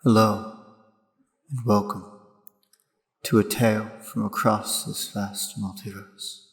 Hello, and welcome to a tale from across this vast multiverse.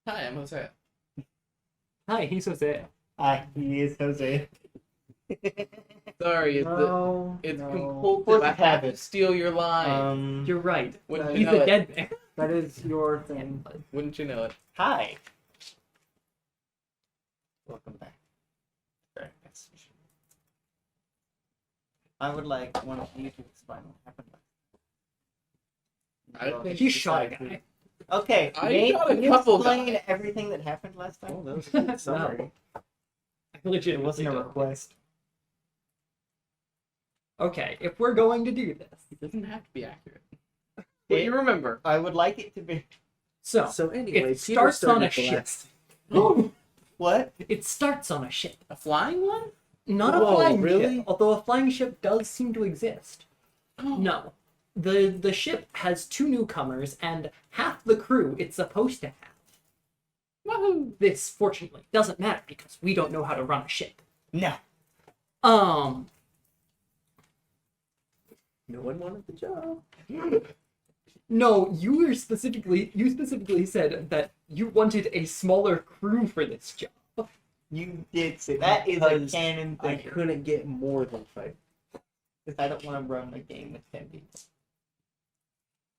Hi, I'm Jose. Hi, he's Jose. Hi, he is Jose. Sorry, No, it's no. compulsive. Force I of have to habit. steal your line. You're right. Wouldn't you He's know a it? dead man. That is your thing. Wouldn't you know it? Hi. Welcome back. Very nice. I would like one of you to explain what happened. I think He shot a guy. Okay, I Nate, shot a can you couple explain guys. everything that happened last time? Oh, that was a good No. summary. I legitimately It wasn't a don't. request. Okay, if we're going to do this. It doesn't have to be accurate. But you remember. I would like it to be. So, So anyway, it Peter starts on a started the ship. last- What? It starts on a ship. A flying one? Not a Whoa, flying really? ship, although a flying ship does seem to exist. No. The ship has two newcomers and half the crew it's supposed to have. Woohoo! This, fortunately, doesn't matter because we don't know how to run a ship. No. Um, No one wanted the job. No, you specifically said that you wanted a smaller crew for this job. You did say that is a Because canon I thing. couldn't get more than 5. Because I don't want to run a game with 10 people.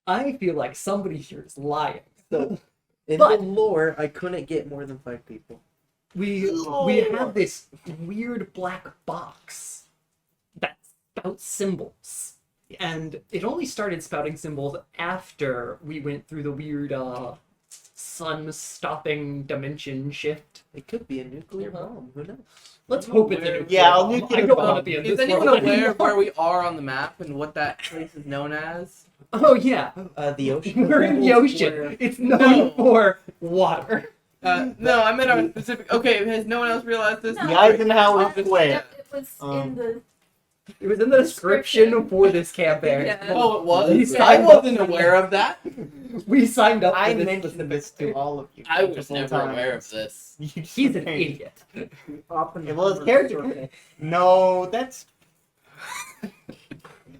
I feel like somebody here is lying. So, in But- the lore, I couldn't get more than 5 people. We have this weird black box that spouts symbols. And it only started spouting symbols after we went through the weird sun-stopping dimension shift. It could be a nuclear bomb. Who knows? Let's hope it's a nuclear Yeah, I'll bomb. nuclear I don't bomb. want to be in Is this anyone world aware anymore. of where we are on the map and what that place is known as? Oh yeah, The ocean. we're in the ocean. It's known No. for water. No, I meant our specific. Okay, has no one else realized this? The Eisenhower Obviously, Square. yeah. It was Um, in the. It was in the description for this campaign. Yeah. Oh, it was? We I signed wasn't up. aware of that. We signed up for I this mentioned this to all of you. I was multiple never times. aware of this. You just He's an forget. idiot. It was character. No, that's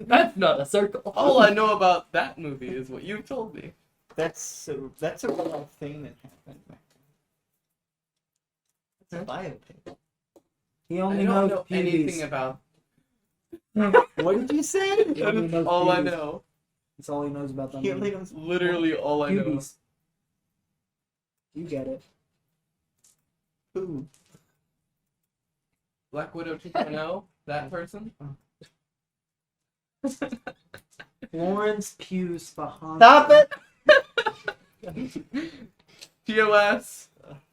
That's not a circle. All I know about that movie is what you told me. that's a real thing that happened. It's a biopic. He I only don't knows know anything about. What did you say? He only knows All I beauties. know. That's all he knows about them. He only knows Literally all I know. Beauties. You get it. who. Black Widow 2.0? That person? Florence Pugh Spahan. Stop it! POS.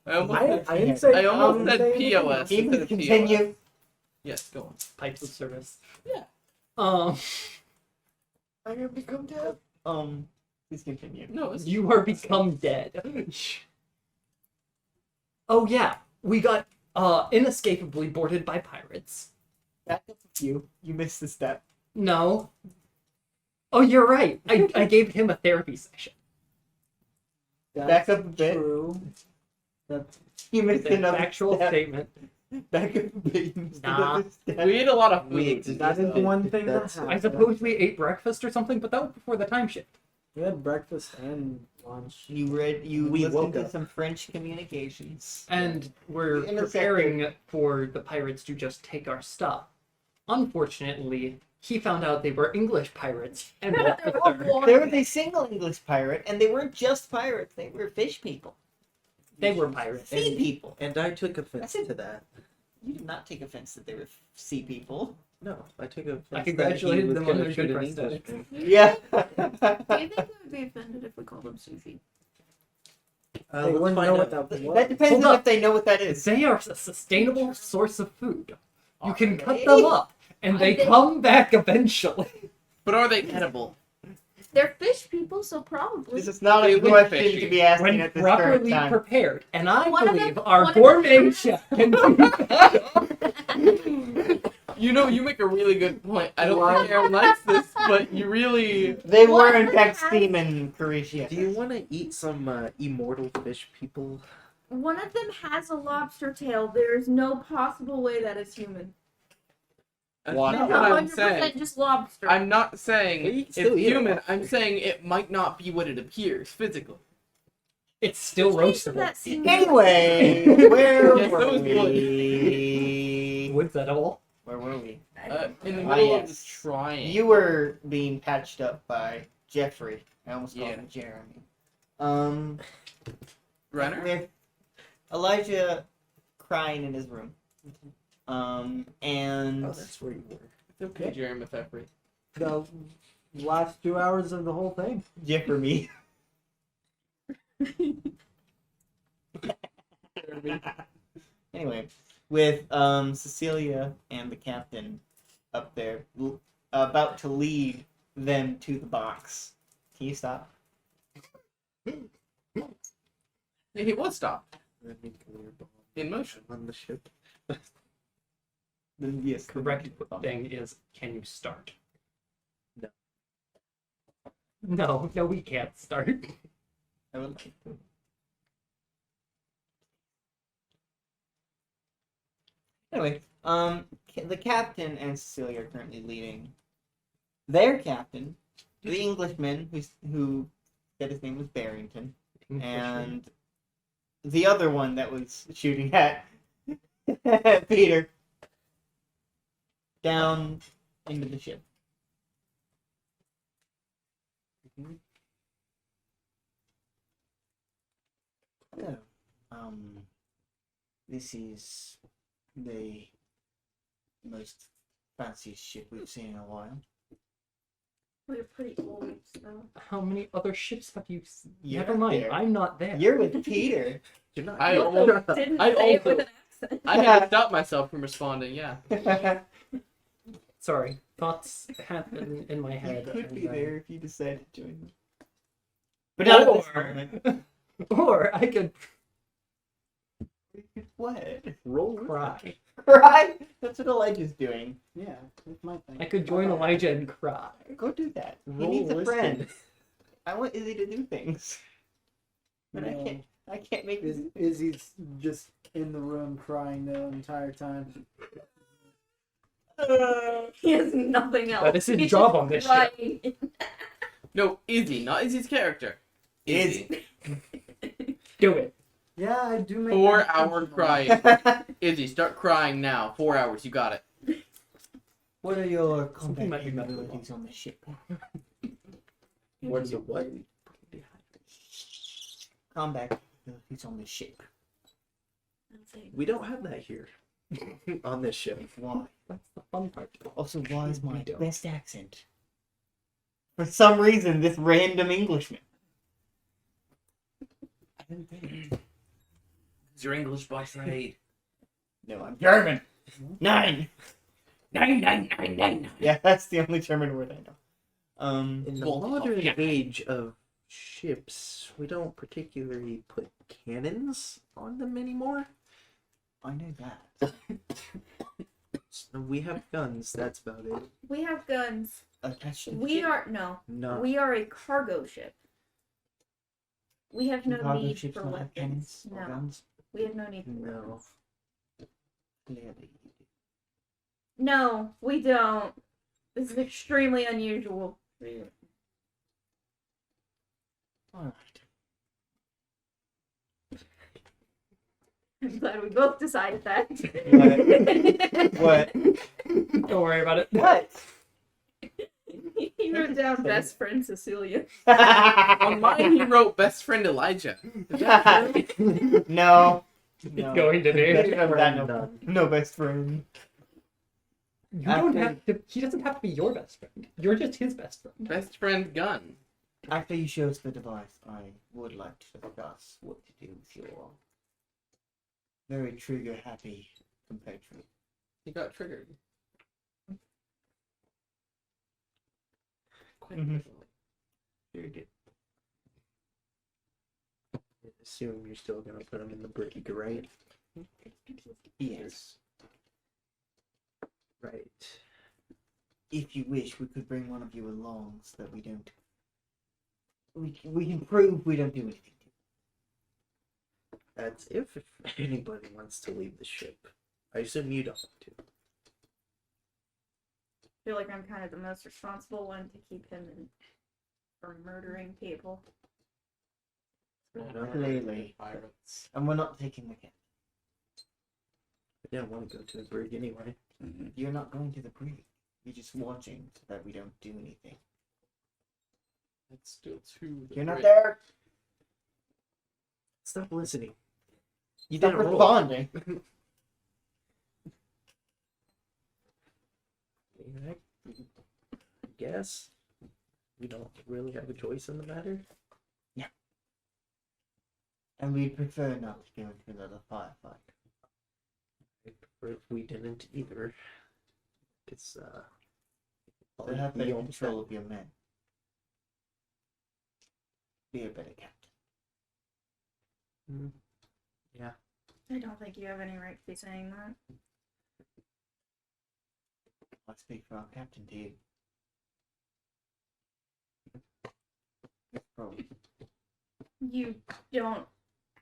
I almost said, I didn't say. I almost didn't said say anything. POS. Keep instead it of continue. POS. Yes, go on. Pipes of service. Yeah. Um, I have become dead. Please continue. No, it's you are become dead. Oh yeah, we got inescapably boarded by pirates. Back up a few. You missed the step. No. Oh, you're right. I gave him a therapy session. Back up a bit. True. That's You missed It's an another actual step. statement. Back up a bit. You missed Nah. another step. We ate a lot of Wait, food. that is one thing That's- that I suppose we ate breakfast or something, but that was before the time shift. we had breakfast and lunch. You We listened woke to up. some French communications. And we're We intercepted- preparing for the pirates to just take our stuff. Unfortunately, he found out they were English pirates and Oh, There was a single English pirate, and they weren't just pirates, they were fish people. they were pirates. Sea people. And I took offense I said- to that. You did not take offense that they were sea people. No, I took offense. I congratulated them on their good English. prestige. Yeah. Do you think I would be offended if we called them sushi? Uh, They let's wouldn't find know out. what that depends Hold on up. if they know what that is. They are a sustainable source of food. You can cut Alright. them up, and they They- come back eventually. But are they edible? They're fish people, so probably. This is not They a look question fishy. to be asking When at this current properly time. prepared. And I One of believe them- our one of them gourmet has- chef can do that. You know, you make a really good point. I don't think Aaron likes this, but you really. They One were of in them fact has- steaming Carisha. Do you want to eat some immortal fish people? One of them has a lobster tail. There is no possible way that is human. That's Why? not It's what I'm 100% saying. just lobster. I'm not saying Well, you can it's still eat it. human. I'm saying it might not be what it appears physically. It's still Which makes roastable. that seem- Anyway, where Yes, were that was we? Woods at all? Where were we? In the Ah, middle of yes. this triangle. You were being patched up by Jeffrey. I almost called Yeah. him Jeremy. Renner? With Elijah crying in his room. And Oh, that's where you were. It's okay, Jeremy Jeffrey. The last 2 hours of the whole thing. Jeffery. Anyway, with Cecilia and the captain up there, about to lead them to the box. Can you stop? Yeah, he was stopped That means we were in motion. on the ship. Then yes. Correct thing is, can you start? No. No, we can't start. I would like to. Anyway, the captain and Cecilia are currently leading their captain, the Englishman who said his name was Barrington, and the other one that was shooting at Peter down into the ship. Hello. This is the most fanciest ship we've seen in a while. We're pretty old, so. How many other ships have you seen? You're Never not mind, there. I'm not there. You're with Peter. You're not. I You almost, didn't I say it also- with an accent. I had to stop myself from responding. Yeah. Sorry, thoughts happen in my You head. could and be then- there if you decide to join them. But not at this Or- moment. Or I could What? Roll cry. Right? That's what Elijah's doing. Yeah, that's my thing. I could join Elijah and cry. Go do that. He Roll needs a listen. friend. I want Izzy to do things. But No. I can't make this. Izzy's just in the room crying the entire time. He has nothing else. That is his He's job just on this crying. No, Izzy, not Izzy's character. Izzy. Do it. Yeah, I do make 4 that hour distinction. crying. Izzy, start crying now. 4 hours, you got it. What are your Something might be combat better. abilities on the ship? What is it? What? Combat abilities on the ship. We don't have that here. On this ship. Why? That's the fun part. Also, why is We my don't. best accent? For some reason, this random Englishman. I don't think. Is your English by side? No, I'm German. 9. 9. Yeah, that's the only German word I know. In the Well, modern yeah. age of ships, we don't particularly put cannons on them anymore. I know that. So we have guns. That's about it. We have guns. Attached to the We ship? are no. No. We are a cargo ship. We have no Cargo need ships for not have weapons. cannons or No, guns? we have no need for No. weapons. Clearly you do. No, we don't. This is extremely unusual. Alright. I'm glad we both decided that. What? Don't worry about it. What? He wrote down best friend Cecilia. On mine, he wrote best friend Elijah. Is that true? No. It's going to be. Best friend, no best friend. You don't have to. He doesn't have to be your best friend. You're just his best friend. Best friend gun. After you show us the device, I would like to discuss what to do with your very trigger-happy compatriot. He got triggered. Quite Mhm. literally. Very good. Assume you're still gonna put them in the brig, right? Yes. Right. If you wish, we could bring one of you along so that we don't. We can prove we don't do anything. That's if anybody wants to leave the ship. I assume you don't want to. I feel like I'm kind of the most responsible one to keep him in from murdering people. Clearly. Pirates. And we're not taking the cat. I didn't want to go to the brig anyway. You're not going to the brig. You're just watching so that we don't do anything. Let's still to the You're not bridge. there. Stop listening. You Stop didn't roll. responding. Yeah, I guess we don't really have a choice in the matter. And we'd prefer not to go into another firefight. I prefer if we didn't either. It's So have better control of your men. Be a better captain. Yeah. I don't think you have any right to be saying that. I speak for our captain to you. That's probably You don't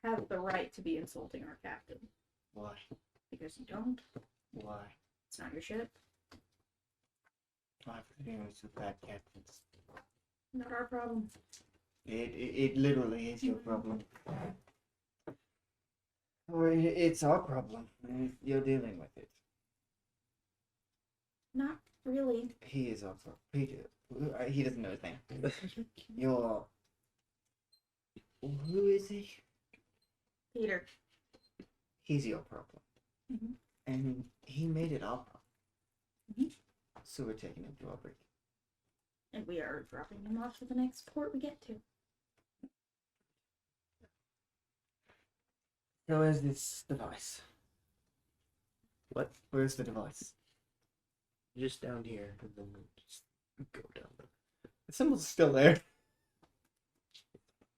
have the right to be insulting our captain. why. Because you don't. Why? It's not your ship. I've experienced with bad captains. Not our problem. It literally is your problem. Or it's our problem. And you're dealing with it. Not really. He is our problem. He doesn't know his name. You're. Who is he? Peter. He's your problem. Mhm. And he made it our problem. Mhm. So we're taking him to our brig. And we are dropping him off to the next port we get to. So where's this device? What? Where's the device? Just down here, and then we'll just go down. The symbols are still there.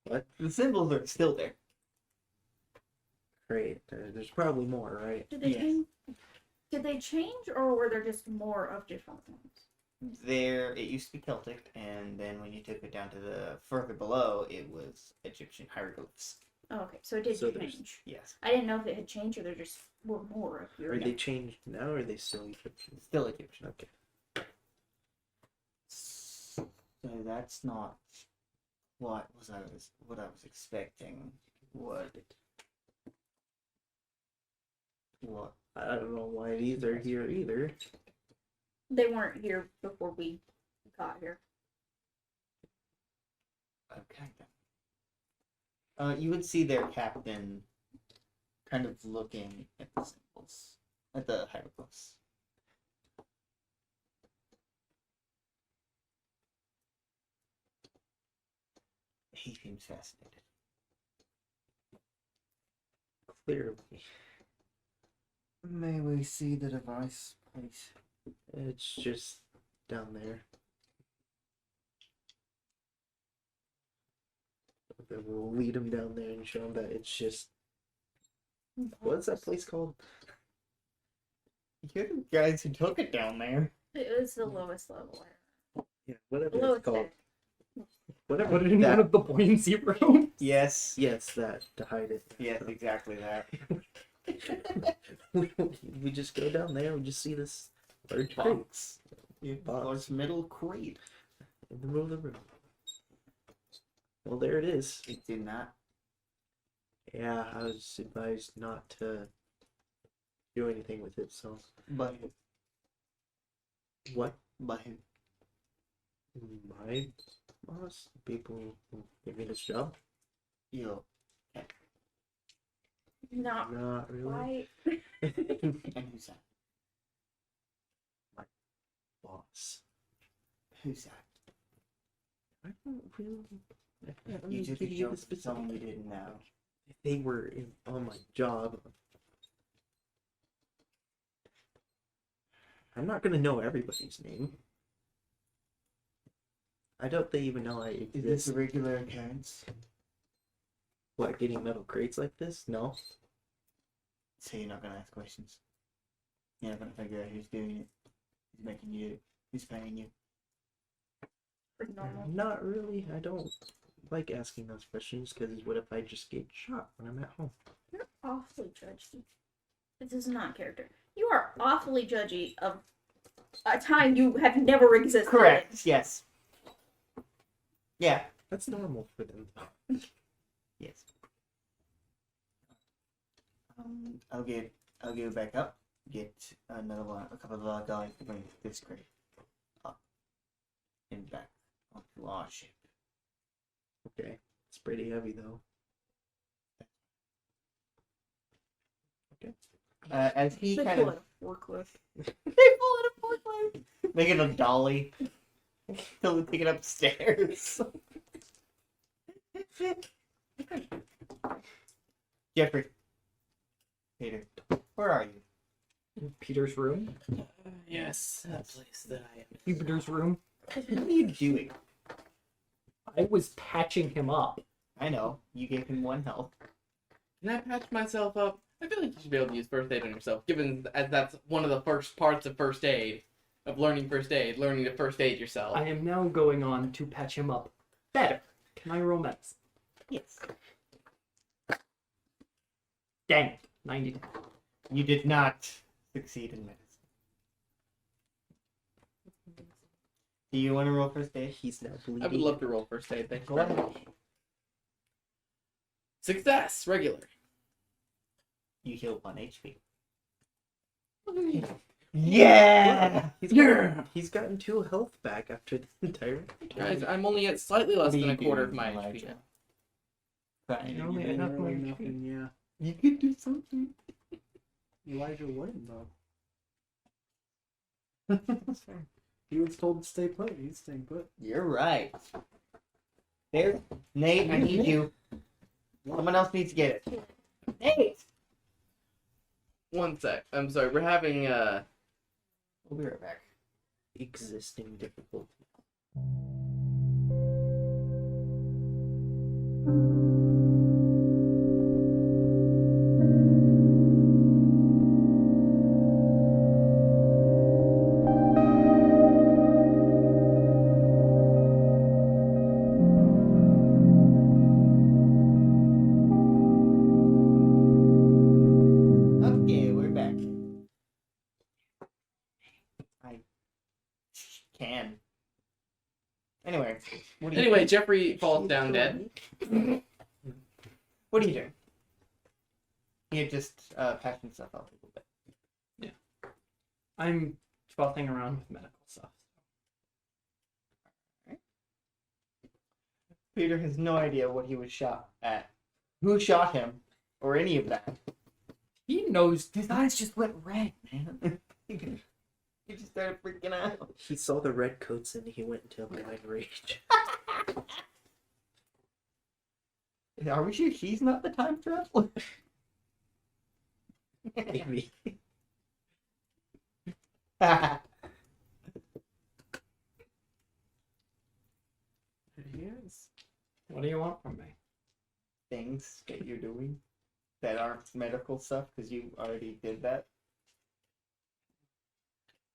What? The symbols are still there. Great. There's probably more, right? Did they Yes. change? Did they change, or were there just more of different ones? There, it used to be Celtic, and then when you took it down to the further below, it was Egyptian hieroglyphs. Oh, okay, so it did So there's- change. Yes, I didn't know if it had changed or there just were more of your. Are they changed now, or are they still Egyptian? still Egyptian. Okay. So that's not what I was expecting. What? I don't know why these are here either. They weren't here before we got here. Okay then. You would see their captain kind of looking at the symbols, at the hieroglyphs. He seems fascinated. Clearly. May we see the device, please? It's just down there. Then we'll lead him down there and show him that it's just. What's that place called? You're the guys who took it down there. It was the lowest level. Yeah, whatever The it's lowest called. deck. Whatever. Put it in that. one of the buoyancy rooms. Yes. Yes, that to hide it. Yes, exactly that. We just go down there. We just see this large crate Box. Large metal crate. in the middle of the room. Well, there it is. It did not. Yeah, I was advised not to do anything with it. So But what? by who? My boss, people who give me this job. You. Not Not really. quite. And who's that? Boss. Who's that? I don't really. I can't You really took give a you joke the for specific. someone you didn't know. If they were on my job, I'm not gonna know everybody's name. I doubt they even know I Is this exist. a regular occurrence? What, getting metal crates like this? No. So you're not gonna ask questions. You're not gonna figure out who's doing it, who's making you do it, who's paying you. Pretty normal. Not really. I don't like asking those questions because what if I just get shot when I'm at home? You're awfully judgy. This is not character. You are awfully judgy of a time you have never existed. Correct. Yes. Yeah. That's normal for them. Yes. I'll go back up. Get another one, a couple of other guys to bring this crate up and back onto our ship. Okay. It's pretty heavy though. As he They kind pull of out a forklift. they pull it a forklift, make it a dolly, till they take it upstairs. Jeffrey, Peter, where are you? Peter's room. Yes, that place that I am. Peter's room. What are you doing? I was patching him up. I know you gave him 1 health. Can I patch myself up? I feel like you should be able to use first aid on yourself, given as that's one of the first parts of first aid, of learning first aid, learning to first aid yourself. I am now going on to patch him up better. Can I roll medicine? Yes. Dang it. 90. You did not succeed in medicine. Do you want to roll first aid? He's now bleeding. I would love to roll first aid. Thank you Go very ahead. much. Success, regular. You heal 1 HP. Yeah! Yeah! He's gotten 2 health back after the entire. Guys, I'm only at slightly less What are than a you quarter of doing, my Elijah? HP. Fine. You only had enough Really HP. nothing, yeah. You could do something. Elijah wouldn't though. He was told to stay put. He's staying put. You're right. There, Nate, I need you. Someone else needs to get it. Nate! One sec. I'm sorry. We're having We'll be right back. Existing difficulty. Okay, we're back. I can. Anyway, what are you Anyway, Jeffrey falls down dead. What are you doing? He had just patched himself up a little bit. I'm frothing around with medical stuff. Peter has no idea what he was shot at, who shot him, or any of that. He knows. His eyes just went red, man. He just started freaking out. He saw the red coats and he went into a blind rage. Are we sure she's not the time traveler? Maybe. He is. What do you want from me? things that you're doing that aren't medical stuff because you already did that?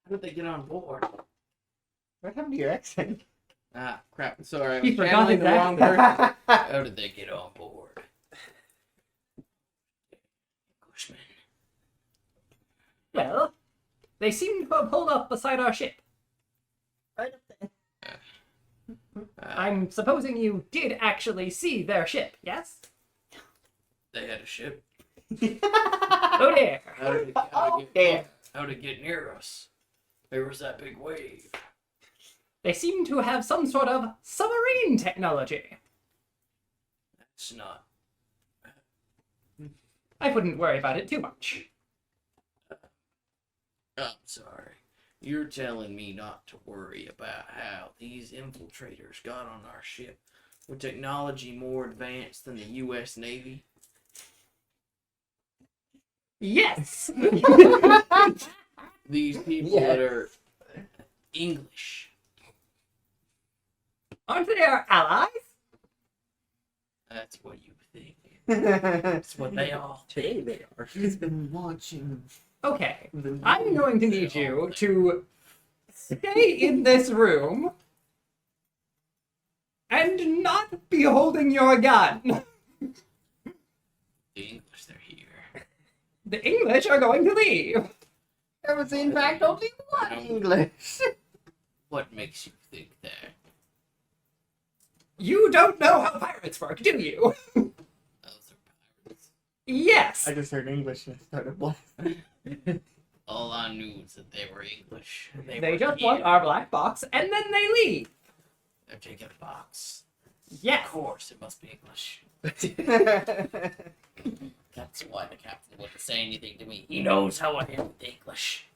How did they get on board? What happened to your accent? Ah, crap. Sorry, I He was forgot channeling his the wrong person. How did they get on board? Englishman. Well, they seem to have pulled up beside our ship. Right up there. I'm supposing you did actually see their ship, yes? They had a ship. Oh dear. How did it get near us? There was that big wave. They seem to have some sort of submarine technology. That's not. I wouldn't worry about it too much. I'm sorry. You're telling me not to worry about how these infiltrators got on our ship with technology more advanced than the U.S. Navy? Yes! These people that are English. Aren't they our allies? That's what you think. That's what they all Today they are. He's been watching. Okay, I'm going to need you to stay in this room and not be holding your gun. The English, they're here. The English are going to leave. There was in fact only one English. What makes you think that? You don't know how pirates work, do you? Those are pirates. Yes. I just heard English and I started laughing. All I knew was that they were English. They were just here. want our black box and then they leave. They're taking a box. Yes. Of course, it must be English. That's why the captain wouldn't say anything to me. He knows how I am with English.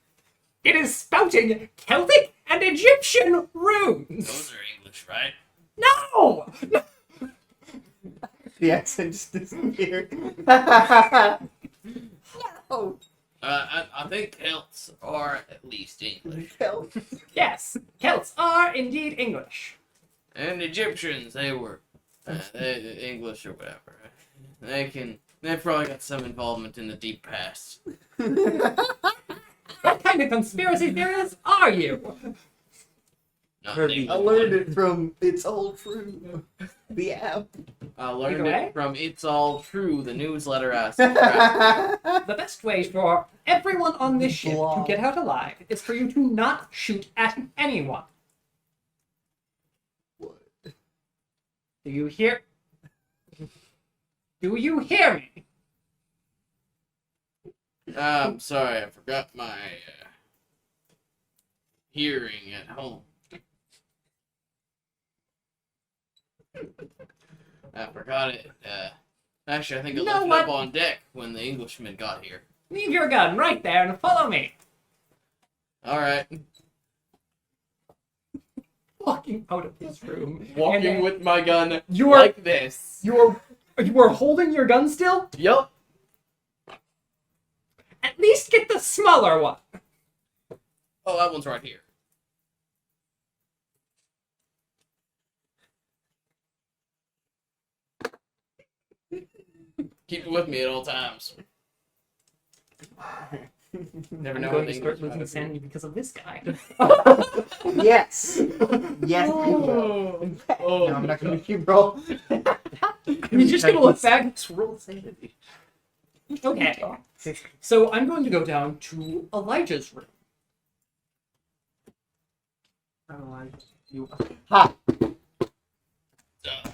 It is spouting Celtic and Egyptian runes. Those are English, right? No! The accent just disappeared. No. I think Celts are at least English. Yes, Celts are indeed English. And Egyptians, they were English or whatever. They've probably got some involvement in the deep past. What kind of conspiracy theorist are you? Not I learned it from It's All True. The app. I learned Anyway. it from It's All True, the newsletter I subscribed. The best way for everyone on this ship to Wow. get out alive is for you to not shoot at anyone. What? Do you hear? Do you hear me? I'm sorry, I forgot my hearing at home. I forgot it. Actually, I think I You know left it what? up on deck when the Englishmen got here. Leave your gun right there and follow me. Alright. Walking out of this room. and Walking then with my gun You are like this. you are holding your gun still. Yup. At least get the smaller one. Oh, that one's right here. Keep it with me at all times. Never I'm know going when to start English losing matters. sanity because of this guy. Yes. Yes. No, I'm not going to keep roll. He's just gonna look back. It's roll sanity. Okay. So I'm going to go down to Elijah's room. I don't like you. Ha. Uh,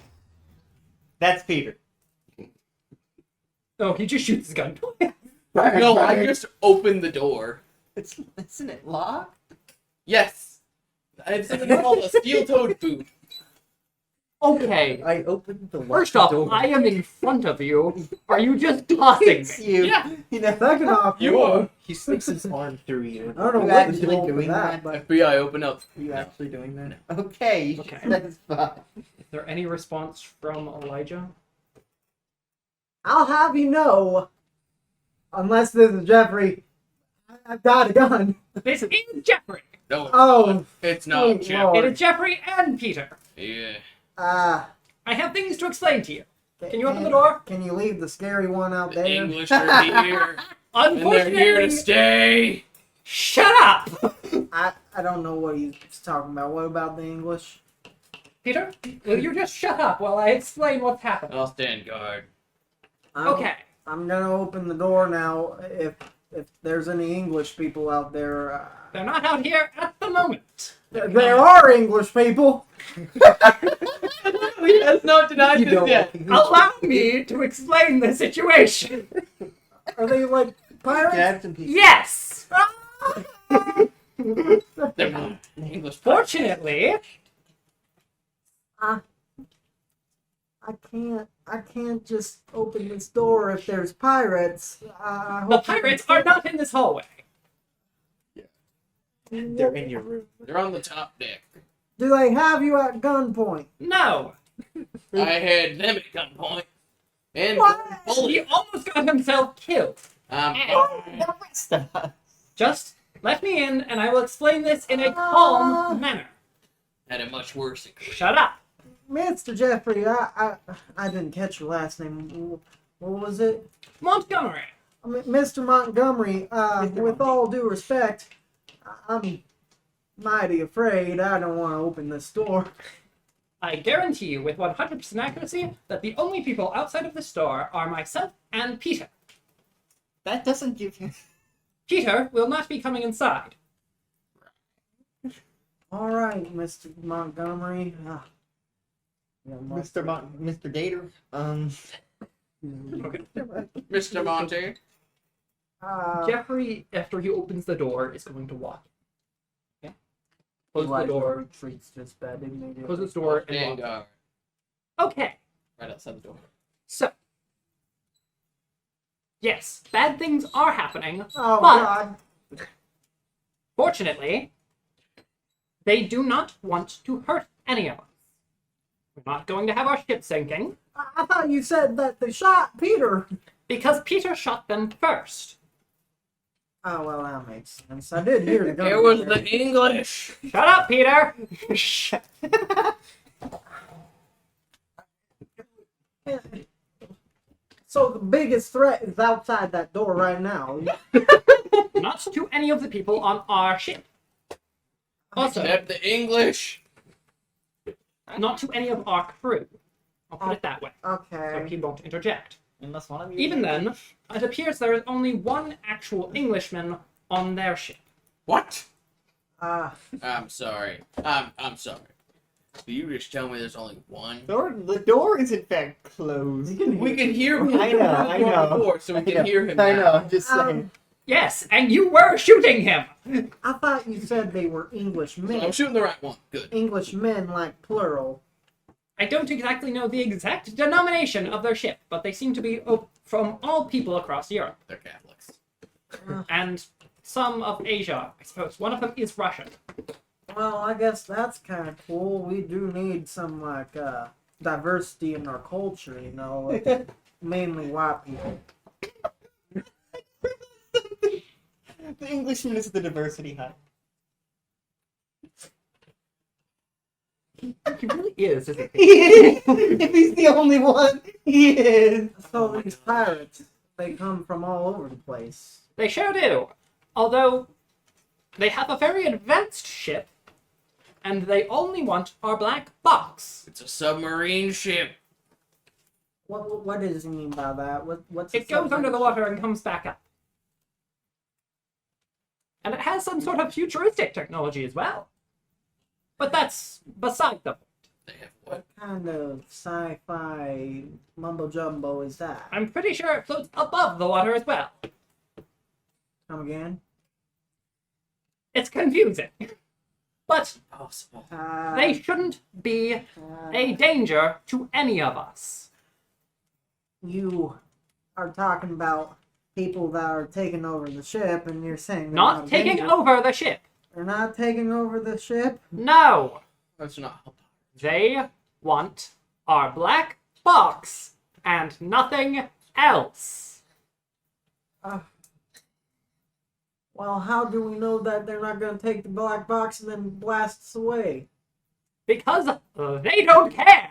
That's Peter. Oh, he just shoots his gun. No, I just opened the door. Isn't it locked? Yes. It's something called a steel-toed boot. Okay. I opened the First off, door. I am in front of you. Are you just tossing It's me? you. Yeah. You know, Second off, You are. He sticks his arm through you. I don't know You what actually the deal doing with that? but FBI, open up. Are you No. actually doing that? Okay, you Okay. should specify. Is there any response from Elijah? I'll have you know, unless this is Jeffrey, I've got a gun. This is Jeffrey. No, Oh, it's oh, not, Jeff. Lord. It is Jeffrey and Peter. Yeah. I have things to explain to you. Can you open the door? Can you leave the scary one out The there? English are here, and they're here to Unfortunately, stay. shut up! I don't know what he's talking about. What about the English? Peter, will you just shut up while I explain what's happening? I'll stand guard. Okay. I'm gonna open the door now. If there's any English people out there, They're not out here at the moment. there are English people. He has not denied this yet. Allow me to explain the situation. Are they like pirates? Captain Peter. Yes! They're not English. Fortunately, I can't just open this door if there's pirates. I the hope pirates are not in this hallway. They're in your room. They're on the top deck. Do they have you at gunpoint? No. I had them at gunpoint. And What? He bully. almost got himself killed. The rest of us. Just let me in and I will explain this in a calm manner. Had it much worse. Shut up. Mr. Jeffery, I didn't catch your last name. What was it? Montgomrey. Mr. Montgomrey, with all due respect, I'm mighty afraid I don't want to open this door. I guarantee you with 100% accuracy that the only people outside of the store are myself and Peter. That doesn't give him. Peter will not be coming inside. All right, Mr. Montgomery. Mr. Gator. Mr. Monte. Jeffrey, after he opens the door, is going to walk. Okay? Close the door. Treats just bad immediately. Close this door and Stand walk. guard. Okay, Right outside the door. so. Yes, bad things are happening. Oh, But- God. Fortunately, they do not want to hurt any of us. We're not going to have our ship sinking, I thought you said that they shot Peter. because Peter shot them first. Oh, well, that makes sense. I did hear the gun. It was the English. Shut up, Peter! So the biggest threat is outside that door right now. Not to any of the people on our ship. Also, Except the English. not to any of our crew. I'll put it that way, so Okay. he won't interject. Unless one of you. Even then, it appears there is only one actual Englishman on their ship. What? I'm sorry. I'm sorry. Do you just tell me there's only one? The door is in fact closed. We can hear him. I know. Before, so we can hear him. I now. know. I'm just saying. Yes, and you were shooting him! I thought you said they were Englishmen. So I'm shooting the right one. Good. Englishmen, like plural. I don't exactly know the exact denomination of their ship, but they seem to be from all people across Europe. They're Catholics. And some of Asia, I suppose. One of them is Russian. Well, I guess that's kind of cool. We do need some, like, diversity in our culture, you know. Like, mainly white people. The Englishman is the diversity hut. He really is, isn't he? He is. If he's the only one, he is. So these pirates, they come from all over the place. They sure do. Although, they have a very advanced ship, and they only want our black box. It's a submarine ship. What does he mean by that? What's It goes under the water and comes back up. And it has some sort of futuristic technology as well. But that's beside the point. They have What what? kind of sci-fi mumbo jumbo is that? I'm pretty sure it floats above the water as well. Come again? It's confusing. But Possible. they shouldn't be a danger to any of us. You are talking about people that are taking over the ship, and you're saying they're Not a taking danger. over the ship. They're not taking over the ship. No. That's not. They want our black box and nothing else. Well, how do we know that they're not going to take the black box and then blast us away? Because they don't care.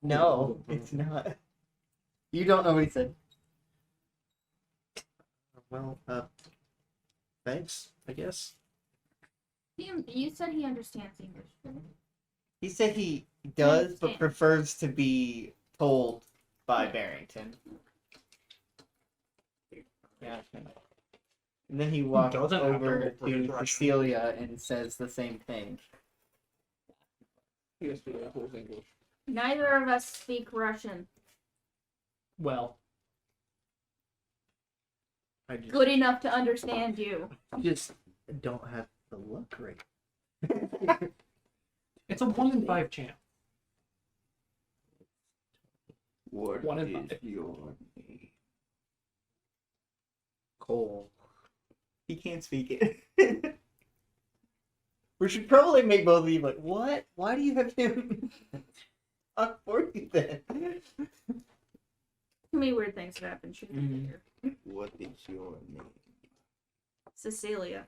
No, it's not. You don't know what he said. Well, thanks, I guess. You said he understands English. Right? He said he does, but understand. prefers to be told by Barrington. Yeah. And then he walks doesn't have to over roll for his to Russian. Cecilia and says the same thing. He has to know English. Neither of us speak Russian. Well, I just, Good enough to understand you. just don't have the luck right. it's a 1 in 5 chance. What 1 in is 5. your name? Kole. He can't speak it. We should probably make both of you like, what? Why do you have him talk for you then? Too many weird things have happened. She's here. What is your name? Cecilia.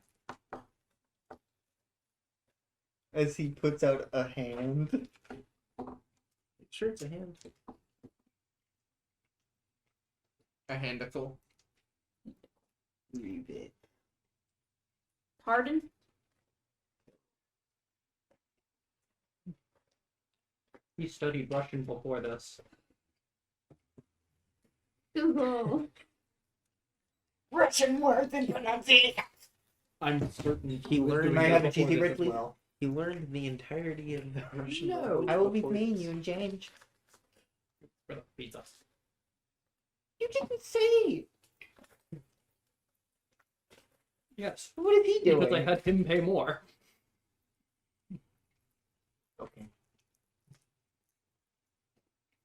As he puts out a hand. Sure, it's a hand. A handicle. Read it. Pardon? He studied Russian before this. Google. Russian words and pronunciation. I'm certain He learned doing Might it have a before cheesy this bread, as please? well. He learned the entirety of the Russian. No, language I will be before paying this. you in change. For the pizza. You didn't say. Yes. What is he doing? Because I had him pay more. Okay.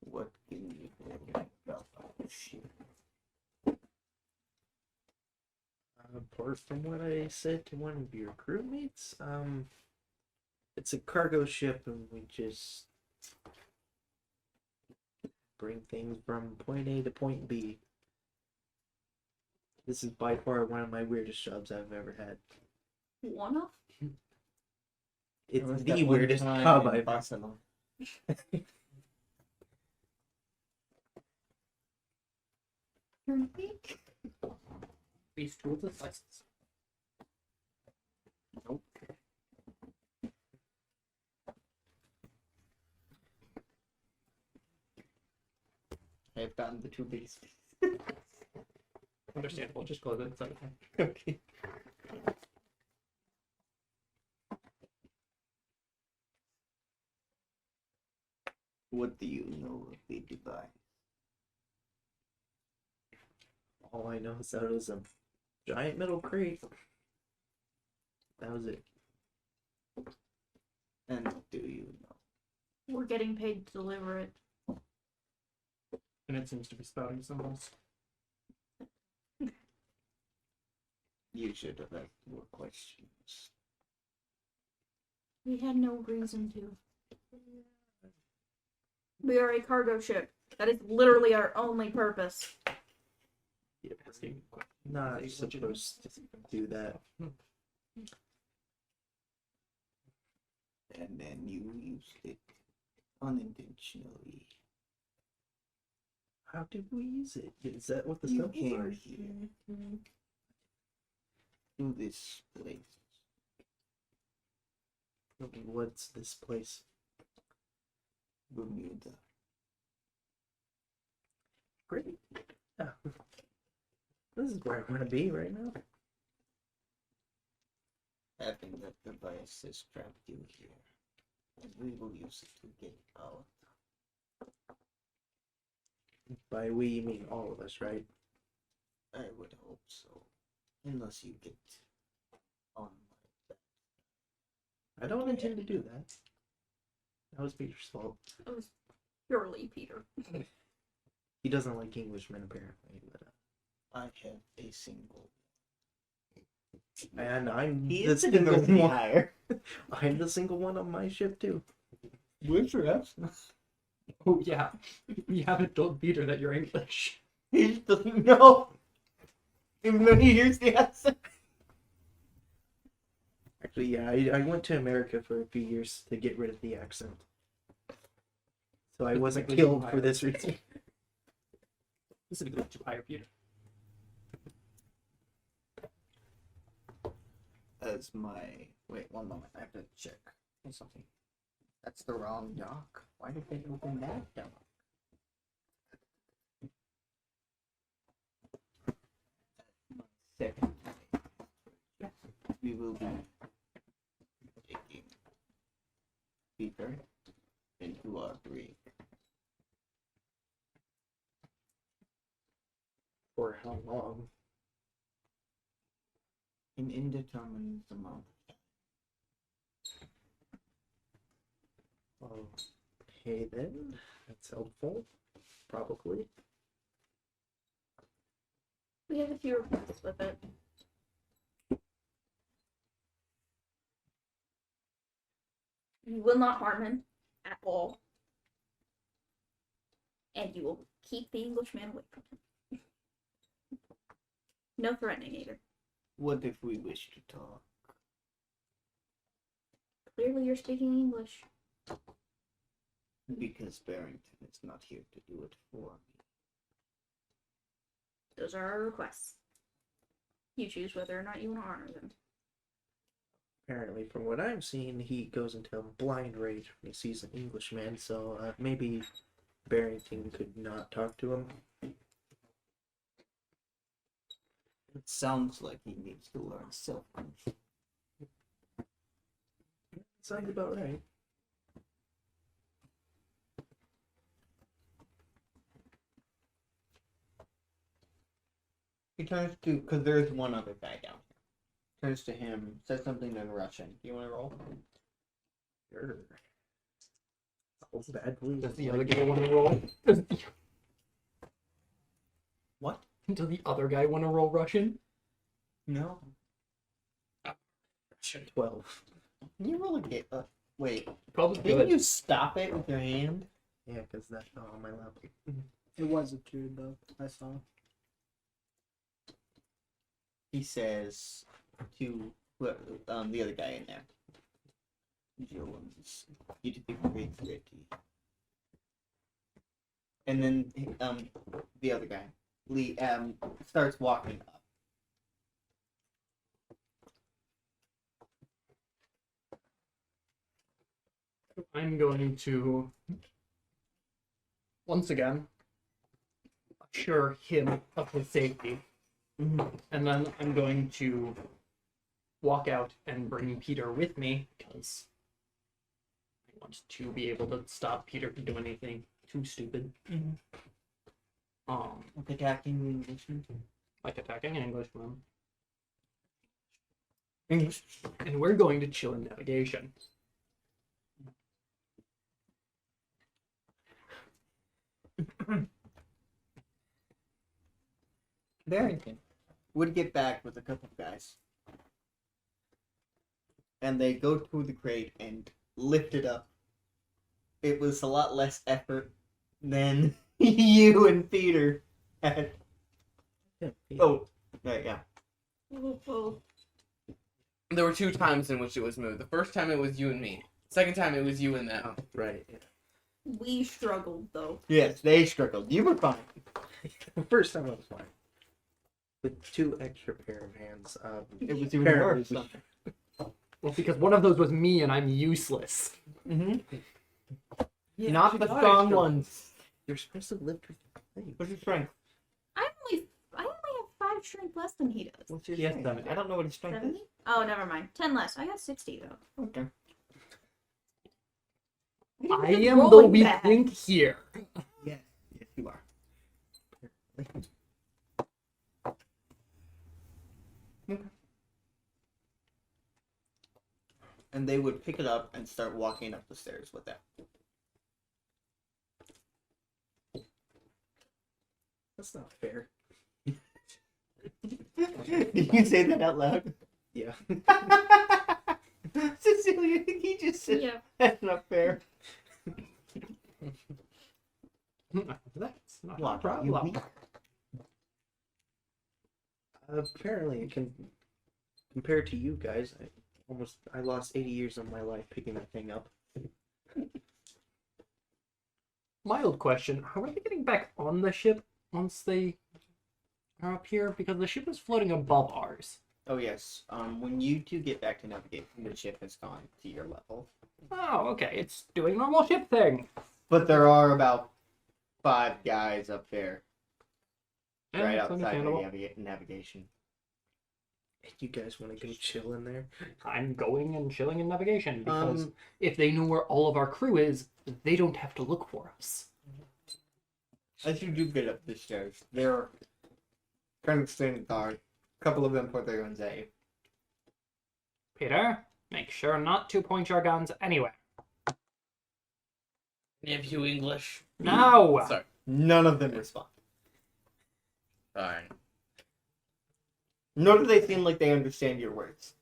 What can you tell me about this ship? Apart from what I said to one of your crewmates, it's a cargo ship and we just bring things from point A to point B. This is by far one of my weirdest jobs I've ever had. One of? It's There was the that one weirdest time job in I've ever. Barcelona. These two of the slices. I've gotten the two biggest. Understandable. Just close it. It's okay. Okay. What do you know of the device? All I know is that it was a giant metal crate. That was it. And what do you know? We're getting paid to deliver it. And it seems to be spouting symbols. You should have asked more questions. We had no reason to. We are a cargo ship. That is literally our only purpose. Yeah, Asking not Is it supposed to do that. And then you used it unintentionally. How did we use it? Is that what the You symbols came are? here to this place. What's this place? Bermuda. Great. Yeah. This is where I want to be right now. Having that device has trapped you here. And we will use it to get out. By we, you mean all of us, right? I would hope so. Unless you get on my back. I don't intend to do that. That was Peter's fault. It was purely Peter. He doesn't like Englishmen, apparently. But, I have a single. and I'm He the is the single diversity one. hire. I'm the single one on my ship too. Would perhaps. Oh yeah. We haven't told Peter that you're English. He just doesn't know. Even though he hears the accent. Actually, yeah, I went to America for a few years to get rid of the accent. So I wasn't Specifically killed to for hire. this reason. Specifically to hire Peter. As my wait, one moment. I have to check something. That's the wrong dock. Why did they open that dock? Second. We will be taking Peter into our brig. For how long? An indeterminate amount of time. Okay then. That's helpful. Probably. We have a few requests with it. You will not harm him at all. And you will keep the Englishman away from him. No threatening either. What if we wish to talk? Clearly you're speaking English. Because Barrington is not here to do it for me. Those are our requests. You choose whether or not you want to honor them. Apparently, from what I'm seeing, he goes into a blind rage when he sees an Englishman, so maybe Barrington could not talk to him. It sounds like he needs to learn self-control. Sounds about right. He turns to, because there's one other guy down here. Turns to him, says something in Russian. Do you want to roll? Sure. Sounds badly. Does the other guy want to roll? What? Does the other guy want to roll Russian? No. 12. Can you roll a game? Wait. Probably Didn't good. you stop it with your hand? Yeah, because that's not on my level. It was a 2 though. I saw. He says to the other guy in there. Jones, you to be very ready. And then the other guy, Lee, starts walking up. I'm going to once again assure him of his safety. And then I'm going to walk out and bring Peter with me because I want to be able to stop Peter from doing anything too stupid. Like attacking the Englishman. Like attacking an Englishman. English. And we're going to chill in navigation. Barrington would get back with a couple of guys. And they go to the crate and lift it up. It was a lot less effort than you and Peter had. Yeah, Oh, right, yeah. There were 2 times in which it was moved. The first time it was you and me. Second time it was you and them. right. Yeah. We struggled though. Yes, they struggled. You were fine. The first time I was fine. With 2 extra pair of hands. It was even Apparently worse. Well, because one of those was me and I'm useless. Mm-hmm. Yeah, Not she the got strong extra. ones. You're supposed to lift with your leg. What's your strength? I only have 5 strength less than he does. What's your Yes, strength? 70. I don't know what his strength 70? Oh, never mind. 10 less. I got 60 though. is. Okay. I am the rolling weak bad. link here. Yes, yes, you are. Okay. And they would pick it up and start walking up the stairs with that. That's not fair. Did you say that out loud? Yeah. Cecilia, he just said Yeah. that's not fair. That's not What, a problem. you Apparently, compared to you guys, I lost 80 years of my life picking that thing up. Mild question. How are they getting back on the ship once they are up here? Because the ship is floating above ours. Oh yes. When you two get back to navigation, the ship has gone to your level. Oh, okay. It's doing normal ship thing. But there are about 5 guys up there, Yeah, right that's outside understandable. the navigation. You guys want to go chill in there? I'm going and chilling in navigation because if they know where all of our crew is, they don't have to look for us. As you do get up the stairs, they're kind of standing guard. A couple of them put their guns at you. Peter, make sure not to point your guns anywhere. Any of you English? No! Sorry. None of them respond. Fine. Nor do they seem like they understand your words.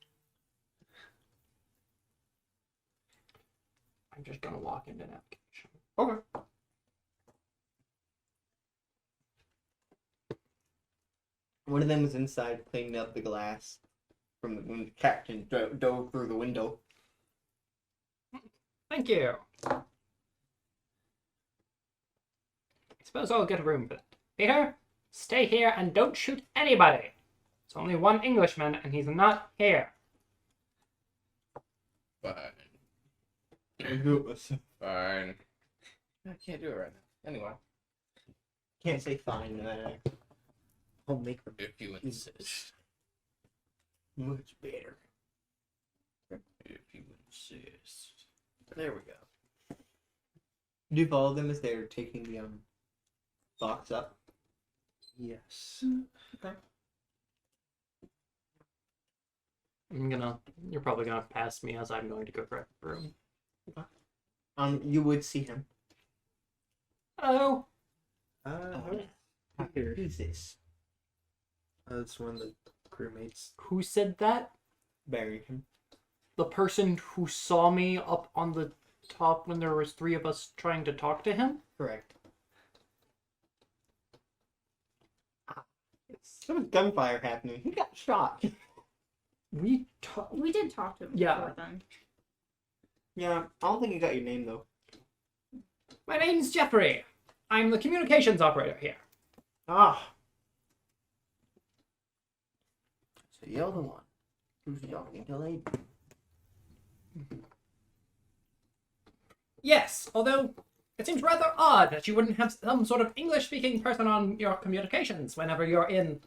I'm just gonna walk into navigation. Okay. One of them was inside cleaning up the glass from when the captain dove through the window. Thank you. I suppose I'll get a room for that. Peter, stay here and don't shoot anybody. There's only one Englishman and he's not here. Fine. Fine. I can't do it right now. Anyway, Can't say fine. I'll make them. if you insist. Much better. If you insist. There we go. Do you follow them as they're taking the box up? Yes. You're probably gonna pass me as I'm going to go grab a room. You would see him. Hello. Who's this? That's one of the crewmates. Who said that? Barrington. The person who saw me up on the top when there was 3 of us trying to talk to him? Correct. There was gunfire happening. He got shot. We did talk to him Yeah. before then. Yeah, I don't think he got your name though. My name's Jeffery. I'm the communications operator here. Ah. So you're the one who's talking to lady. Yes, although it seems rather odd that you wouldn't have some sort of English-speaking person on your communications whenever you're in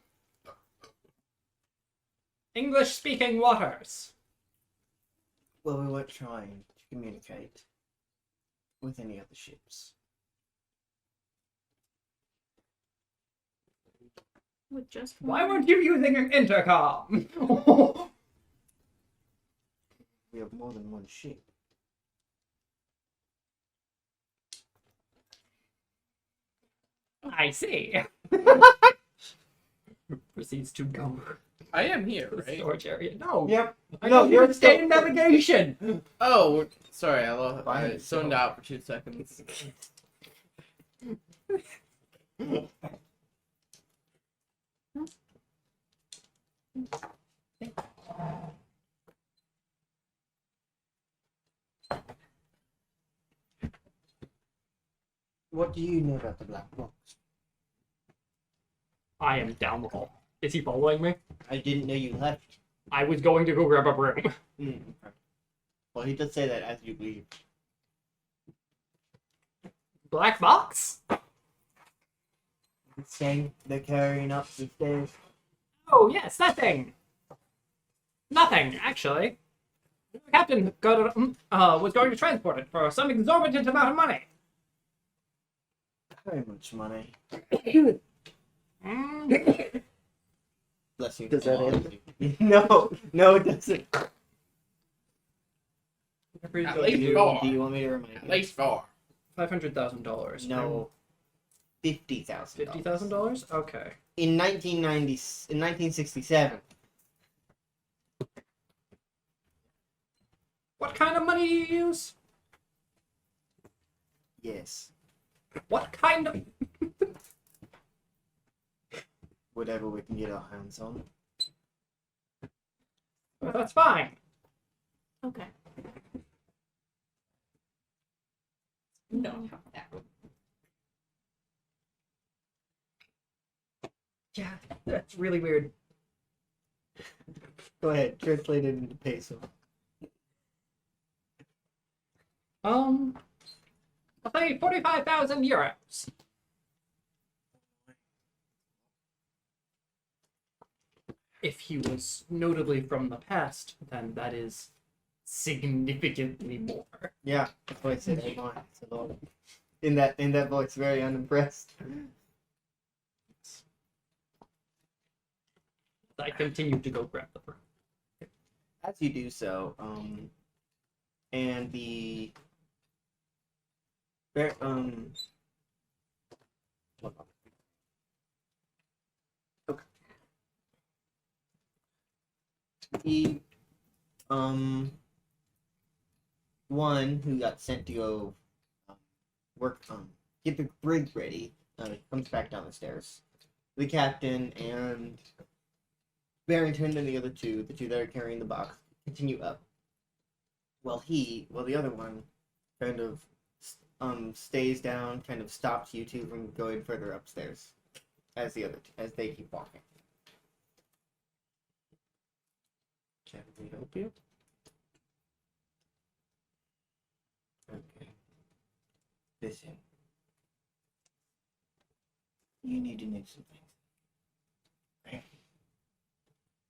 English-speaking waters. Well, we weren't trying to communicate with any other ships. With just Why one. weren't you using an intercom? We have more than one ship. I see. Proceeds to go I am here, to the right? storage area. No. Yep. I No, don't you're even stay still- in navigation. Oh, sorry. I Fine. zoned out for 2 seconds. What do you know about the black box? I am down the hall. Is he following me? I didn't know you left. I was going to go grab a broom. Okay. Well, he does say that as you leave. Black box? Saying they're carrying up the stairs. Oh, yes, that thing. Nothing, actually. The captain was going to transport it for some exorbitant amount of money. Very much money. Mm. Bless you. Does that end? No, it doesn't. At Do least you, 4. do you want me to remind At you? least 4. $500,000. No. $50,000. $50,000? Okay. In 1967. What kind of money do you use? Yes. What kind of... Whatever we can get our hands on. Well, that's fine. Okay. No. Yeah, that's really weird. Go ahead, translate it into peso. I'll say 45,000 euros. If he was notably from the past, then that is significantly more. Yeah, that's why I said a lot. It's a lot. In that voice, very unimpressed. I continue to go grab the broom. As you do so, and the okay. The one who got sent to go work get the brig ready comes back down the stairs. The captain and Barrington and the two that are carrying the box, continue up. While the other one kind of stays down, kind of stops you two from going further upstairs as they keep walking. Can we help you? Okay. Listen. You need to know something. Okay?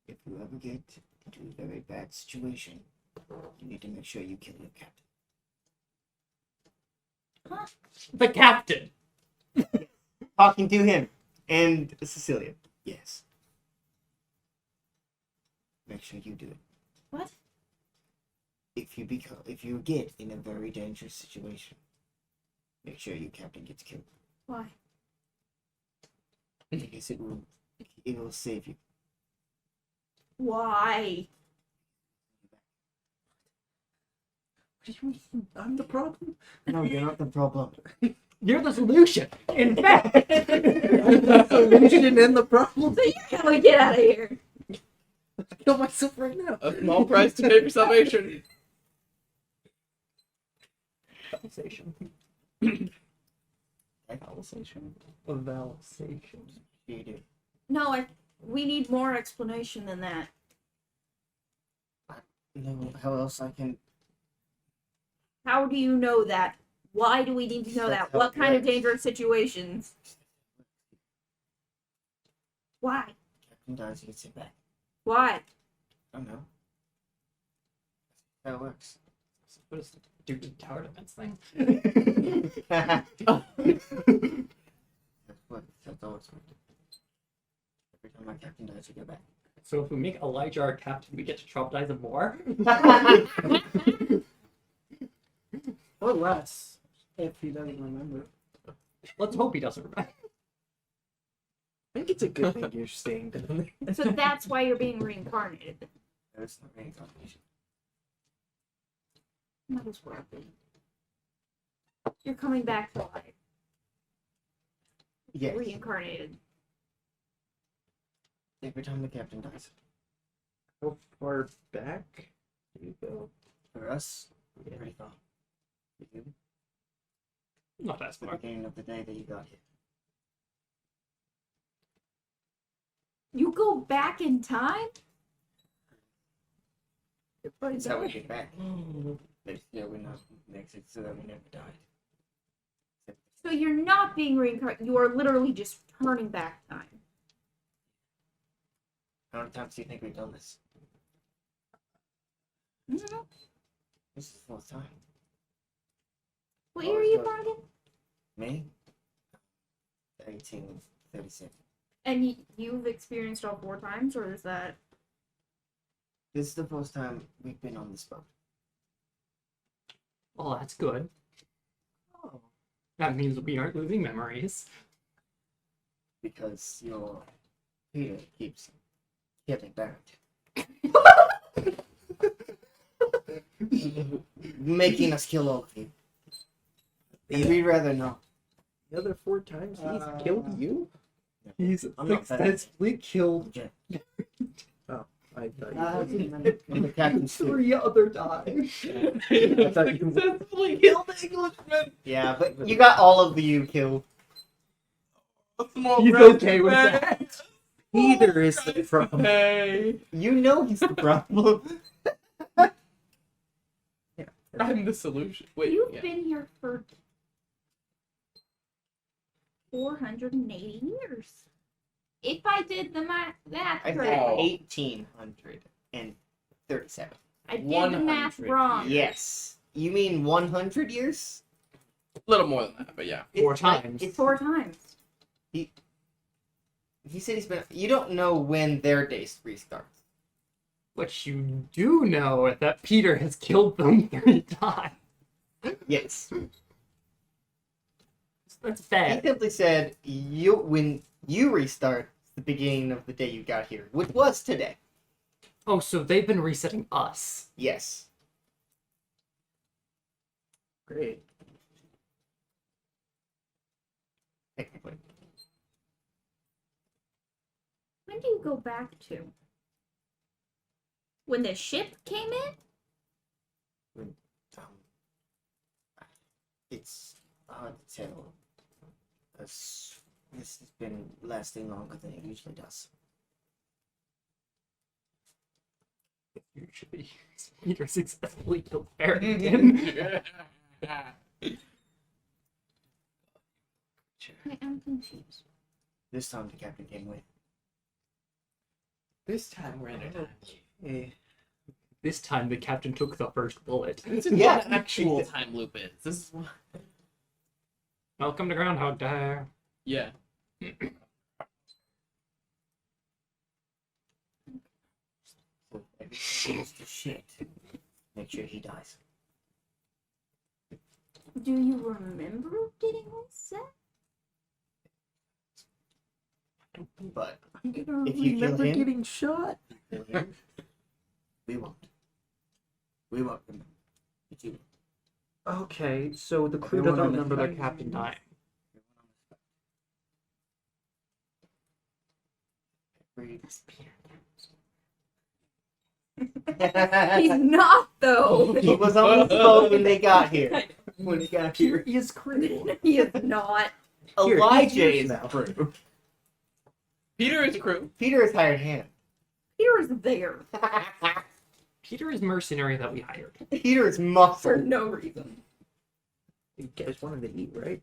If you ever get into a very bad situation, you need to make sure you kill your captain. Huh? The captain! Talking to him and Cecilia. Yes. Make sure you do it. What? If you get in a very dangerous situation, make sure your captain gets killed. Why? Because it will save you. Why? What do you mean? I'm the problem? No, you're not the problem. You're the solution! In fact! The solution and the problem. So you're gonna get out of here. I kill myself right now. A small price to pay for salvation. Valsation. Valsation? Valsation. You do. No, we need more explanation than that. No, how else I can... How do you know that? Why do we need to know That's that? how What it kind of works. dangerous situations? Why? Captain dies, you get sent back. Why? I don't know. How it works. What is the stupid tower defense thing? That's all it's going to do. Every time my captain dies, you go back. So if we make Elijah our captain, we get to traumatize him more? Or less, if he doesn't remember. Let's hope he doesn't remember. I think it's a good thing you're staying down there. So that's why you're being reincarnated. There's no reincarnation. Might as well be. You're coming back to life. Yes. Reincarnated. Every time the captain dies. How far back do you go? For us, pretty far. For you, Not as the far. beginning of the day that you got here. You go back in time? If I That's how we die. get back. But still, we're not makes it so that we never died. So you're not being reincarnated. You are literally just turning back time. How many times do you think we've done this? Mhm. This is the fourth time. What Oh, year are it's you good. born again? Me? 1837. And you've experienced all 4 times, or is that... This is the first time we've been on this boat. Oh, that's good. Oh. That means we aren't losing memories. Because your Peter keeps getting buried. Making us kill all of you. And we'd rather not. The other 4 times he's killed you? He's I'm not bad. successfully killed I thought you And the captain's too. 3 other times. I thought you- Successfully killed the Englishman. Yeah, but you got all of you killed. A small He's price okay to with pay. that. Peter is the problem. Hey, You know he's the problem. I'm the solution. Wait, You've yeah. been here for 480 years. If I did the math I right, said Oh. 1837. I did the math 100 wrong. years. Yes. You mean 100 years? A little more than that, but yeah. 4 It's like- times. it's 4 times. He said he's been. You don't know when their day restarts. What you do know is that Peter has killed them 3 times. Yes. That's He bad. simply said when you restart it's the beginning of the day you got here, which was today. Oh, so they've been resetting us. Yes. Great. Technically. When do you go back to? When the ship came in? It's hard to tell. This has been lasting longer than it usually does. Usually, Peter successfully killed Barrington. I am confused. This time the captain came with. This time we're in a time. Eh, This time, the captain took the first bullet. This is Yeah. what an actual time loop is. This is what... Welcome to Groundhog Day. Yeah. So everything goes to shit. Make sure he dies. Do you remember getting reset? But I don't If you kill remember him- getting shot. we won't. We won't remember. But you will. Okay, so the crew Everyone doesn't on the remember their plane. captain Dying. He's not, though. He was on the boat when they got here. When he got Peter here. is crew. He is not. Here, he's Elijah yours is now. crew. Peter is crew. Peter is hired hand. Peter is there Peter is mercenary that we hired. Peter is for muscle. no reason. You guys wanted to eat, right?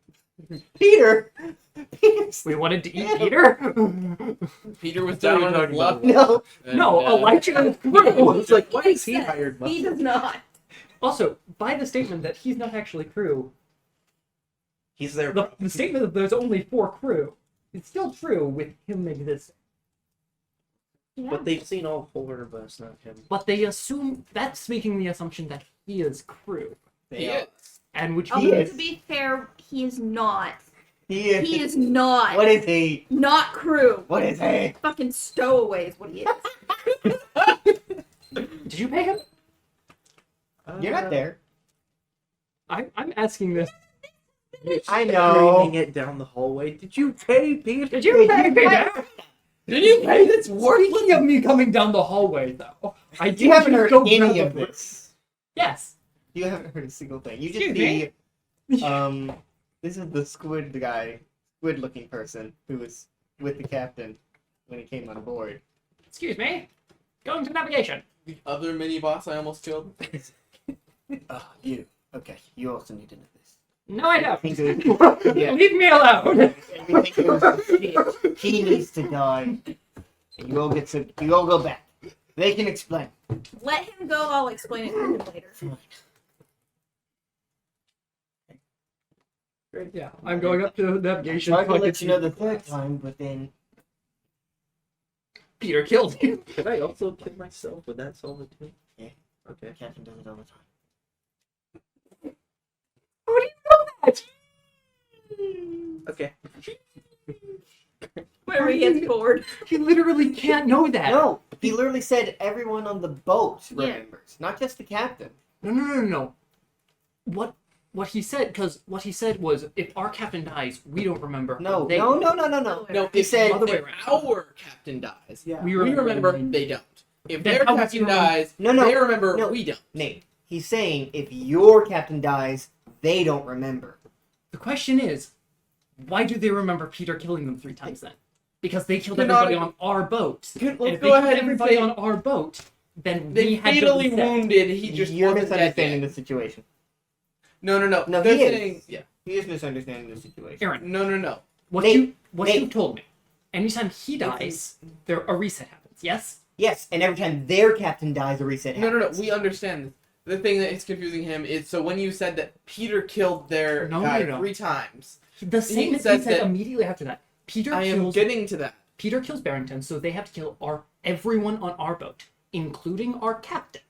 Peter! Peter's... We wanted to eat Peter? Peter was That's what down we're on his talking luck. No. and, No, Elijah is crew. It's like, why is he Yes, hired? He does not. Also, by the statement that he's not actually crew, He's there. the statement that there's only 4 crew, it's still true with him existing. Yeah. But they've seen all 4 of us, not him. But they assume, that's making the assumption that he is crew. He is. And which Oh, He means is. to be fair, he is not. He is. He is not. What is he? Not crew. What is he? Fucking stowaway is what he is. Did you pay him? You're not there. I'm asking this. I Screaming know. it down the hallway. Did you pay Peter? Did you pay Peter? Did you pay this Speaking of me coming down the hallway, though, I did You haven't just heard go any grab of a- this. Yes. You haven't heard a single thing. You just Excuse see, me? this is the squid guy, squid-looking person who was with the captain when he came on board. Excuse me. Going to navigation. The other mini boss I almost killed. Oh, you. Okay, you also need to know this. No, I don't. Everything goes, yeah, Leave me alone. everything goes to shit. He needs to die. And you all go back. They can explain. Let him go. I'll explain it to him later. Great, yeah. I'm going up to navigation. Tried to so I can let you know the see- third time, but then Peter killed you. Could I also kill myself? Would that solve it too? Yeah. Okay. the captain does it all the time. How do you know that? Okay. Whenever he gets bored. He literally can't know that. No, he literally said everyone on the boat Yeah. remembers, not just the captain. No. What he said, because what he said was, if our captain dies, we don't remember. No, They- no. No, He if said other way if around. our captain dies, Yeah. We we remember them. they don't. If Then their how would captain you remember- dies, No, they remember no. we don't. Nate, he's saying if your captain dies, they don't remember. The question is, why do they remember Peter killing them 3 times then? Because they killed Canonical- everybody on our boat. Let's And if go they ahead killed and everybody say on our boat, then they we had to fatally reset. wounded. He just You're wasn't dead misunderstanding yet. the situation. No. No, They're he is. saying, yeah. He is misunderstanding the situation. Aaron, No. what Nate, you told me. Anytime he dies, a reset happens. Yes. Yes, and every time their captain dies, a reset No. happens. We understand this. The thing that is confusing him is so when you said that Peter killed their guy 3 times. The same as he said said that- immediately after that. I am getting to that. Peter kills Barrington, so they have to kill everyone on our boat, including our captain.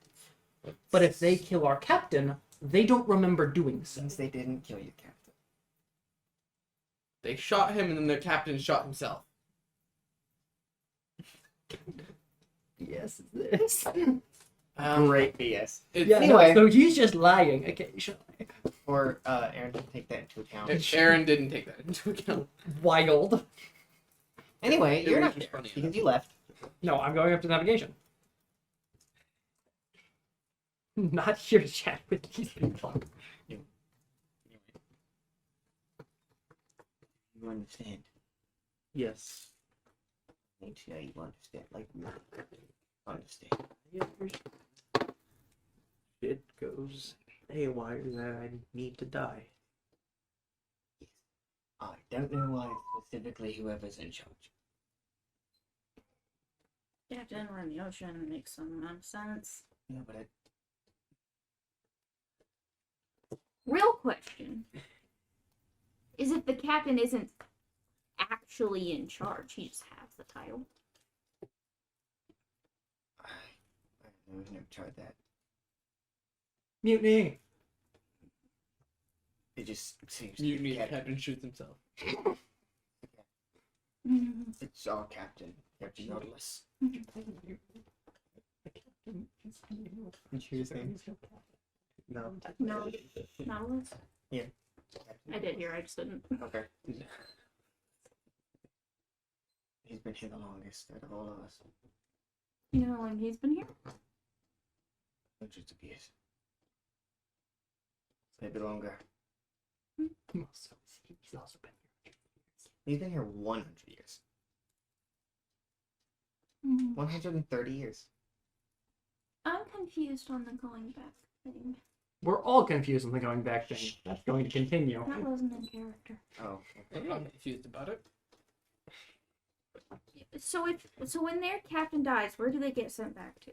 But if they kill our captain, they don't remember doing so. Since they didn't kill your captain. They shot him, and then the captain shot himself. Yes, this. Great BS. It's, Yeah, Anyway. so he's just lying occasionally. Or Aaron didn't take that into account. Aaron didn't take that into account. Wild. Anyway, It you're was not just there funny because you left. No, I'm going up to navigation. Not here to chat with these people. You understand. Yes. Make sure you understand. Like, understand. Shit goes haywire that I need to die. I don't know why specifically whoever's in charge. Captain, we're in the ocean. Makes some amount of sense. No, but Real question is if the captain isn't actually in charge, he just has the title. I've never tried that. Mutiny. It just seems Mutiny, the captain. captain shoots himself. It's our captain. Captain Nautilus. Interesting. No. No, Nautilus? Yeah. I did hear, I just didn't. Okay. He's been here the longest out of all of us. You know how long he's been here? Hundreds of years. Maybe longer. He's also been here. He's been here 100 years. Mm. 130 years. I'm confused on the going back thing. We're all confused on the going back thing. That's going to continue. That wasn't in character. Oh. I'm not confused about it. So when their captain dies, where do they get sent back to?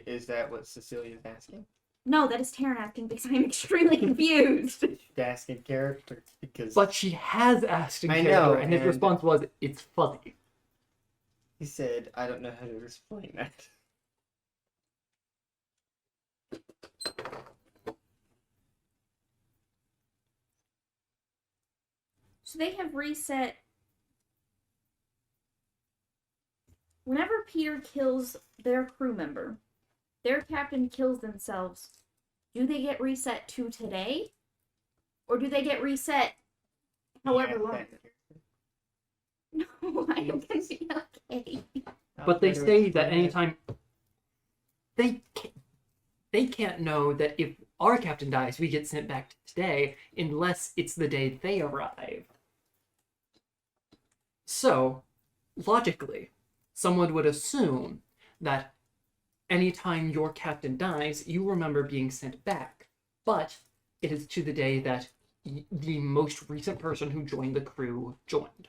Is that what Cecilia's asking? No, that is Tarynne asking because I'm extremely confused. She's asking character because But she has asked in I character, know, and his and- response was, "It's fuzzy." he said, I don't know how to explain that. So they have reset. Whenever Peter kills their crew member, their captain kills themselves. Do they get reset to today? Or do they get reset however Yeah, long? No, I am gonna be okay. But they say that anytime they can't know that if our captain dies, we get sent back to today, unless it's the day they arrive. So, logically, someone would assume that anytime your captain dies, you remember being sent back, but it is to the day that the most recent person who joined the crew joined.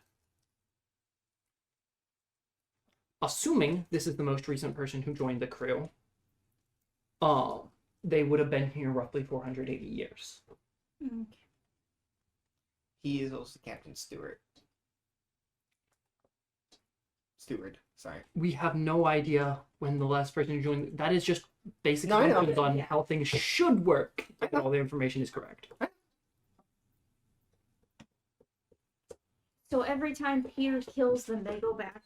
Assuming this is the most recent person who joined the crew, they would have been here roughly 480 years. Okay. He is also Captain Stewart. Steward, sorry. We have no idea when the last person joined. That is just basic No, I know. assumptions on how things should work, if all the information is correct. So every time Peter kills them, they go back.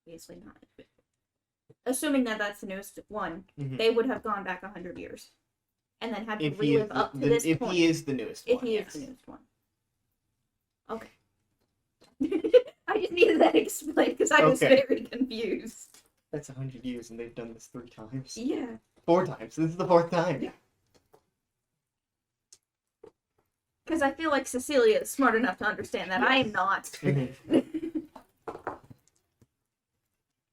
Obviously not. Assuming that that's the newest one, Mhm. they would have gone back 100 years. And then had to If he is relive up to the, this if point. he is the newest If one, he yes. is the newest one. Okay. I just needed that explained because I was Okay. very confused. That's 100 years and they've done this 3 times. Yeah. 4 times. This is the 4th time. Yeah. Because I feel like Cecilia is smart enough to understand that I am not. Mhm.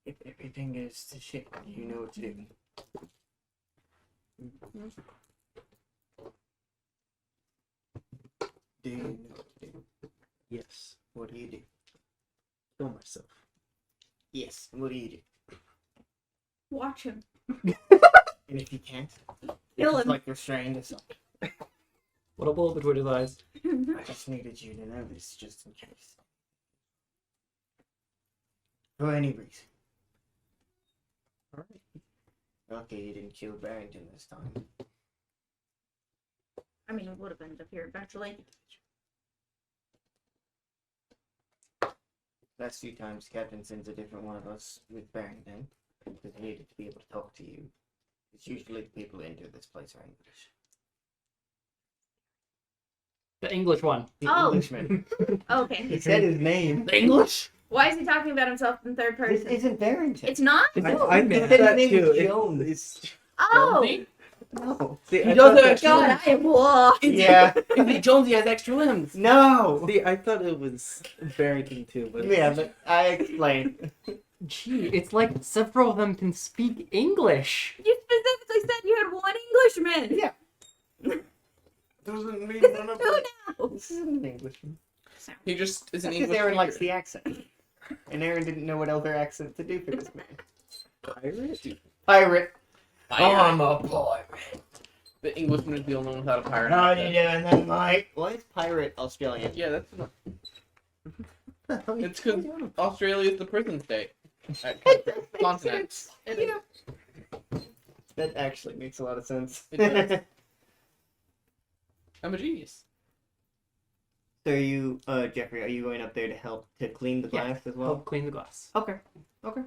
If everything goes to shit, you know what to do. Do you know what to do? Yes. What do you do? Kill myself. Yes. What do you do? Watch him. And if you can't, Kill it's him. like you're straying to something. What a bullet between his eyes. I just needed you to know this just in case. For any reason. Alright. Okay, you didn't kill Barrington this time. I mean, it would have ended up here eventually. Last few times, Captain sends a different one of us with Barrington because he needed to be able to talk to you. It's usually the people who enter this place are English. The English one. The Oh. Englishman. Okay. He said his name. The English? Why is he talking about himself in third This person? isn't Barrington. It's not? I No, thought man. that His name too. is Jones. Oh! Jonesy? No. See, He I does thought have God, I am lost. Yeah. Jonesy has extra limbs. No. See, I thought it was Barrington too, but Yeah, but I explained. Gee, it's like several of them can speak English. You specifically said you had one Englishman. Yeah. Doesn't mean none of Who it. knows? This isn't an Englishman. He just is an Because English Aaron likes speaker. the accent. And Aaron didn't know what other accent to do for this man. pirate. Pirate. Pirate. a pirate. The Englishman is the only one without a pirate. How you accent. doing then, Mike? Why is pirate Australian? Yeah, that's not. It's because Australia is the prison state. Continent. Yeah. That actually makes a lot of sense. It does. I'm a genius. So are you, Jeffrey, are you going up there to help to clean the Yeah. glass as well? Help clean the glass. Okay. Okay.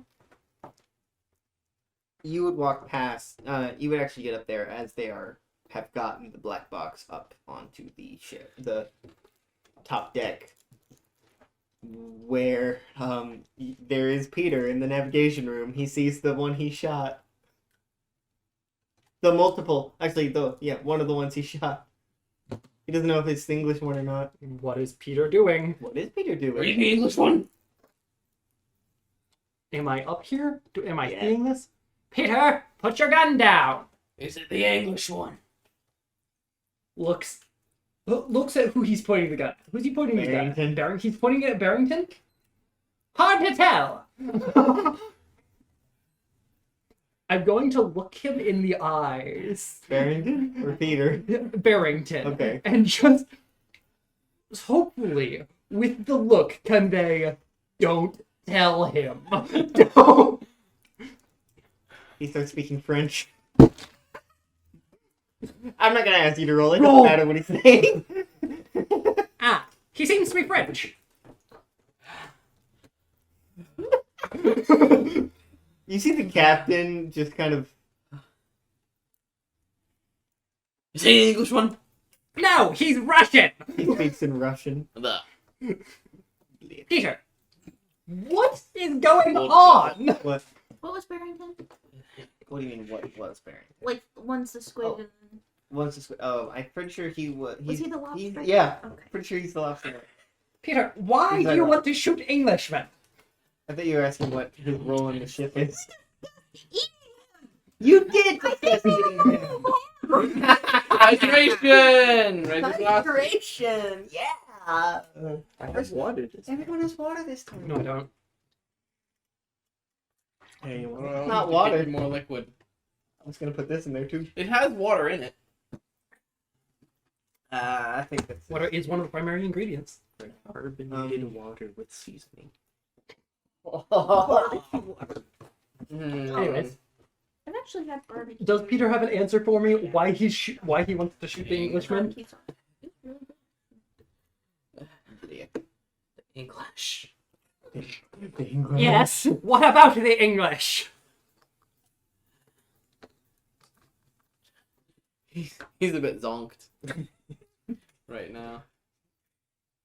You would walk past. You would actually get up there as they have gotten the black box up onto the ship, the top deck, where there is Peter in the navigation room. He sees the one he shot. The multiple, actually, one of the ones he shot. He doesn't know if it's the English one or not. What is Peter doing? What is Peter Are you doing? the English one? Am I up here? Am I Yeah. seeing this? Peter, put your gun down. Is it the English one? Looks at who he's pointing the gun. Who's he pointing the gun at? Barrington. He's pointing it at Barrington? Hard to tell. I'm going to look him in the eyes. Barrington or Peter? Barrington. Okay. And just hopefully with the look convey, don't tell him. Don't. He starts speaking French. I'm not gonna ask you to roll it. Roll. Doesn't matter what he's saying. Ah, he seems to be French. You see the captain just kind of. Is he the English one? No, he's Russian. He speaks in Russian. The. Peter, what is going Well, on? What? What was Barrington? What do you mean? What was Barrington? Like, once the squid Oh. and... Once this. Oh, I'm pretty sure he was. Was he the lobster? Yeah, Okay. pretty sure he's the lobster. Peter, why Is do that you right? want to shoot Englishmen? I thought you were asking what his role in the ship is. You did discuss eating him. Hydration! Raise your glass. Hydration. Yeah. I have water. Everyone has water this time. No, I don't. Hey, you want Well, not to water. get you more liquid. I was gonna put this in there too. It has water in it. I think that's Water is one of the primary ingredients. carbonated water with seasoning? Anyways, I've actually had barbecue. does Peter have an answer for me why why he wants to shoot the Englishman? Barbecue sauce. It's really good. English. Yes. What about the English? He's a bit zonked. Right now.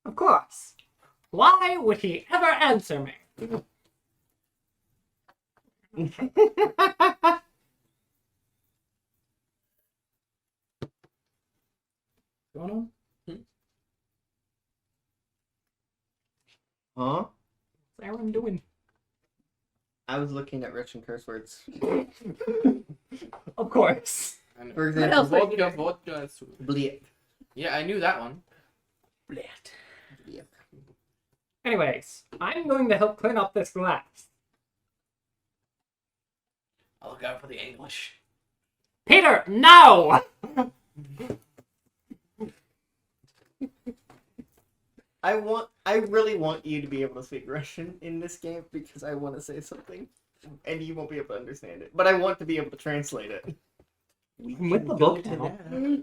Of course. Why would he ever answer me? Going on? Huh? What's Aaron doing? I was looking at Russian curse words. Of course. For example, else were you vodka, doing? vodka. Bliet. Yeah, I knew that one. Bliet. Anyways, I'm going to help clean up this glass. I'll look out for the English. Peter, no! I really want you to be able to speak Russian in this game because I want to say something, and you won't be able to understand it. But I want to be able to translate it. I'm with the book now.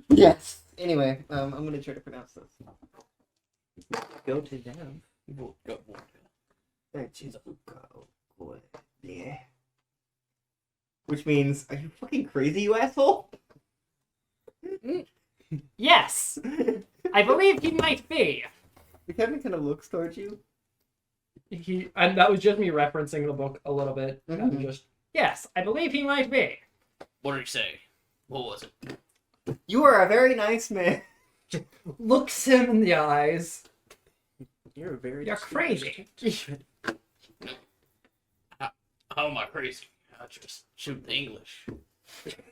Yes. Anyway, I'm gonna try to pronounce this. Go to them. Vodka, vodka. Yeah. Which means, are you fucking crazy, you asshole? Yes! I believe he might be. The captain kind of looks towards you. And that was just me referencing the book a little bit. And Mhm. just, yes, I believe he might be. What did he say? What was it? You are a very nice man. Looks him in the eyes. You're very. You're crazy. How am I crazy? I'll just shoot the English.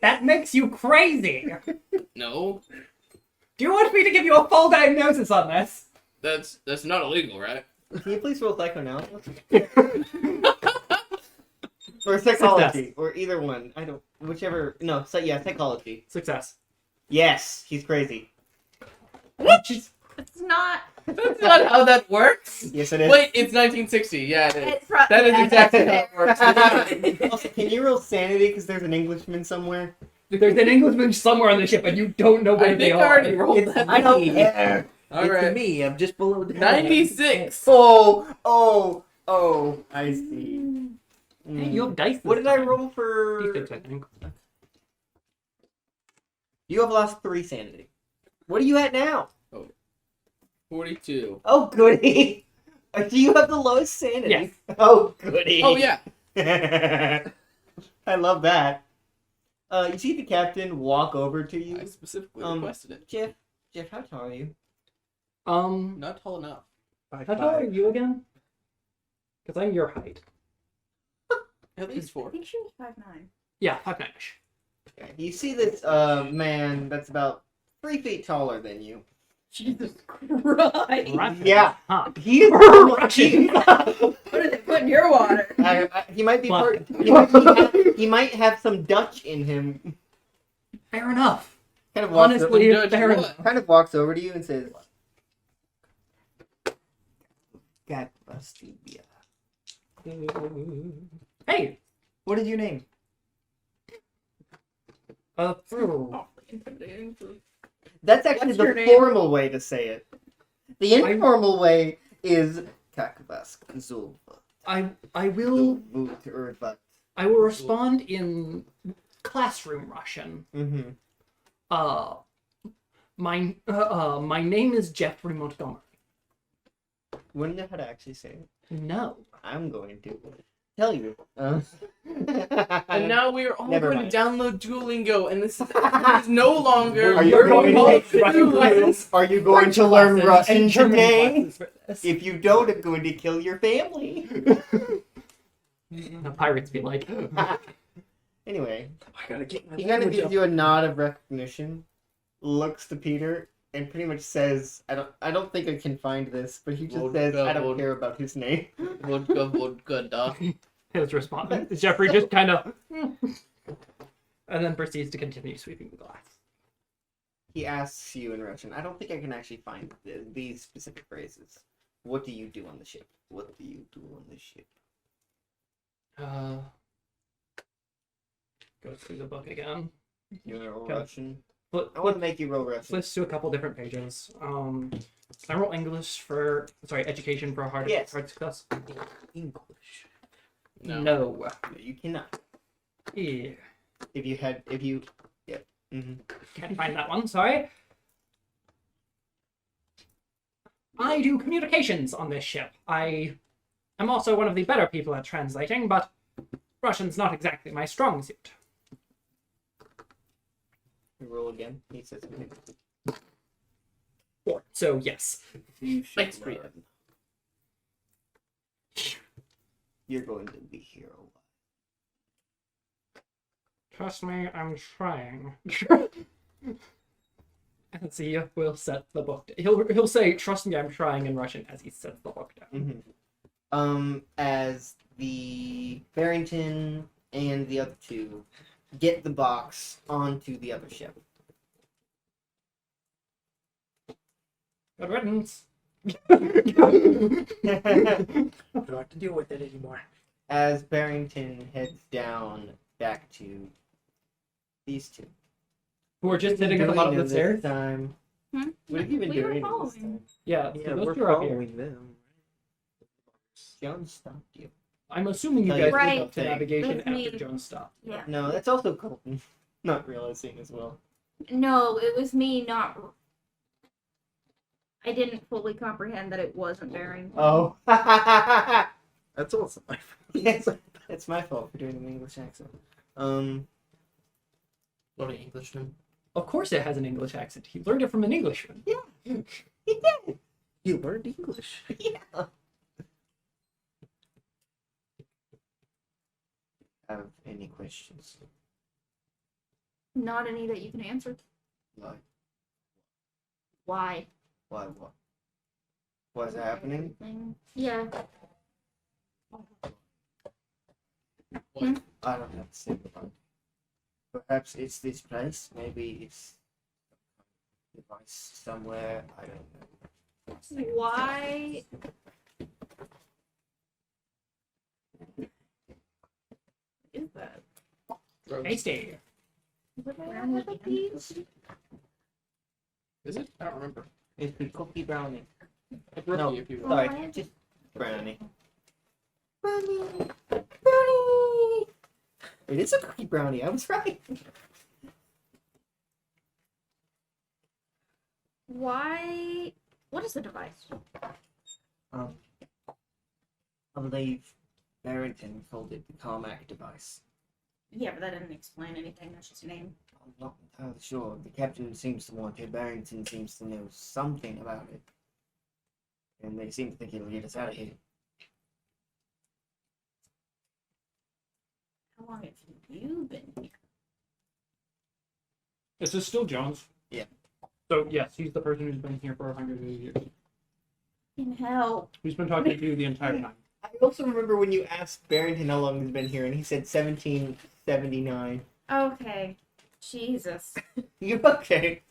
That makes you crazy. No, Do you want me to give you a full diagnosis on this? that's not illegal, right? Can you please roll psychoanalysis? Or psychology, or either one. I don't, whichever. No, psychology. Success. Yes, he's crazy. It's not. That's not how that works. Yes, it is. Wait, it's 1960. Yeah, it is. It's pro- That is yeah, exactly how that's it works. Also, can you roll sanity because there's an Englishman somewhere? There's an Englishman somewhere on the ship, and you don't know where I they think I are. already rolled It's that. I don't care. All It's right. me. I'm just below the 96. Oh, I see. Hey, you have dice. What this did I time. roll for? D6, I think. You have lost 3 sanity. What are you at now? 42. Oh, goody. Do you have the lowest sanity? Yes. Oh, goody. Oh yeah. I love that. You see the captain walk over to I you. specifically requested it. Jeff, how tall are you? Not tall enough. How tall are you again? Because I'm your height. At least I 4. think she was 5'9". Yeah, 5'9"ish. Okay. You see this man that's about 3 feet taller than you. Jesus Christ! Russian. Yeah. Huh. He is Russian. What did they put in your water? he might be Fuck. he might have some Dutch in him. Fair enough. Kind of walks Honestly, Judge fair what? enough. kind of walks over to you and says, "God bless you." Hey. What is your name? That's actually What's the your name? formal way to say it. The informal way is Kakvask Zulva. I will respond in classroom Russian. Mm-hmm. My name is Jeffery Montgomrey. Wouldn't know how to actually say it. No. I'm going to tell you. And now we are all Never going mind. to download Duolingo, and this is no longer. Are you We're going going to to Russian classes. Are you going to French learn classes, Russian and German today? classes for this. If you don't, I'm going to kill your family. The pirates be like, Anyway, I gotta get my he kind of language gives up. you a nod of recognition, looks to Peter, and pretty much says, I don't think I can find this, but he just Vodka, says, I don't vodka. care about his name. Vodka, da. his response. Jeffrey just kind of, and then proceeds to continue sweeping the glass. He asks you in Russian, I don't think I can actually find these specific phrases. What do you do on the ship? What do you do on the ship? Go through the book again. You roll Okay. Russian? Flip, I want to make you roll Russian. flips to a couple different pages. Can I roll English for, education for hard Yes. success? English. No. No. You cannot. Yeah. Yeah. Mm-hmm. Can't find that one, sorry. I do communications on this ship. I am also one of the better people at translating, but Russian's not exactly my strong suit. You roll again. He says something. 4. So, yes. You should Thanks, learn. You're going to be here a while. Trust me, I'm trying. And so he will set the book down. He'll say, "Trust me, I'm trying" in Russian as he sets the book down. As the Barrington and the other two get the box onto the other ship. Good riddance. Don't have to deal with it anymore. As Barrington heads down back to these two. Who are just sitting at the bottom of the stairs? Time. Hmm? What have you been We were doing this following. time? Yeah, Yeah, so those we're two are up here. following them. Jones stopped you. I'm assuming you Oh, guys Right. moved to navigation With after me. Jones stopped. Yeah. No, that's also Kolten. Not realizing as well. No, it was me not. I didn't fully comprehend that it wasn't Barrington. Oh. That's also my fault. Yes, it's my fault for doing an English accent. What an Englishman. Of course it has an English accent. He learned it from an Englishman. He did. You learned English. Yeah. Have any questions? Not any that you can answer. Like, Why? why, what? What's happening? Yeah. I don't have to say about it. Perhaps it's this place. Maybe it's a device somewhere. I don't know. Why? What is that? Tasty. Brownie cookies? Is it? I don't remember. It's the cookie brownie. It's rookie, No. if you will. Oh, I Sorry, have- just brownie. Brownie! Brownie! It is a cookie brownie. I was right. Why? What is the device? I believe Barrington called it the Carmack device. Yeah, but that didn't explain anything. That's just a name. I'm not entirely sure. The captain seems to want it. Barrington seems to know something about it. And they seem to think it'll get us out of here. How long have you been here? Is this still Jones? Yeah. So, yes, he's the person who's been here for 100 years. In hell. Who's been talking to you the entire time. I also remember when you asked Barrington how long he's been here, and he said 1779. Okay. Jesus. You're okay.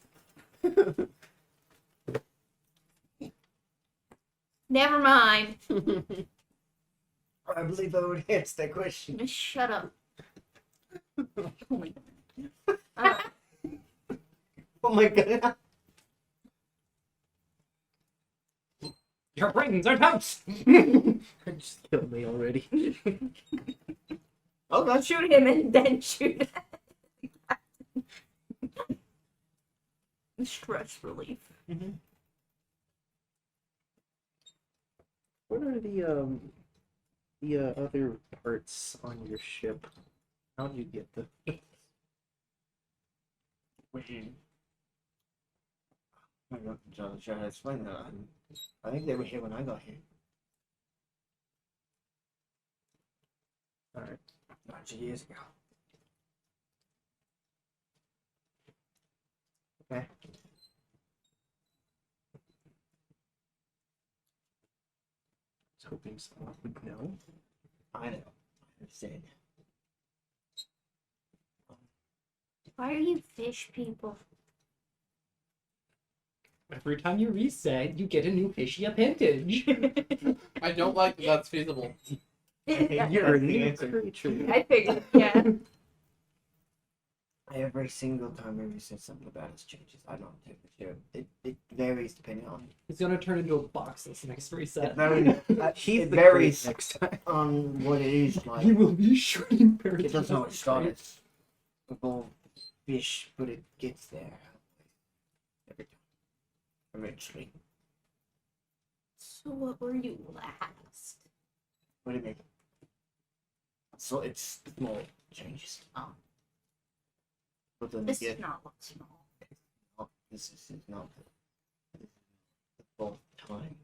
Never mind. I believe I would answer that question. Just shut up. Oh my god. Your brains are toast! Just killed me already. Oh, don't shoot him and then shoot. Stress relief. What are the other parts on your ship? How'd you get them? I'm not trying to explain that. I think they were here when I got here. Alright. 100 years ago. Okay. I was hoping someone would know. I know. I understand. Why are you fish people? Every time you reset, you get a new fishy appendage. I don't like that that's feasible. You're a the new answer. creature. I figured, yeah. Every single time we said something about its changes, I don't take the share. It varies depending on. He's gonna turn into a box this next reset. It varies, He's it the varies crate next time. on what it is like. He will be shredding parents. It doesn't always start as a gold fish, but it gets there. Every time. Eventually. So what were you last? What do you mean? So it's small changes. Oh. But then This you is get not what's small. this is not the fourth time.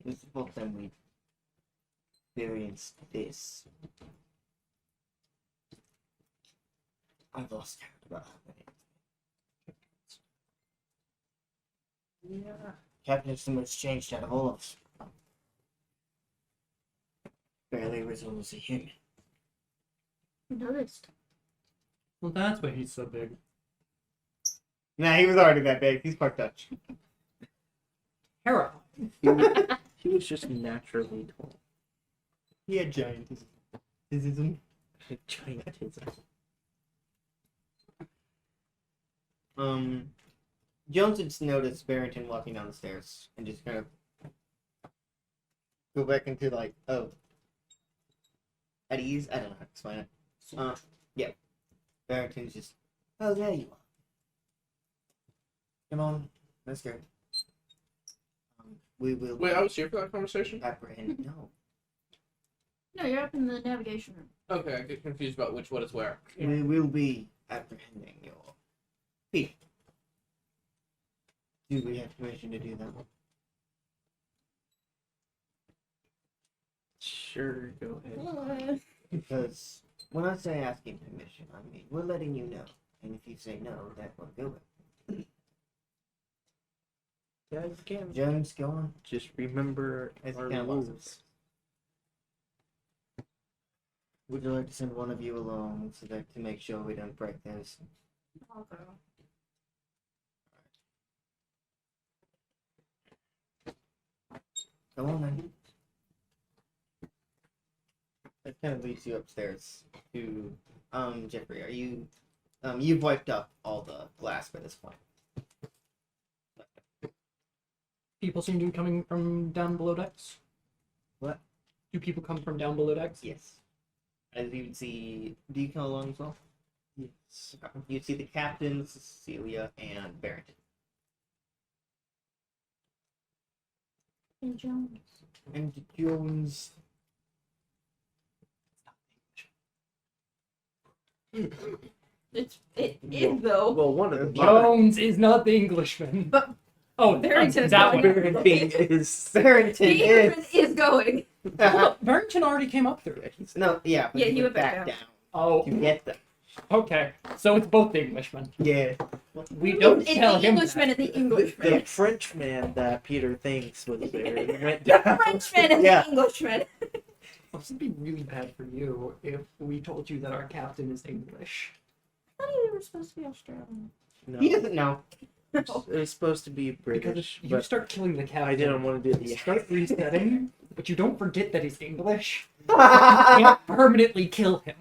This is the fourth time we experienced this. I've lost count about how many. Yeah. Captain has so much changed out of all of us. Barely resembles a human. I noticed. Well, that's why he's so big. Nah, he was already that big. He's part Dutch. Hera. He was just naturally tall. He had giantism. Giantism. Jones had just noticed Barrington walking down the stairs and just kind of go back into like, oh, at ease. I don't know how to explain it. Yeah. Barrington's just, oh, there you are. Come on, let's go. We will. Wait, I was here for that conversation? Apprehend. No. No, you're up in the navigation room. Okay, I get confused about what is where. We will be apprehending your people. Do we have permission to do that? Sure, go ahead. Because when I say asking permission, I mean we're letting you know. And if you say no, that won't go back. Yeah, you can. Jones, go on. Just remember As our you can, lots of rules. Would you like to send one of you along so that to make sure we don't break those? I'll go. Come on then. That kind of leads you upstairs to Jeffrey. Are you you've wiped up all the glass by this point. People seem to be coming from down below decks. What? Do people come from down below decks? Yes. As you would see, do you come along as well? Yes. You'd see the captain, Cecilia, and Barrington. Hey, Jones. And Jones. It is though. Well, one of them. Jones is not the Englishman. But oh, Barrington is that going. one. Barrington is. Barrington The Englishman is going. Barrington already came up through it. No, yeah, but Yeah, he he went went back back down. down Oh, to get them. okay. So it's both the Englishmen. Yeah. We don't It's tell the him Englishman that. and the Englishman. The Frenchman that Peter thinks was there went down. Frenchman and Yeah. the Englishman. This would be really bad for you if we told you that our captain is English. I thought you were supposed to be Australian. No, He doesn't know. it was supposed to be Because British, if you but start killing the captain, I didn't want to do you the start resetting, but you don't forget that he's English. You I can't permanently kill him.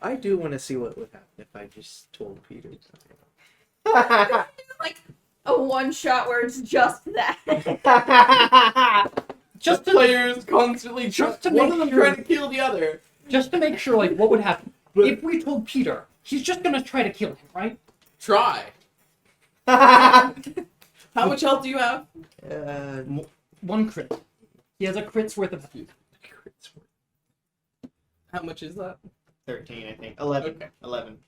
I do want to see what would happen if I just told Peter. Like a one shot where it's just that. Just to, Players constantly Just to one make of them sure- trying to kill the other. just to make sure, like, what would happen if we told Peter? He's just gonna try to kill him, right? Try. How much health do you have? One crit. He has a crit's worth of. How much is that? 13, I think. 11. Okay. 11.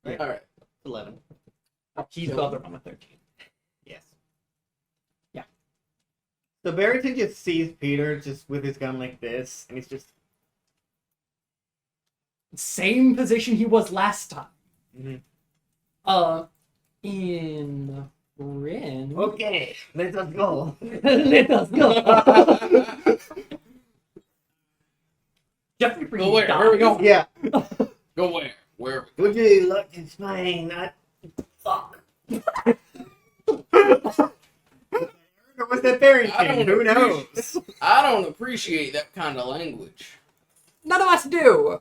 Right. All right. 11. He's the other one with 13. Yes. Yeah. So Barrington just sees Peter just with his gun like this, and he's just. Same position he was last time. Mhm. In Rin. Okay, let us go. Let us go. Jeffrey, Go where? Where are we going? Yeah. Go where? Where? Would you like to explain that? Fuck. Or was that Barrington? I don't Who knows? I don't appreciate that kind of language. None of us do.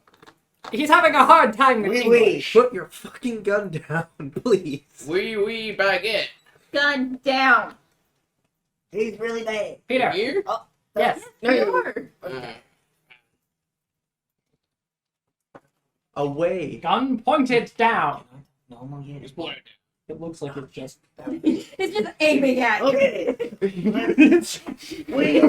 He's having a hard time with Oui, English. Put your fucking gun down, please. Wee baguette. Gun down. He's really bad. Peter. Here? Yes. No, you Sure. Away. Gun pointed down. No more getting. Just point it It looks like it's just. It's just aiming at you. Okay. Wait.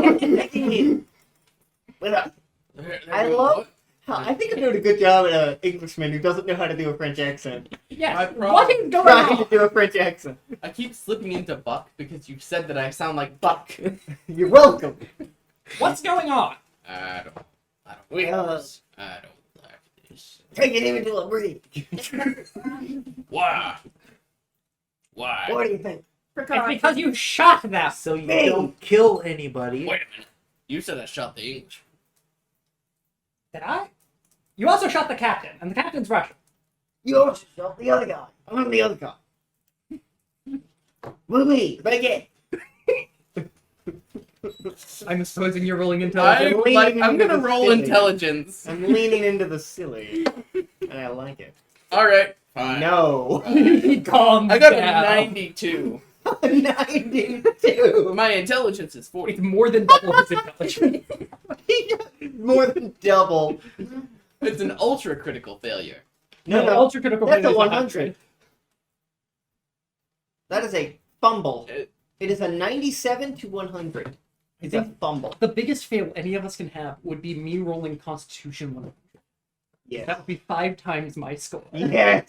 Wait up. down. There I we go. love- I think I'm doing a good job at an Englishman who doesn't know how to do a French accent. Yes. My problem- What is going Trying to on? do a French accent. I keep slipping into Buck because you said that I sound like Buck. You're welcome. What's going on? I don't We like this. I don't like this. us. Taking him into a bridge. Why? Why? What do you think? It's because you shot them. So you Hey! don't kill anybody. Wait a minute. You said I shot the English. Did I? You also shot the captain, and the captain's Russian. You also shot the other guy. I'm the other guy. Movie, baguette. I'm supposing you're rolling intelligence. I'm gonna roll Silly. intelligence. I'm leaning into the silly, and I like it. All right. Fine. No. Calm I got down. a 92. 92. My intelligence is 40. It's more than double his intelligence. More than double. It's an ultra critical failure. No, no. Ultra critical That's a failure is 100. That is a fumble. It is a 97 to 100. It's a fumble. The biggest fail any of us can have would be me rolling Constitution 100. Yeah. That would be 5 times my score. Yeah.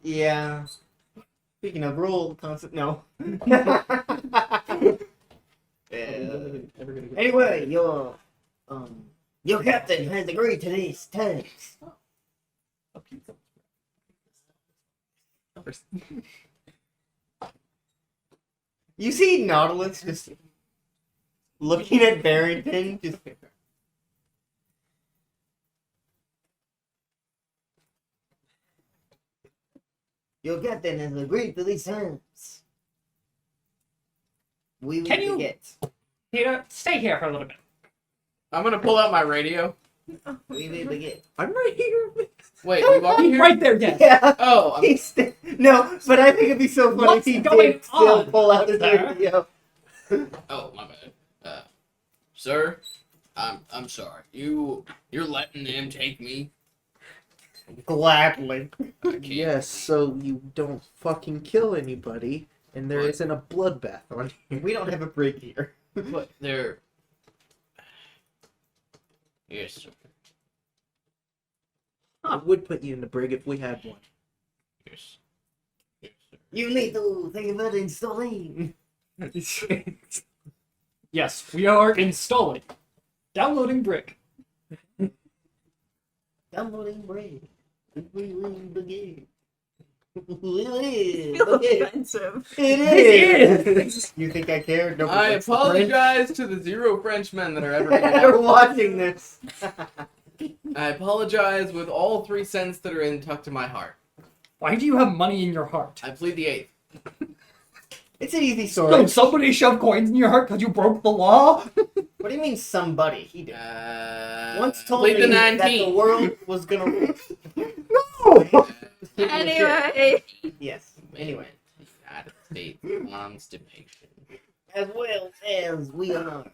Yeah. Speaking of roll constant, no. Anyway, your captain has agreed to these terms. You see Nautilus just looking at Barrington, just. Your captain has agreed to these terms. We will Can you- get. Peter, stay here for a little bit. I'm gonna pull out my radio. We will get. I'm right here. Wait, we walking here? Right there, yes. Yeah. Oh, No, but I think it'd be so funny What's if he going did still on, pull out his sir? radio. oh, my bad. Sir, I'm sorry. You're letting them take me? Gladly. I can't. Yes, so you don't fucking kill anybody, and there isn't a bloodbath on you. We don't have a break here. But they're. Yes, sir. I would put you in the brig if we had one. Yes. Yes, sir. You need to think about installing. Yes, we are installing. Downloading brick. Downloading break. We will begin. Feels offensive. It It is. You think I care? No, I that's the apologize to the 0 Frenchmen that are ever French. going They're to watching this. I apologize with all 3 cents that are in tucked to my heart. Why do you have money in your heart? I plead the 8th. It's an easy Did story. somebody shove coins in your heart because you broke the law? What do you mean somebody? He did. Once told plead me the that the 19th. world was gonna. No. Anyway. Yes. Anyway, United States Constipation. as well as we are.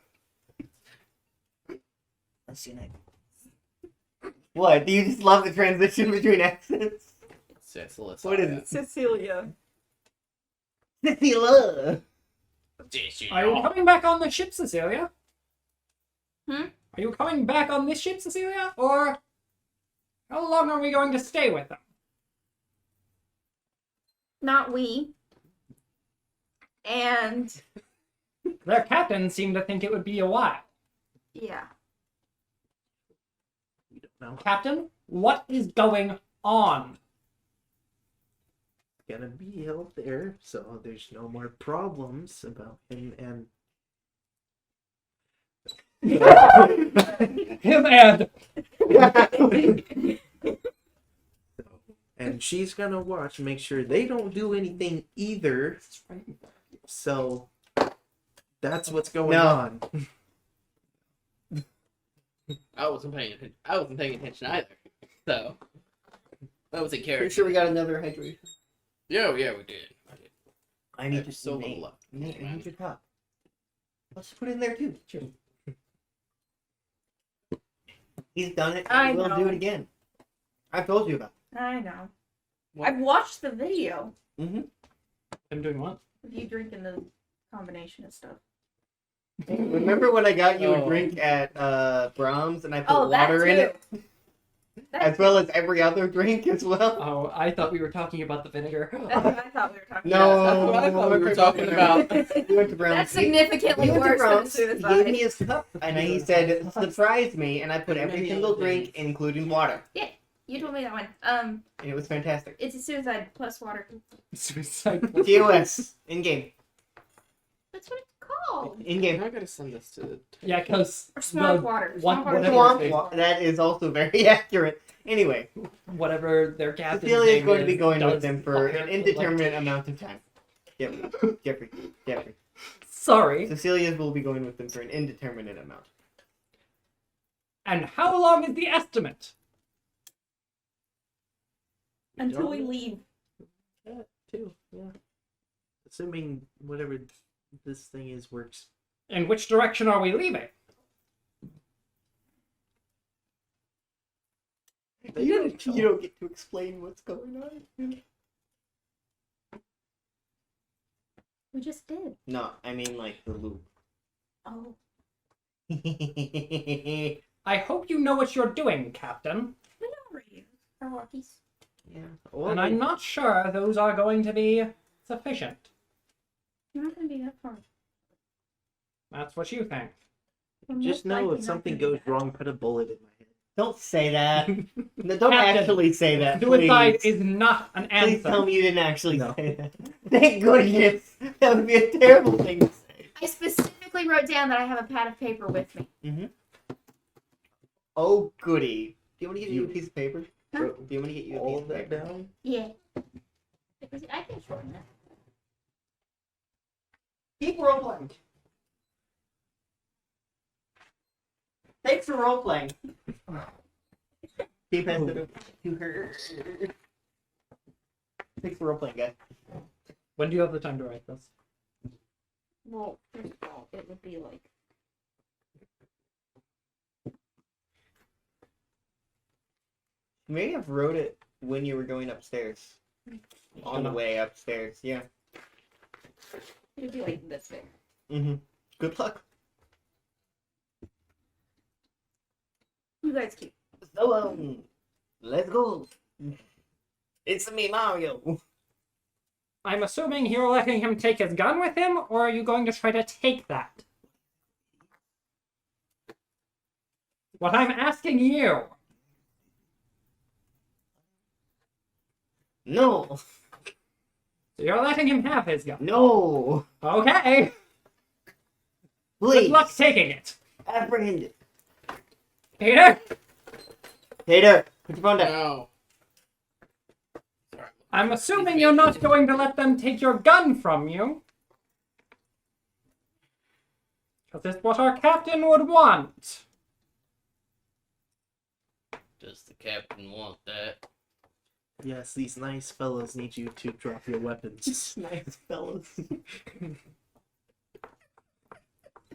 Let's see next. What? Do you just love the transition between accents? Cecilia. What is it? Cecilia. Cecilia. Are you coming back on the ship, Cecilia? Hmm? Are you coming back on this ship, Cecilia? Or how long are we going to stay with them? Not we. And Their captain seemed to think it would be a while. yeah. We don't know. Captain, what is going on? Gonna be out there, so there's no more problems about him and Him and and she's gonna watch, make sure they don't do anything either. So that's what's going No. on. I wasn't paying attention either. So that was a character. Pretty sure we got another hydration. Yeah, we did. I need There's to so little left. I need your cup. Let's put it in there too. Sure. He's done it. I We'll know. do it again. I've told you about I know. What? I've watched the video it. Mm-hmm. I'm doing what? of you drinking the combination of stuff. Remember when I got you a Oh. drink at Brahms and I put Oh, that water too. in it, as well as every other drink as well? Oh, I thought we were talking about the vinegar. That's what I thought we were talking No, That's what I thought we were talking about. We went to Brahms. That's significantly He went to worse than Brahms, he suicide. gave me his cup, and he said, surprise me, and I put every single drink, including water. You told me that one. And it was fantastic. It's a suicide plus water. Suicide. TOS. In-game. That's what it's called. You're In-game. not gonna send this to. Yeah, because Or swamp water. One, Swamp water. whatever, Swamp that is also very accurate. Anyway, whatever their captain. Cecilia is going to be going with them for an indeterminate amount of time. Yep. Jeffrey. Sorry. Cecilia will be going with them for an indeterminate amount. And how long is the estimate? Until we leave. Yeah, too. Yeah. Assuming whatever this thing is works. In which direction are we leaving? You don't get to explain what's going on. We just did. No, I mean like the loop. Oh. I hope you know what you're doing, Captain. We know where you are, walkies. Yeah. And I'm not sure those are going to be sufficient. You're not going to be that far. That's what you think. We're Just most know likely if not something gonna be goes that wrong, put a bullet in my head. Don't say that. No, don't Captain, actually say that. Suicide Please. is not an Please tell answer. me you didn't actually say that. Thank goodness. That would be a terrible thing to say. I specifically wrote down that I have a pad of paper with me. Oh, goody. Do you want to get you a piece of paper? Huh? Do you want to get you a All piece of of that paper? down? Yeah. Because I can shorten it. Keep role-playing. Thanks for role-playing. Keep it to her. Thanks for role-playing, guys. When do you have the time to write this? Well, first of all, it would be like... Maybe I've wrote it when you were going upstairs. On the way upstairs, yeah. It would be like this big. Mm-hmm. Good luck. You guys keep. So, let's go. It's me, Mario. I'm assuming you're letting him take his gun with him, or are you going to try to take that? What I'm asking you. No. So you're letting him have his gun. No. Okay. Please. Good luck taking it. Apprehend it. Peter, Peter, put your phone down. No. I'm assuming you're not going to let them take your gun from you. Because it's what our captain would want. Does the captain want that? Yes, these nice fellows need you to drop your weapons. Nice fellas.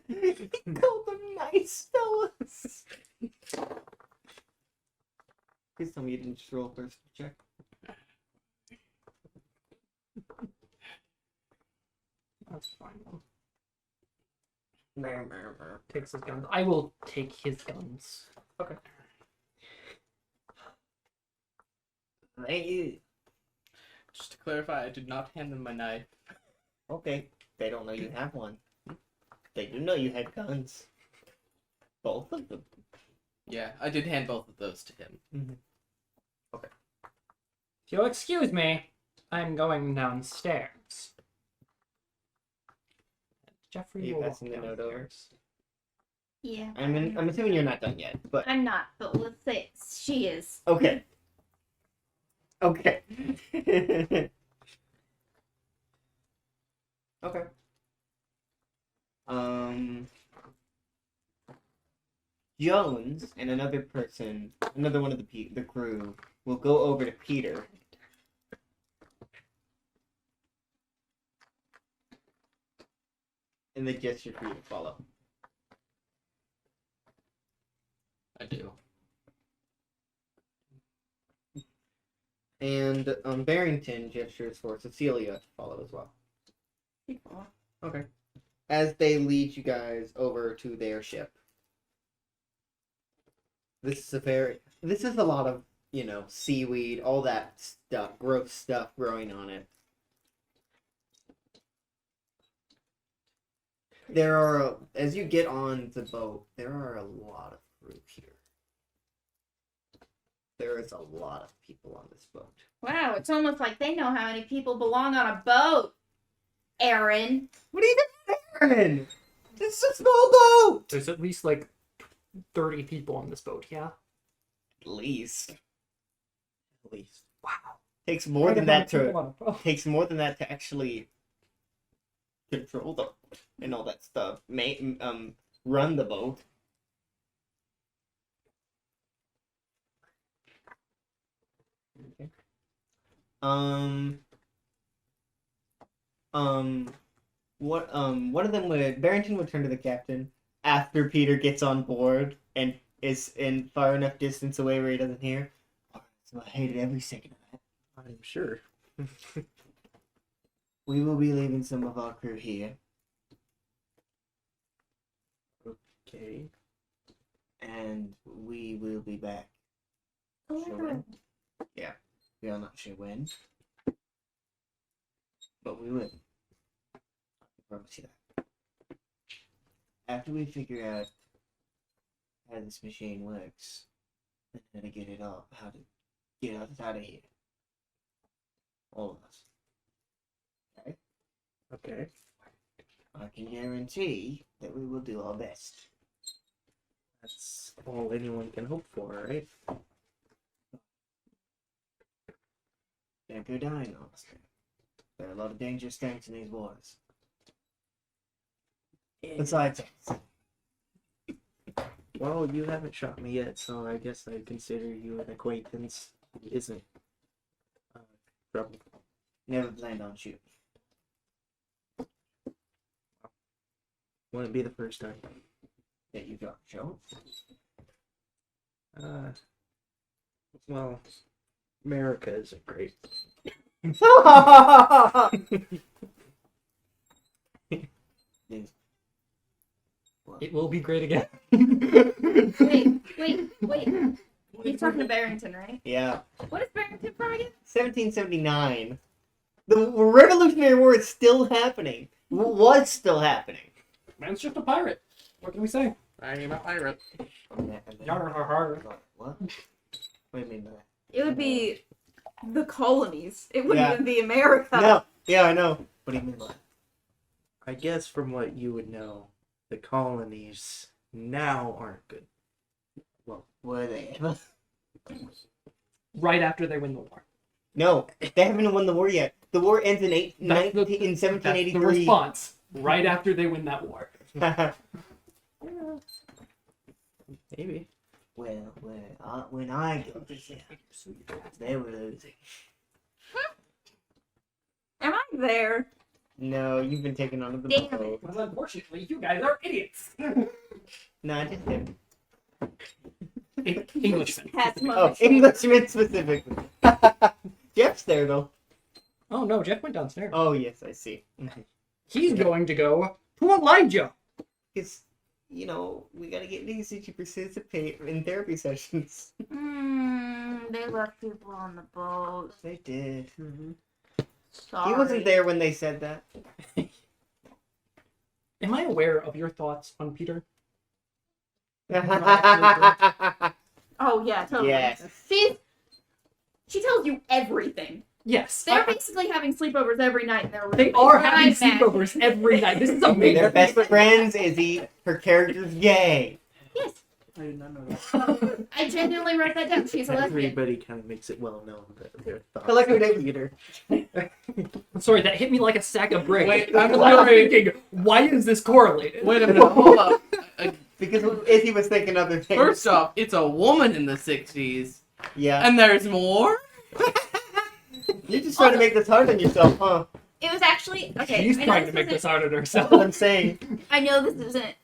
He called them nice fellas. Please tell me you didn't just roll first check. That's fine. Mer, mer, mer. Takes his guns. I will take his guns. Okay. Thank you. Just to clarify, I did not hand them my knife. Okay, they don't know you have one. They do know you had guns. Both of them. Yeah, I did hand both of those to him. If you'll excuse me, I'm going downstairs. Jeffrey Are you will walk passing the note over? downstairs. Yeah. I'm assuming you're not done yet, but I'm not, but let's say she is. okay. Okay. Okay. Jones and another person, another one of the crew, will go over to Peter. And they gesture for you to follow. I do. And Barrington gestures for Cecilia to follow as well. Okay. As they lead you guys over to their ship. This is a lot of, seaweed, all that stuff, gross stuff growing on it. There are, as you get on the boat, there are a lot of fruit here. There is a lot of people on this boat. Wow, it's almost like they know how many people belong on a boat. Aaron. What are you doing, Aaron? This is a small boat! There's at least like 30 people on this boat, yeah? At least. Wow. Takes more than that to People on a boat. takes more than that to actually control the boat and all that stuff. Run the boat. Okay. One of them would Barrington would turn to the captain after Peter gets on board and is in far enough distance away where he doesn't hear. So I hated every second of that. I'm sure. We will be leaving some of our crew here, Okay. and we will be back. Oh my Sure god. when? Yeah, we are not sure when, but we will. I promise you that. After we figure out how this machine works, and how to get us out of here. All of us. Okay? Okay. I can guarantee that we will do our best. That's all anyone can hope for, right? Don't go dying, honestly. There are a lot of dangerous things in these waters. Besides us. Well, you haven't shot me yet, so I guess I consider you an acquaintance who isn't trouble. Never planned on shooting. Wouldn't be the first time. That you got shot. Well, America isn't great. It will be great again. Wait. You're talking to Barrington, right? Yeah. What is Barrington from again? 1779. The Revolutionary War is still happening. Was still happening. Man's just a pirate. What can we say? I am a pirate. Yar, har, har. What? What do you mean by that? It would be the colonies. It wouldn't Yeah. even be America. No. Yeah, I know. What do you mean by that? I guess from what you would know, the colonies now aren't good. Well, were they ever? Right after they win the war. No, they haven't won the war yet. The war ends in That's the 1783. response. Right after they win that war. Maybe. Well, when I got there, they were losing. Am I there? No, you've been taken onto the Damn boat. Well, unfortunately, you guys are idiots. No, I just him. Englishmen. Has Oh, money. Englishmen specifically. Jeff's there though. Oh no, Jeff went downstairs. Oh yes, I see. He's going to go to Elijah. Because, you know, we gotta get Izzy to participate in therapy sessions. They left people on the boat. They did. Sorry. He wasn't there when they said that. Am I aware of your thoughts on Peter? Oh yeah, totally. Yes. She tells you everything. Yes. They're basically having sleepovers every night in their room. They are And having I'm mad. sleepovers every night. This is amazing. They're best friends, Izzy. Her character's gay. Yes, I did not know that. I genuinely wrote that down. She's a lesbian. Everybody kind of makes it well known that their thoughts. I like her name Peter. I'm sorry, that hit me like a sack of bricks. Wait, I'm I'm like sorry. thinking, why is this correlated? Wait a minute, hold up. Because Izzy was thinking other things. First off, it's a woman in the 60s, Yeah. and there's more? You're just trying to make this hard on yourself, huh? It was actually okay. She's I know trying to this make isn't- this hard on That's herself. what I'm saying. I know this isn't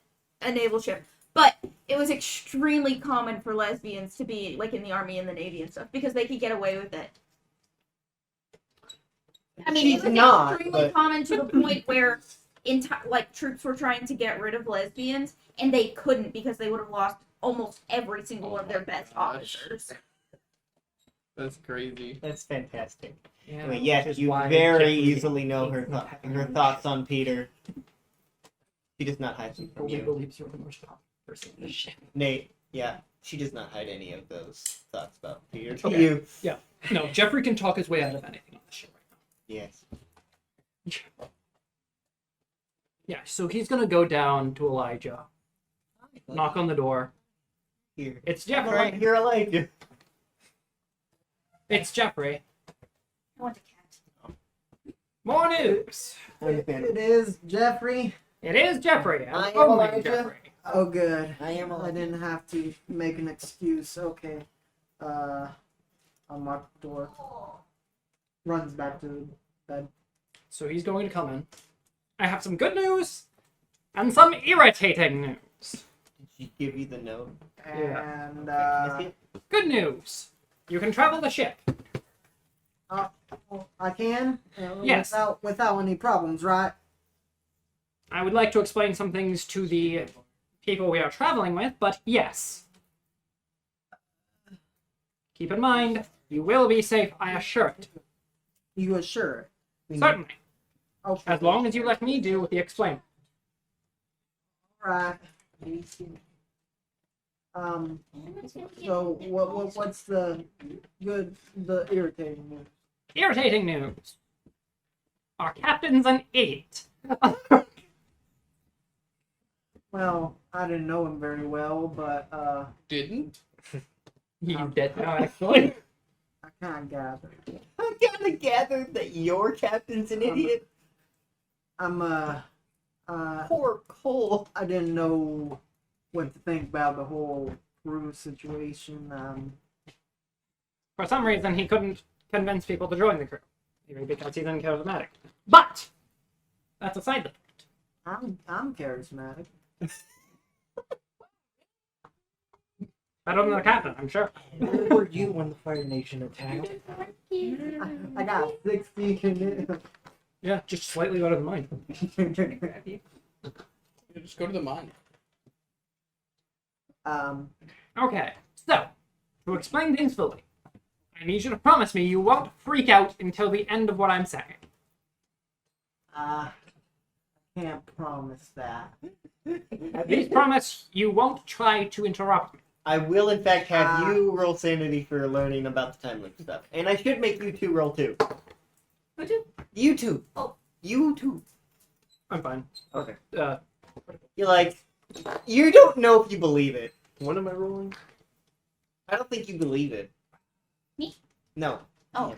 a naval ship, but it was extremely common for lesbians to be like in the army and the navy and stuff because they could get away with it. I mean, She's it was not, extremely but- common to the point where like troops were trying to get rid of lesbians and they couldn't because they would have lost almost every single one of their best gosh. officers. That's crazy. That's fantastic. Yeah, But yes, which is you why very Jeffery easily know her, hates not her having thoughts on Peter. She does not hide them from Fully you. believes you're the most powerful person in the ship. Nate, yeah. She does not hide any of those thoughts about Peter to Okay. you. No, Jeffrey can talk his way out of anything on the ship right Yes. now. Yeah, so he's gonna go down to Elijah, knock on the door. Here. It's Come on, Jeffrey. here, Elijah. It's Jeffrey. I want a cat. More news. It is Jeffrey. It is Jeffrey. I am Only Elijah. Jeffrey. Oh, good. I am I Elijah. didn't have to make an excuse. Okay. Unlock the door. Runs back to bed. So he's going to come in. I have some good news and some irritating news. Did she give you the note? Yeah. And Can I see it? Good news. You can travel the ship. I can. Yes. Without any problems, right? I would like to explain some things to the people we are traveling with, but yes. Keep in mind, you will be safe, I assure it. You assure? Certainly. Okay. As long as you let me do the explain. Right. So what's the irritating news? Irritating news. Our captain's an idiot. Well, I didn't know him very well, but Didn't? You did now, actually. I kind of gathered. I kind of gathered that your captain's an idiot. Poor Kole. I didn't know what to think about the whole crew situation. For some reason, he couldn't convince people to join the crew. Maybe because he's uncharismatic. But! That's a side effect. I'm charismatic. Better than the captain, I'm sure. Where were you when the Fire Nation attacked? I got 60 in it. Yeah, just slightly better than mine. Yeah, just go to the mine. Okay, so, to explain things fully, I need you to promise me you won't freak out until the end of what I'm saying. I can't promise that. Please promise you won't try to interrupt me. I will, in fact, have you roll sanity for learning about the time loop stuff. And I should make you two roll too. Who do? You two. Oh. You two. I'm fine. Okay. Uh, You're like, you don't know if you believe it. What am I rolling? I don't think you believe it. Me? No. Oh.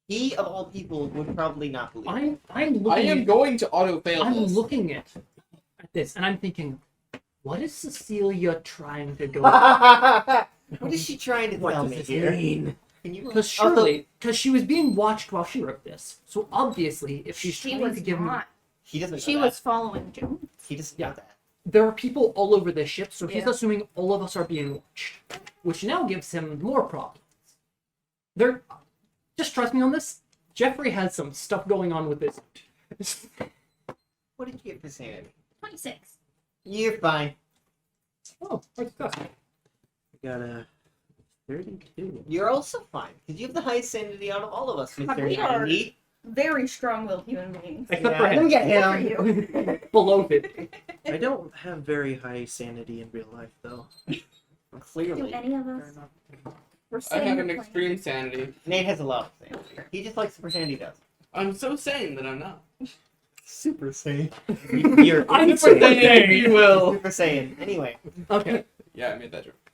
He, of all people, would probably not believe it. I'm looking I am at, going to auto fail I'm this. looking at this, and I'm thinking, what is Cecilia trying to go What is she trying to What tell does me this here? mean? Can you Because surely, because she was being watched while she wrote this. So obviously, if she's She trying was to give me... not. He doesn't know She that. was following Jones. He doesn't Yeah. know that. There are people all over this ship, so he's Yeah. assuming all of us are being watched. Which now gives him more problems. There... Just trust me on this. Jeffrey has some stuff going on with this. What did you get for sanity? 26. You're fine. Oh, what's that? I got a 32. You're also fine, because you have the highest sanity out of all of us, Mr. We are- Neat. Very strong-willed human beings. Except for him. Look at Good for him. you. Beloved. I don't have very high sanity in real life, though. Do Clearly. any of us? We're I sitting have here an playing. extreme sanity. Nate has a lot of sanity. He just likes super sanity does. I'm so sane that I'm not. Super sane. You're I'm insane. super sane, if you will. Super sane. Anyway. Okay. Yeah, I made that joke.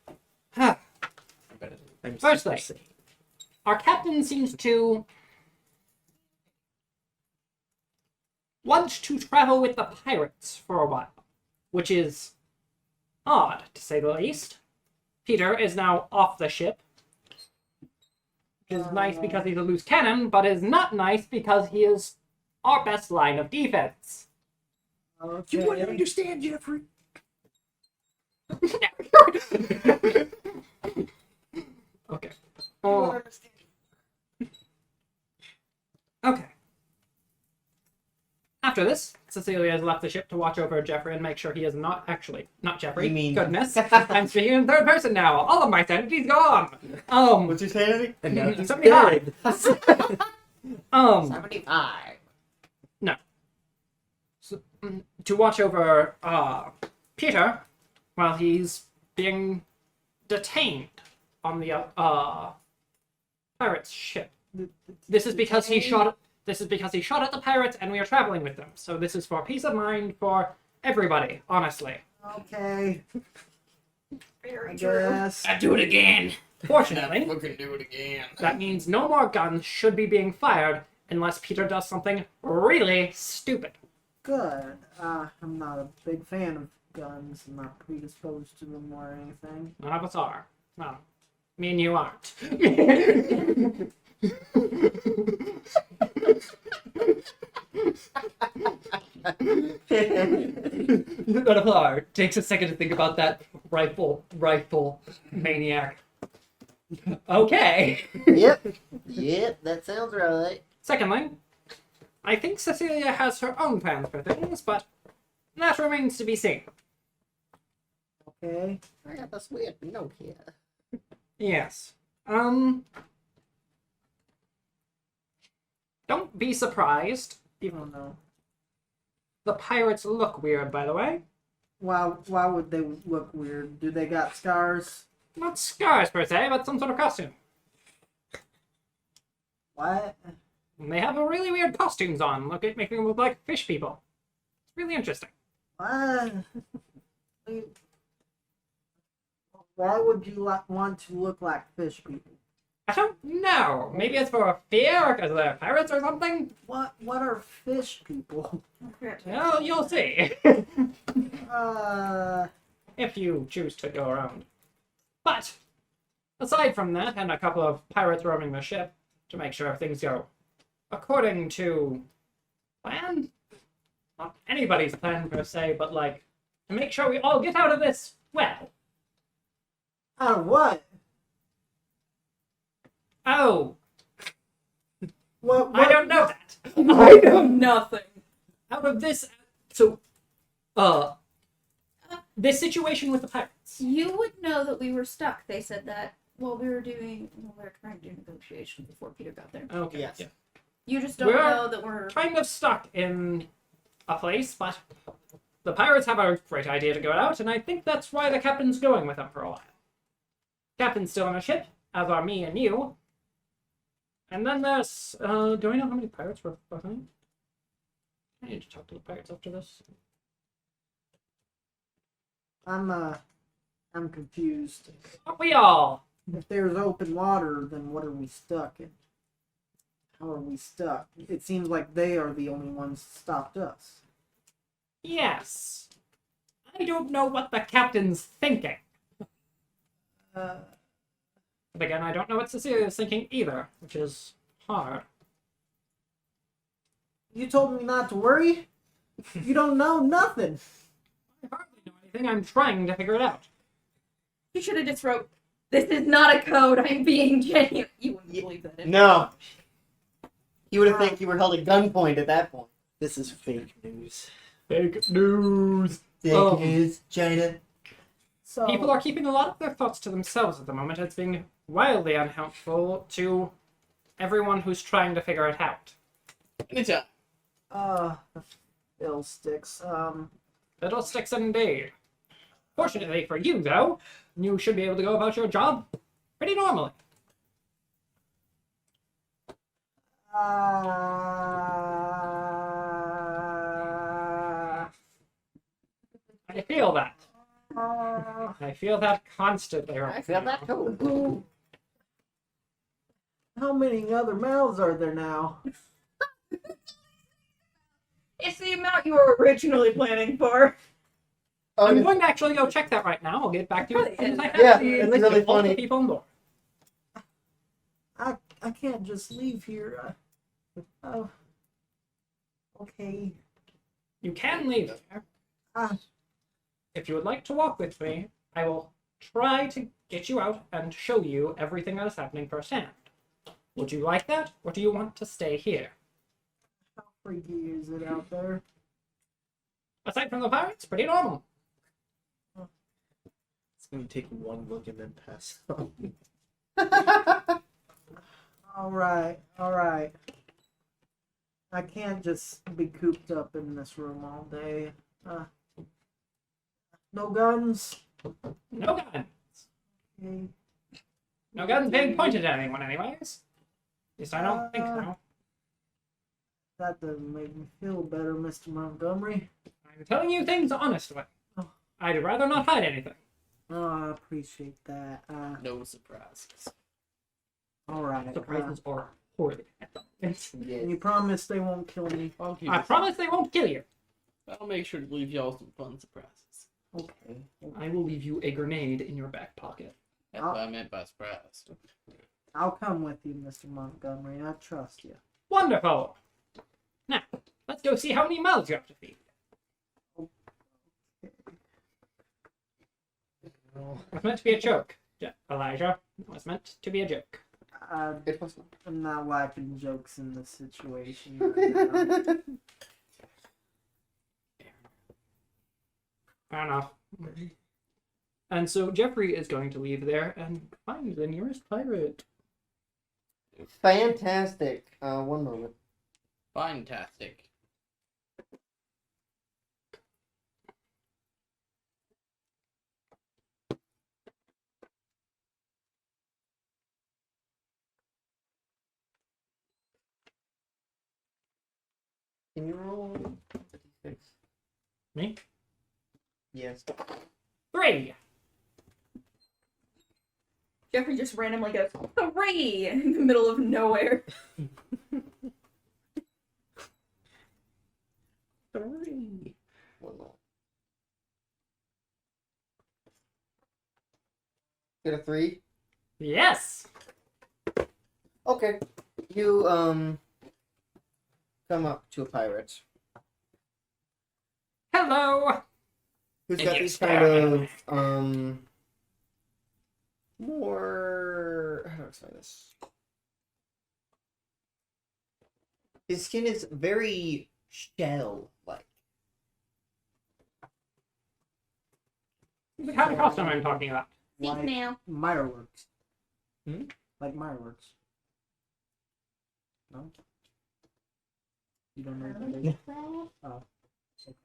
Huh. I bet it. I'm First super thing. sane. Our captain seems to want to travel with the pirates for a while, which is odd, to say the least. Peter is now off the ship, which is nice because he's a loose cannon, but is not nice because he is our best line of defense. Okay. You wouldn't understand, Jeffrey. Okay. You won't understand. Okay. After this, Cecilia has left the ship to watch over Jeffrey and make sure he is not Jeffrey. You mean- Goodness. I'm speaking in third person now. All of my sanity's gone. What's your sanity? And now he's 75. dead. 75. To watch over Peter while he's being detained on the pirate's ship. This is because he shot. This is because he shot at the pirates, and we are traveling with them. So this is for peace of mind for everybody. Honestly. Okay. Very I true. guess. I do it again. Fortunately, Fucking do it again. that means no more guns should be being fired unless Peter does something really stupid. Good. I'm not a big fan of guns. I'm not predisposed to them or anything. None of us are. No. Me and you aren't. None of us are. Takes a second to think about that rifle maniac. Okay. Yep, that sounds right. Secondly, I think Cecilia has her own plans for things, but that remains to be seen. Okay. I got this weird note here. Yes. Don't be surprised. I don't know. The pirates look weird, by the way. Why would they look weird? Do they got scars? Not scars per se, but some sort of costume. What? And they have a really weird costumes on. Look at making them look like fish people. It's really interesting. What? Why would you want to look like fish people? I don't know. Maybe it's for fear because they're pirates or something. What are fish people? Well, you'll see. If you choose to go around. But, aside from that, and a couple of pirates roaming the ship to make sure things go according to plan? Not anybody's plan per se, but like, to make sure we all get out of this well. Out of what? Oh, What? I don't know that. I know nothing. Out of this, so, this situation with the pirates. You would know that we were stuck. They said that while we were trying to do negotiations before Peter got there. Okay. Yes. Yeah. You just don't We're know that we're. Kind of stuck in a place, but the pirates have a great idea to go out, and I think that's why the captain's going with them for a while. Captain's still on a ship, as are me and you. And then there's, do I know how many pirates were behind? I need to talk to the pirates after this. I'm confused. Aren't we all? If there's open water, then what are we stuck in? How are we stuck? It seems like they are the only ones that stopped us. Yes. I don't know what the captain's thinking. But again, I don't know what Cecilia's thinking either, which is hard. You told me not to worry? You don't know nothing. I hardly know anything. I'm trying to figure it out. You should have just wrote, "This is not a code. I'm being genuine." You wouldn't believe that. No. You would have think you were held at gunpoint at that point. This is fake news. Fake news. Fake news, China. So People are keeping a lot of their thoughts to themselves at the moment. It's being wildly unhelpful to everyone who's trying to figure it out. Anytime. fiddlesticks. Fiddlesticks indeed. Fortunately for you, though, you should be able to go about your job pretty normally. I feel that. I feel that constantly. Right I feel that too. How many other mouths are there now? It's the amount you were originally planning for. I'm going to actually go check that right now. I'll get back to you as soon as I have Yeah, the it's list really of all the funny. people on board. I can't just leave here. Oh. Okay. You can leave there. Ah. If you would like to walk with me, I will try to get you out and show you everything that is happening firsthand. Would you like that, or do you want to stay here? How freaky is it out there? Aside from the pirates, pretty normal. It's gonna take one look and then pass on. Alright. I can't just be cooped up in this room all day. No guns? No guns. Okay. No guns being pointed at anyone, anyways. At least I don't think so. That doesn't make me feel better, Mr. Montgomery. I'm telling you things honestly. I'd rather not hide anything. Oh, I appreciate that. No surprises. All right. Surprises are horrid at the moment. And you promise they won't kill me? I promise they won't kill you. I'll make sure to leave y'all some fun surprises. Okay. I will leave you a grenade in your back pocket. That's what I meant by surprise. I'll come with you, Mr. Montgomery. I trust you. Wonderful. Now, let's go see how many mouths you have to feed. It was meant to be a joke, Elijah. It was meant to be a joke. It was not. I'm not liking jokes in this situation right now. Fair enough. And so Jeffrey is going to leave there and find the nearest pirate. Fantastic. One moment. Fantastic. Can you roll? Me? Yes. 3! Jeffrey just randomly goes, hooray! In the middle of nowhere. 3. One moment. Get a 3. Yes! Okay. You come up to a pirate Hello! who's And got you these stare kind of more, how do I explain this? His skin is very shell-like. The kind of costume I'm talking about. Think Like now. Mireworks. Hmm? Like Mireworks. No? You don't know what that is? Oh. Okay.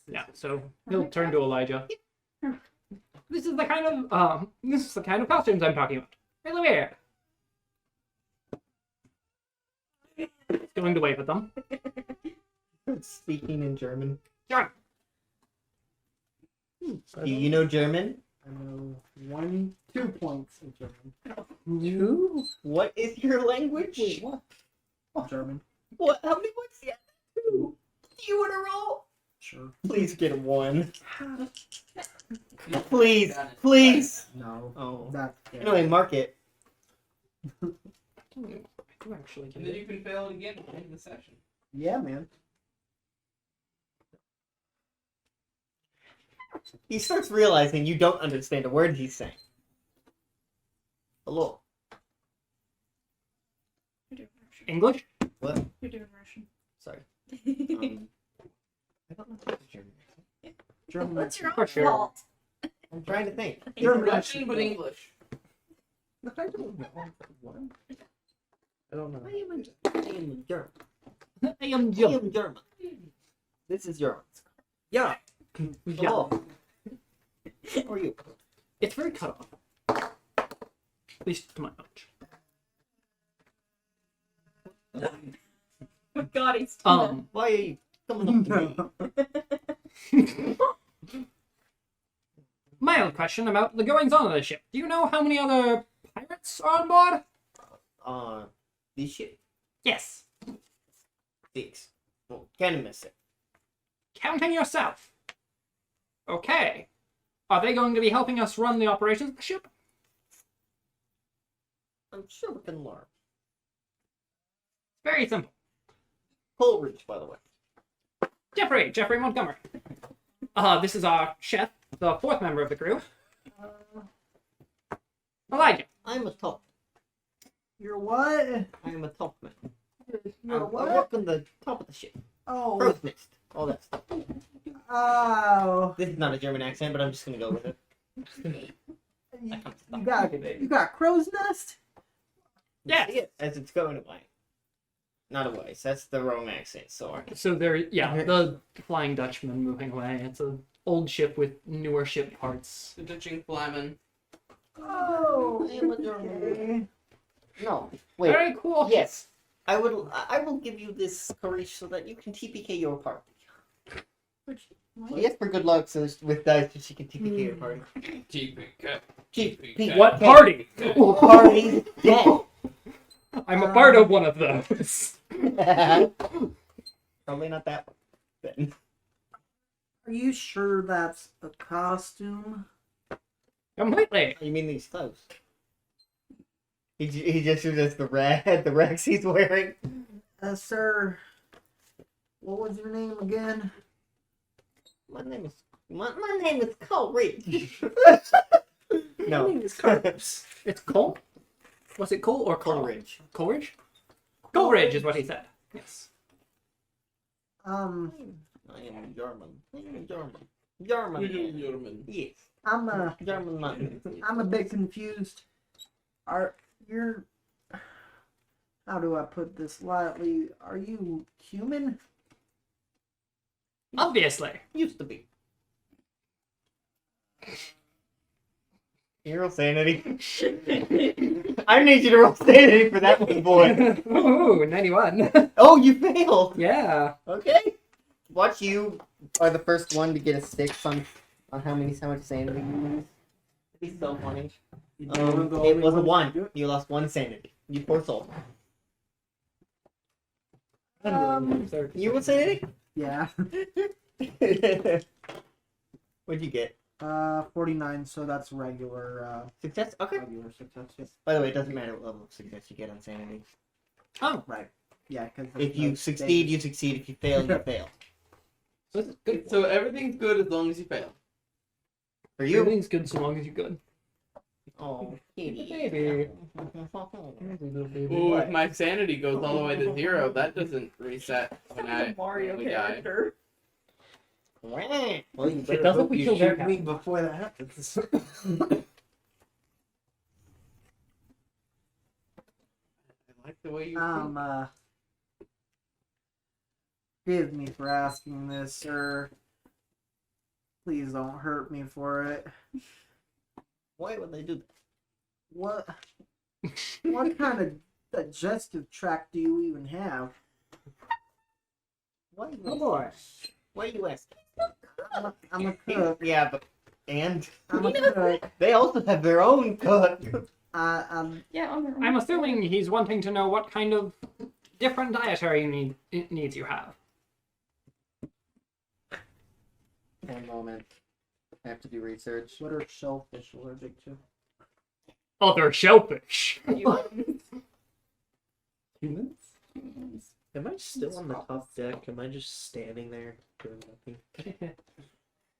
Yeah, so he'll turn to Elijah. This is the kind of costumes I'm talking about. Really weird. He's going to wave at them. Speaking in German. Sure. Do you know German? I know 2 points in German. 2? What is your language? Wait, what? German. What? How many points do you have? 2. Do you want to roll? Sure. Please get a 1. Please, please. No. Oh. That's fair. Anyway, mark it. I do actually get And then it. you can fail it again at the end of the session. Yeah, man. He starts realizing you don't understand a word he's saying. Hello. You're doing Russian. English? What? You're doing Russian. Sorry. I don't know how to German. German. What's your For own sure. fault? I'm trying to think. German. Russian, but English. I don't know. What? I don't know. I am German. I am I am German. This is German. Yeah. Hello. How are you? It's very cut off. At least to my knowledge. Oh god, he's too Why are you coming up to me? Mild question about the goings on of the ship. Do you know how many other pirates are on board? This shit. Yes. 6. Well, can't miss it. Counting yourself. Okay. Are they going to be helping us run the operations of the ship? I'm sure we can learn. Very simple. Coleridge, by the way. Jeffrey Montgomrey. This is our chef, the 4th member of the crew. Elijah. I'm a top. You're what? I am a top man. You're I what? work on the top of the ship. Oh. Crow's nest. All that stuff. Oh. This is not a German accent, but I'm just gonna go with it. You got crow's nest? Yes. See it as it's going away. Not away. So that's the wrong accent. Sorry. So there, yeah, the Flying Dutchman moving away. It's a old ship with newer ship parts. The ditching flyman. Oh, I'm a German. No, wait. Very cool. Yes, I will give you this courage so that you can TPK your party. Yes, for good luck, so with dice, so she can TPK your party. TPK. TPK. What party? Party dead. I'm a part of one of those. Probably not that one. Then. Are you sure that's a costume? Completely. You mean these clothes? He just uses the rags he's wearing. Sir, what was your name again? My name is Coleridge. No. My name is Carson. It's Cole? Was it Cole or Carl? Coleridge. Coleridge? Coleridge is what he said. Yes. I am German. German. German. Yes. I'm German man. a bit confused. How do I put this lightly? Are you human? Obviously. Used to be. You roll sanity. I need you to roll sanity for that one, boy. Ooh, 91. Oh, you failed. Yeah. Okay. Watch, you are the first one to get a 6 on how much sanity you lose. It'd be so funny. It was a 1. You lost 1 sanity. You poor soul. You roll sanity? Yeah. What'd you get? 49, so that's regular, Success? Okay. regular success. Yes. By the way, it doesn't matter what level of success you get on sanity. Oh, Right. Yeah, because If you succeed, you succeed. If you fail, you fail. so it's good. So everything's good as long as you fail. For you? Everything's good so long as you're good. Oh, kitty. Baby. Ooh, if my sanity goes all the way to 0, that doesn't reset when I Mario when we die. character. Well, you It better doesn't hope we you kill their Shoot me before that happens. I like the way you think. Forgive me for asking this, sir. Please don't hurt me for it. Why would they do that? What kind of digestive tract do you even have? Why you Oh boy. Why you ask? I'm a cook. Yeah, but and I'm a cook. they also have their own cook. Yeah, I'm assuming he's wanting to know what kind of different dietary needs you have. One moment. I have to do research. What are shellfish allergic to? Other shellfish. Humans? Am I still on the top deck? Am I just standing there doing nothing?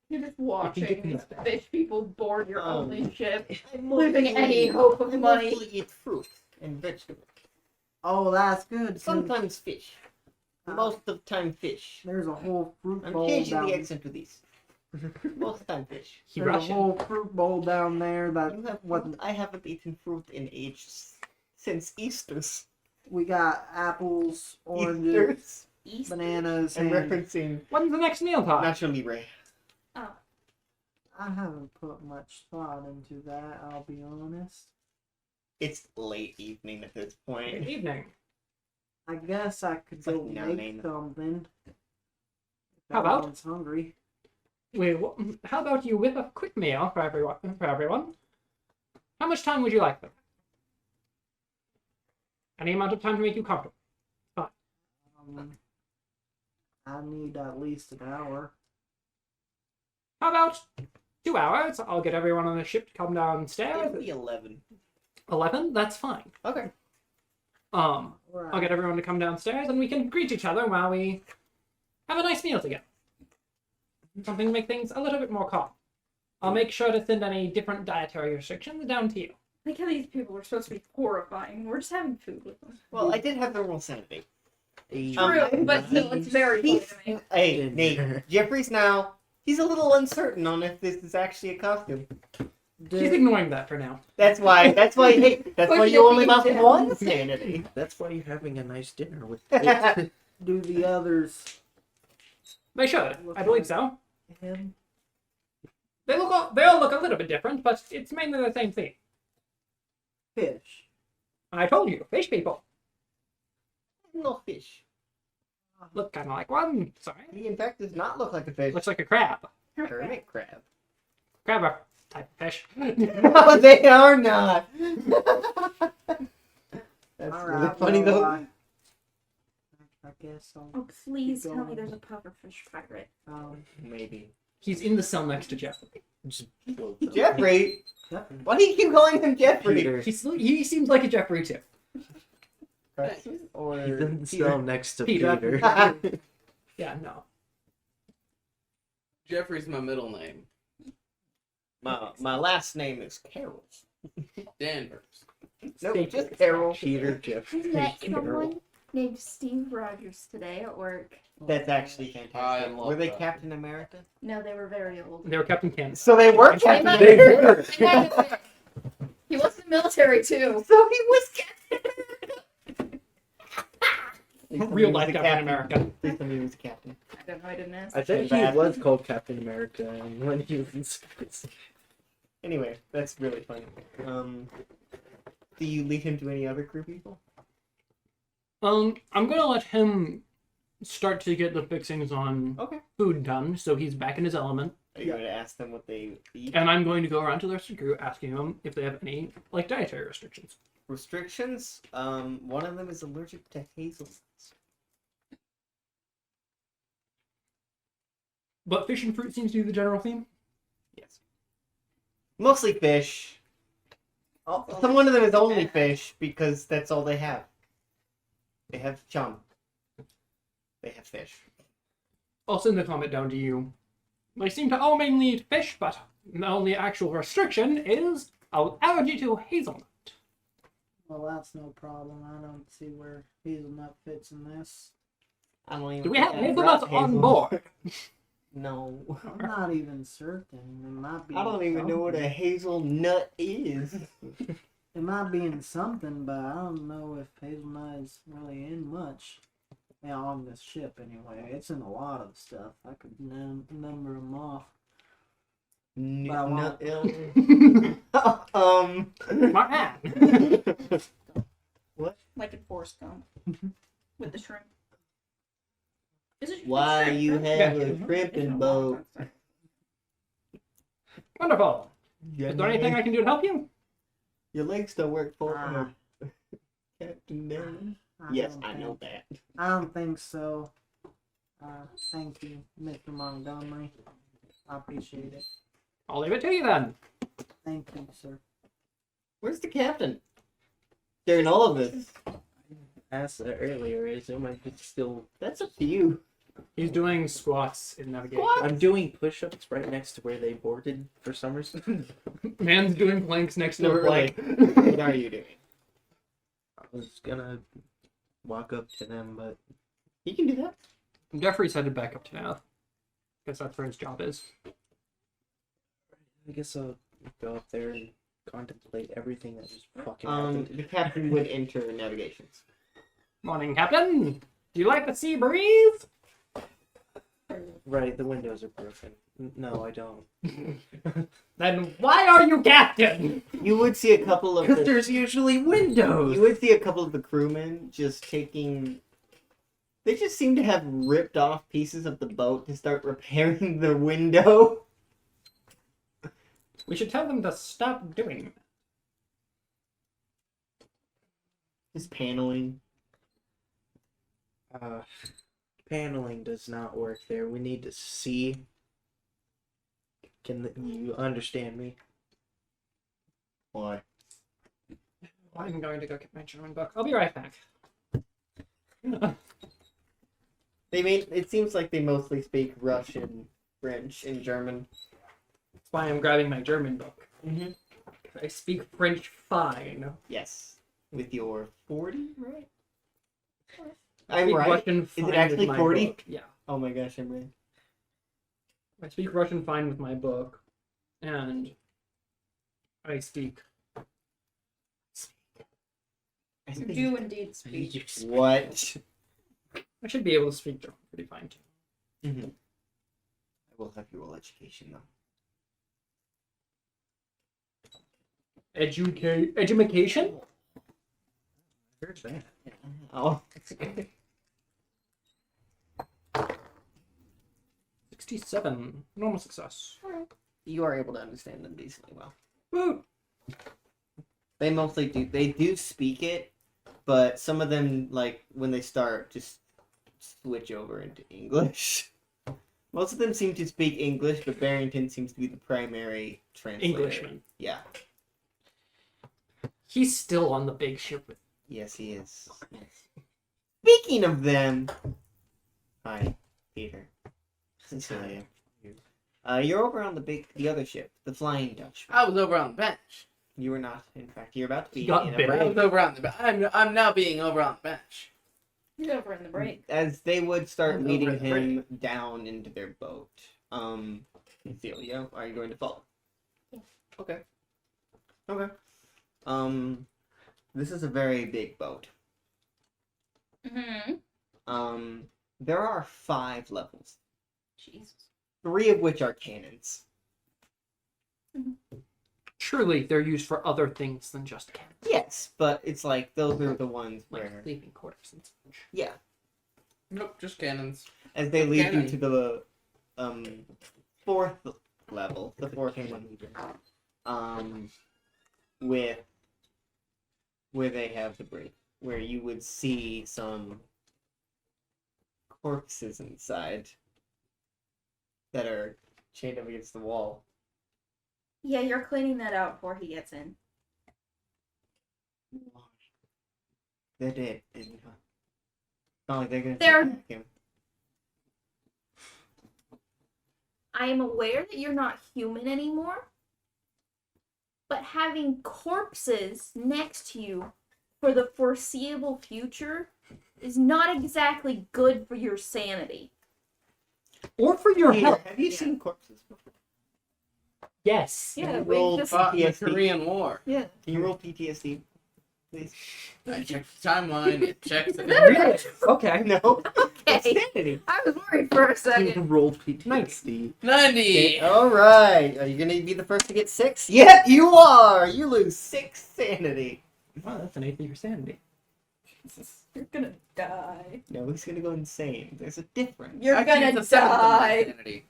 You're just watching get these that. fish people board your only ship, I'm losing mostly- any hope of I money. mostly eat fruit and vegetables. Oh, that's good. 'cause, Sometimes fish. uh, Most of the time fish. There's a whole fruit I'm bowl changing down. the accent to these. Most of the time fish. He There's a Russian. whole fruit bowl down there that You have what fruit? I haven't eaten fruit in ages. Since Easter's. we got apples, oranges, Easter's. bananas, I'm and referencing When's the next meal time? Nacho Libre. I haven't put much thought into that, I'll be honest. It's late evening at this Good point. evening. I guess I could It's like go 9 make something. If How about- everyone's hungry. How about you whip up a quick meal for everyone? How much time would you like them? Any amount of time to make you comfortable. I need at least an hour. How about 2 hours? I'll get everyone on the ship to come downstairs. It'll be 11. 11? That's fine. Okay. I'll Right. get everyone to come downstairs and we can greet each other while we have a nice meal together. Something to make things a little bit more calm. I'll make sure to send any different dietary restrictions down to you. I think how these people are supposed to be horrifying. We're just having food with them. Well, I did have the roll sanity. True, but still, it's very funny He's, to me. hey, Nate. Jeffrey's now. He's a little uncertain on if this is actually a costume. She's ignoring that for now. That's why. That's why. Hey, that's why you only lost down. 1 sanity. That's why you're having a nice dinner with Do the others They should. I believe so. him? They all look a little bit different, but it's mainly the same thing. Fish. I told you, fish people No fish. look kind of like one. Sorry, He, in fact, does not look like a fish. looks like a crab. Hermit crab. Crab are type of fish. No, they are not. That's All really right, funny, well, though. I guess I'll. Oh, please Keep tell me going. there's a pufferfish pirate. Maybe. He's in the cell next to Jeffery. Jeffrey? Jeffrey. Why do you keep calling him Jeffrey? Peter. He seems like a Jeffery too. Or He doesn't cell next to Peter. Peter. Yeah, no. Jeffrey's my middle name. my last name is Carol. Danvers. Nope, just Carol. Peter Jeffrey. Met Carol. someone named Steve Rogers today at work. That's actually I fantastic. love Were they that. Captain America? No, they were very old. They were Captain Canada. So they were Captain might- They America. were. He was in the military too. So he was Captain Real life Captain America. Please tell me he was a captain. I don't know. I didn't ask. I think he was called Captain America when he was in space. Anyway, that's really funny. Do you lead him to any other crew people? I'm gonna let him start to get the fixings on Okay. food done, so he's back in his element. Are you going to ask them what they eat? And I'm going to go around to the rest of the crew asking them if they have any dietary restrictions. Restrictions? One of them is allergic to hazelnuts. But fish and fruit seems to be the general theme. Yes. Mostly fish. Some one of them is only fish because that's all they have. They have chum. They have fish. I'll send the comment down to you. They seem to all mainly eat fish, but the only actual restriction is allergy to hazelnut. Well, that's no problem. I don't see where hazelnut fits in this. I don't even Do we think have I hazelnuts brought on hazel. board? No. I'm not even certain. It might be. I don't even know what a something. hazelnut is. It might be in something, but I don't know if hazelnut is really in much. Yeah, on this ship anyway. It's in a lot of stuff. I could number them off. But I won't. My man. Like in Forrest Gump. With the shrimp. Is it Why shrimp, you right? have Yeah. a shrimping boat? Wonderful. Is there anything I can do to help you? Your legs don't work for Ah. Captain Dan. I Yes, don't I know think- that. I don't think so. Thank you, Mr. Montgomery. I appreciate it. I'll leave it to you then. Thank you, sir. Where's the captain? During all of this. Asked that earlier. I assume I'm still. That's up to you. He's doing squats in navigation. I'm doing push-ups right next to where they boarded for some reason. Man's doing planks next to No, her. like, Like, what are you doing? I was gonna walk up to them, but You can do that. Jeffrey's headed back up to Nav. Guess that's where his job is. I guess I'll go up there and contemplate everything that just fucking happened. The captain would enter navigations. Morning, Captain. Do you like the sea breeze? Right, the windows are broken. No, I don't. Then why are you Captain? You would see a couple of Because the, there's usually windows. you would see a couple of the crewmen just taking. They just seem to have ripped off pieces of the boat to start repairing the window. We should tell them to stop doing that. Just paneling. Paneling does not work there. We need to see. Can you understand me? Why? I'm going to go get my German book. I'll be right back. It seems like they mostly speak Russian, French, and German. That's why I'm grabbing my German book. Mm-hmm. I speak French fine. Yes. With your 40, right? I I'm speak right. Russian Is fine it actually with my 40? book. Yeah. Oh my gosh, I'm right. I speak Russian fine with my book. And I speak. You do indeed speak. What? I should be able to speak German pretty fine too. Mm-hmm. I will have you roll education though. Education? Heard that. Oh. 67. Normal success. You are able to understand them decently well. Woo! They mostly do. They do speak it, but some of them, like when they start, just switch over into English. Most of them seem to speak English, but Barrington seems to be the primary translator. Englishman. Yeah. He's still on the big ship with. Yes, he is. Speaking of them, hi, Peter, Cecilia. You're over on the other ship, the Flying Dutchman. I was over on the bench. You were not. In fact, you're about to be He got in a bit. I break. was over on the bench. I'm now being over on the bench. He's over in the break. As they would start I'm leading over the him down into their boat. Cecilia, are you going to follow? Yeah. Okay. Okay. This is a very big boat. Mm-hmm. There are 5 levels, Jesus. 3 of which are cannons. Truly, they're used for other things than just cannons. Yes, but it's like those are the ones Like where, sleeping quarters and such. yeah, Nope, just cannons. as they lead you Cannon. to the 4th level, the 4th one, with where they have the break, where you would see some corpses inside that are chained up against the wall. Yeah, you're cleaning that out before he gets in. They're dead. It's not like they're gonna They're- attack him. I am aware that you're not human anymore, but having corpses next to you for the foreseeable future is not exactly good for your sanity. Or for your Peter, health. have you Yeah. seen corpses before? Yes. Yeah, Roll we just Fought in the PTSD. Korean War. yeah. Can you roll PTSD, please? I checked the timeline. It checks it. Really? Okay. No. Okay. Insanity. I was worried for a second. Rolled PTSD. 90. All right. Are you gonna be the first to get 6? Yep, you are. You lose 6 sanity. Wow, that's an 8 for your sanity. You're gonna die. No, he's gonna go insane. There's a difference. You're Actually, gonna it's a 7th of my die. sanity.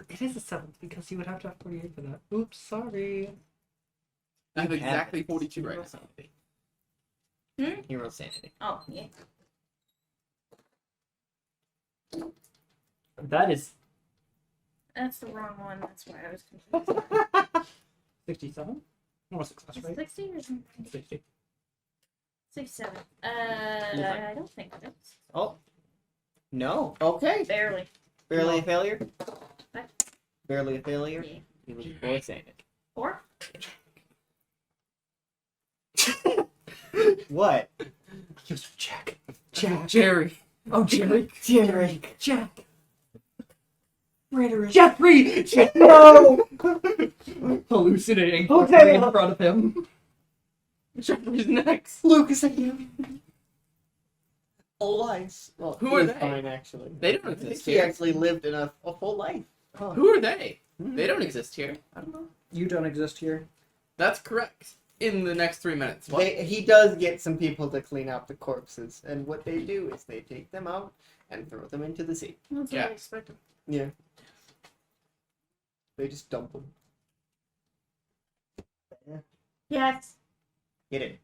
It is a 7th because you would have to have 48 for that. Oops, sorry. I have You exactly it. 42 You right roll now. sanity. You roll sanity. Oh, yeah. That is That's the wrong one. That's why I was confused. 67? Normal success, Is right? it 60 or something? 60. 67. I don't think it is. Oh. No. Okay. Barely. Barely a failure? What? Barely a failure? Yeah. You lose 4 sanity. 4? What? Use Jack. Jerry. Oh, Jerry. Jerry. Jack. Rhetoric. Jeffrey! No! Hallucinating Okay. in front of him. Jeffrey's next. Lucas again. All lives. Well, Who he are is they? Fine, actually. They don't I think exist he here. actually lived in a full life. Who are they? They don't exist here. I don't know. You don't exist here. That's correct. In the next 3 minutes. What? He does get some people to clean out the corpses, and what they do is they take them out and throw them into the sea. That's Yeah. what I expected. Yeah. They just dump them. Yes. Get it.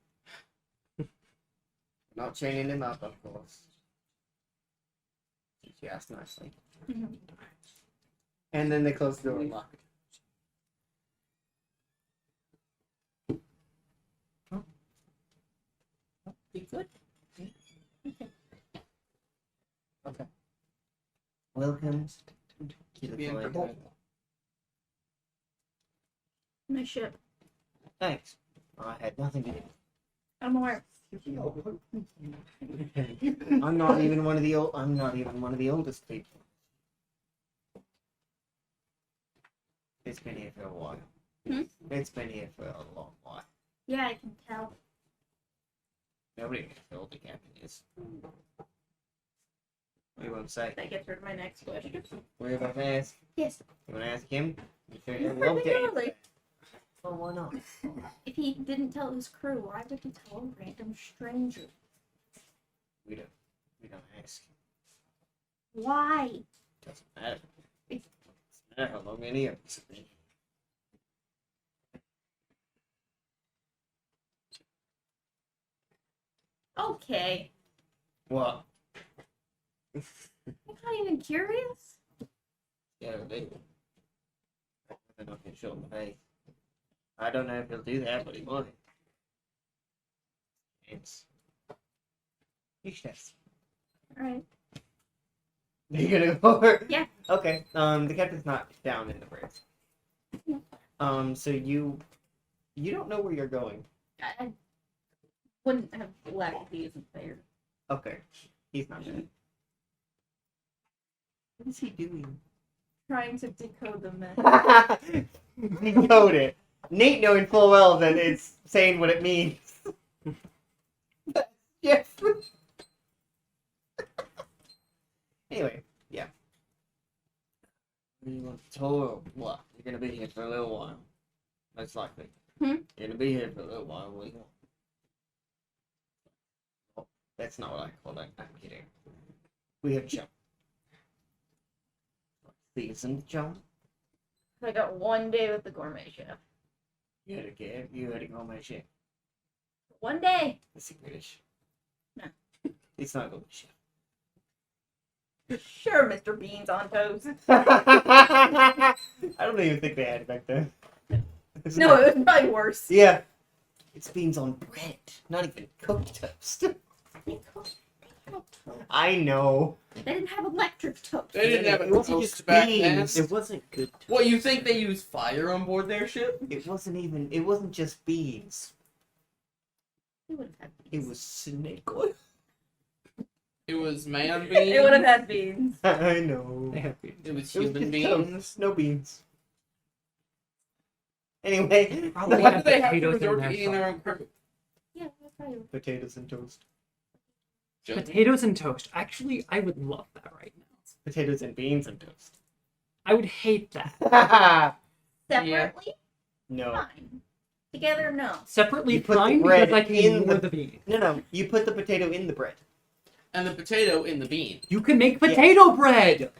Not chaining him up, of course. She asked nicely. Mhm. And then they close the door and lock it. You good? Okay. Welcome to the Being Flying prepared. Dutchman. My ship. Thanks. I had nothing to do. I'm aware. I'm not even one of the oldest people. It's been here for a while. Hmm? It's been here for a long while. Yeah, I can tell. Nobody knows how old the captain is. What do you want to say? That gets rid of my next question. What are you about to ask? Yes. You want to ask him? You sure? You're We'll pretty get you. early. Oh, why not? If he didn't tell his crew, why would he tell a random stranger? We don't ask. Why? Doesn't matter. It doesn't matter how long any of us have been. Okay. What? I'm not even curious. Yeah, they. They're not gonna show him the face. I don't know if he'll do that, but he might. It's. You should ask. Alright. Are you gonna go over? Yeah. Okay. The captain's not down in the bridge. Yeah. So you don't know where you're going. I wouldn't have left if he isn't there. Okay. He's not dead. What is he doing? Trying to decode the message. Decode it. Nate knowing full well that it's saying what it means. Yes. Anyway, yeah. You want to tell what? You're gonna be here for a little while. Most likely. Hmm? You're gonna be here for a little while. What do you want? Oh, that's not what I call it. I'm kidding. We have jump. Seasoned jump. I got 1 day with the gourmet chef. You had a gourmet chef. 1 day. Is it British? No. It's not a gourmet chef. Sure, Mr. Beans on toast. I don't even think they had it back then. No, it was probably worse. Yeah. It's beans on bread, not even cooked toast. I know. They didn't have electric toast. They didn't have It a wasn't toast just back beans. then. It wasn't good. What, you think they use fire on board their ship? It wasn't just beans. They would have had It beans. was snake oil. It was man beans. They would have had beans. I know. They have beans. It was It was human just beings. toast, no beans. Anyway, Probably Why have do they have to potatoes in resort there to eating their own somewhere. crew? Yeah, that's probably would. potatoes and toast. Potatoes and toast. Actually, I would love that right now. Potatoes and beans and toast. I would hate that. Separately? No. Fine. Together, no. Separately, You put the fine, bread because I can in ignore the- the bean. No. You put the potato in the bread. And the potato in the bean. You can make potato bread!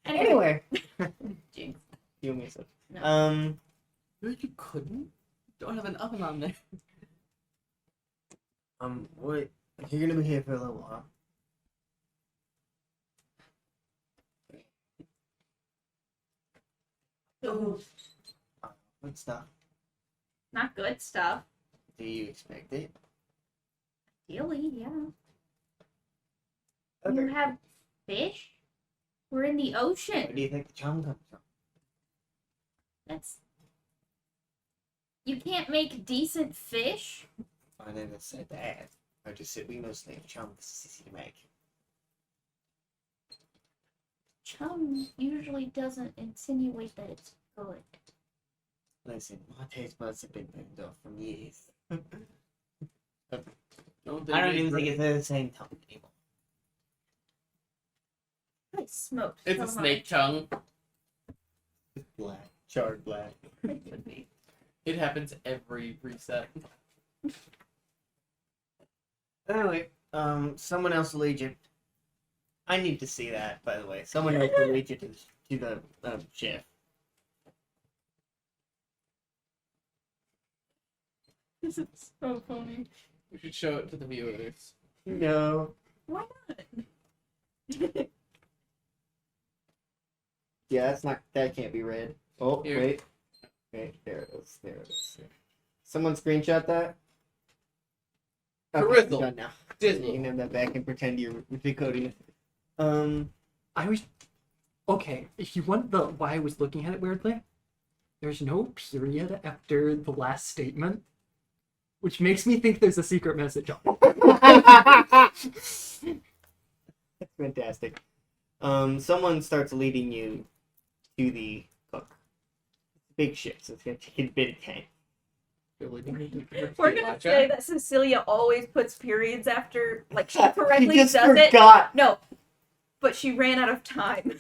Anyway. Jinx. You miss it. No. No, you couldn't. Don't have an oven on there. What? You're gonna be here for a little while. Ooh, Good stuff. not good stuff. Do you expect it? Ideally, yeah. Okay. You have fish? We're in the Where ocean. do you think the chum comes from? That's. You can't make decent fish? I never said that. I just said we mostly have chum because it's easy to make. Chum usually doesn't insinuate that it's good. Listen, my taste buds have been burned off from years. Don't they I don't make even think bread? it's the same tongue anymore. I smoked It's so a snake much. tongue. It's black. Charred black. It would be. It happens every reset. Anyway, someone else will lead you. I need to see that, by the way. Someone else will lead you to the chef. This is so funny. We should show it to the viewers. No. Why not? Yeah, that can't be read. Oh, Here. wait. Wait, there it is. Someone screenshot that? Okay, Carizzle. I'm done now. Dizzle. You can have that back and pretend you're decoding it. I was... Okay, if you want the why I was looking at it weirdly, there's no period after the last statement, which makes me think there's a secret message on it. That's fantastic. Someone starts leading you to the cook. Big ship, so it's gonna take a bit of time. We're gonna say that Cecilia always puts periods after, like, she She correctly just does it. forgot. No, but she ran out of time.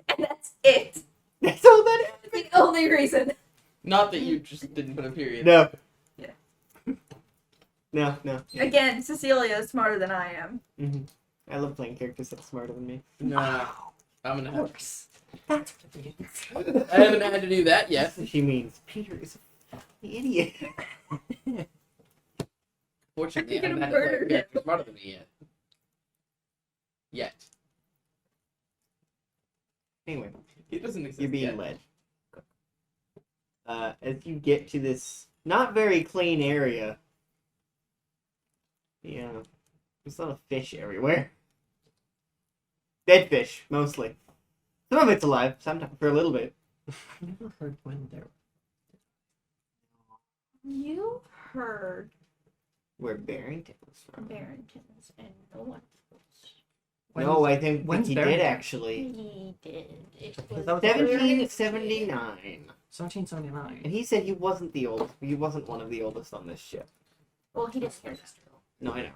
And that's it. That's all that is. That's the only reason. Not that you just didn't put a period. No. Yeah. No. Again, Cecilia is smarter than I am. Mm-hmm. I love playing characters that's smarter than me. Nah. I'm gonna have. That's what it means. I haven't had to do that yet. That's what she means. Peter is a fucking idiot. Fortunately, I You're haven't gonna had to play a murder character smarter than me yet. Anyway, It doesn't exist you're being yet. led. As you get to this not very clean area, yeah, there's a lot of fish everywhere. Dead fish, mostly. Some of it's alive, sometimes for a little bit. I've never heard when there. You heard Where Barrington was from. Barrington's and no one else. No, I think when's he did Barrington? actually. He did. It That was was 1779. 1779. And he said he wasn't the oldest. He wasn't one of the oldest on this ship. Well, he did say that. No, I know.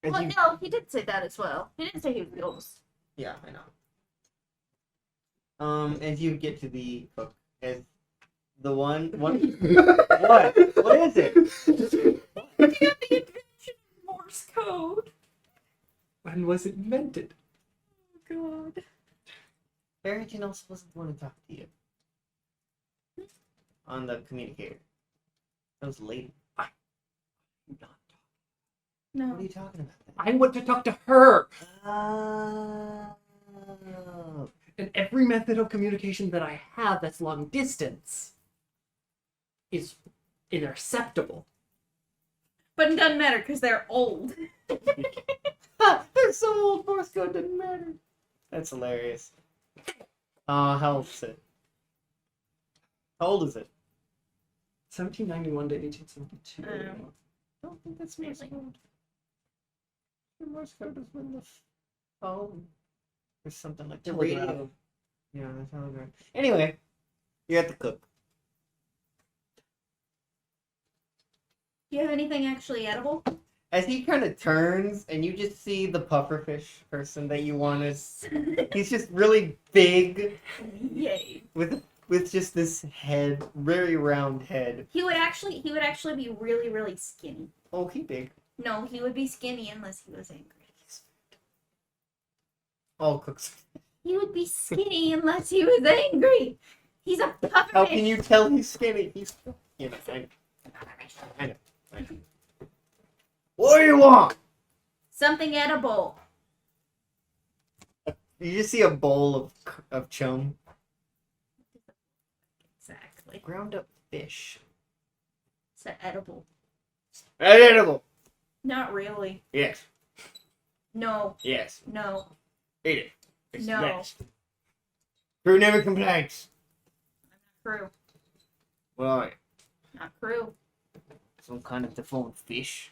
As Well, you- no, he did say that as well. He didn't say he was the oldest. Yeah, I know. As you get to the book, as the one what? What is it? The invention of Morse code. When was it invented? Oh God. Barrington also wasn't the one who talked to you on the communicator. That was late. No. What are you talking about? I want to talk to her. Oh. And every method of communication that I have that's long distance is interceptable. But it doesn't matter because they're old. They're so old, Morse code didn't matter. That's hilarious. How old is it? How old is it? 1791 to 1872. I don't think that's Morse code. The Morse code is when the phone or something like the Telegraph. radio. Yeah, the telegraph. Anyway, you're at the cook. Do you have anything actually edible? As he kind of turns, and you just see the pufferfish person that you wanted. He's just really big Yay. with just this head, very round head. He would actually be really, really skinny. Oh, he big. No, he would be skinny unless he was angry. All cooks. He would be skinny unless he was angry. He's a pufferfish. How can you tell he's skinny? He's, I know. What do you want? Something edible. You just see a bowl of chum. Exactly. Ground up fish. It's edible. Edible. Not really. Yes. No. Yes. No. Eat it. It's No. the best. Crew never complains. Crew. Well, Not crew. some kind of deformed fish.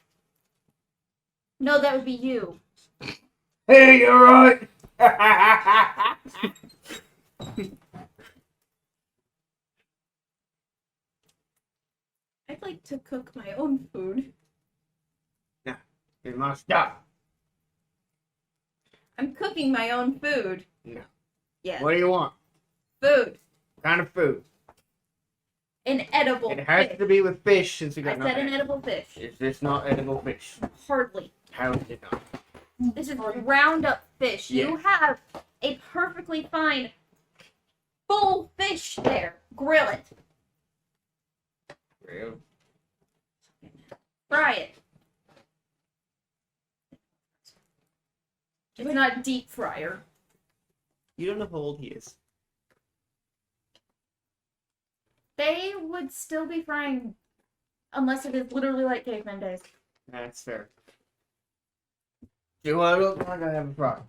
No, that would be you. Hey, you're right. I'd like to cook my own food. You must stop. I'm cooking my own food. No. Yes. What do you want? Food. What kind of food? An edible It has fish. to be with fish since we I got said an nothing. edible fish. Is this not edible fish? Hardly. How is it not? This is ground up fish. You have a perfectly fine full fish there. Grill it. Real? Fry it. It's not deep fryer. You don't know how old he is. They would still be frying unless it is literally like caveman days. That's fair. Do I look like I have a problem?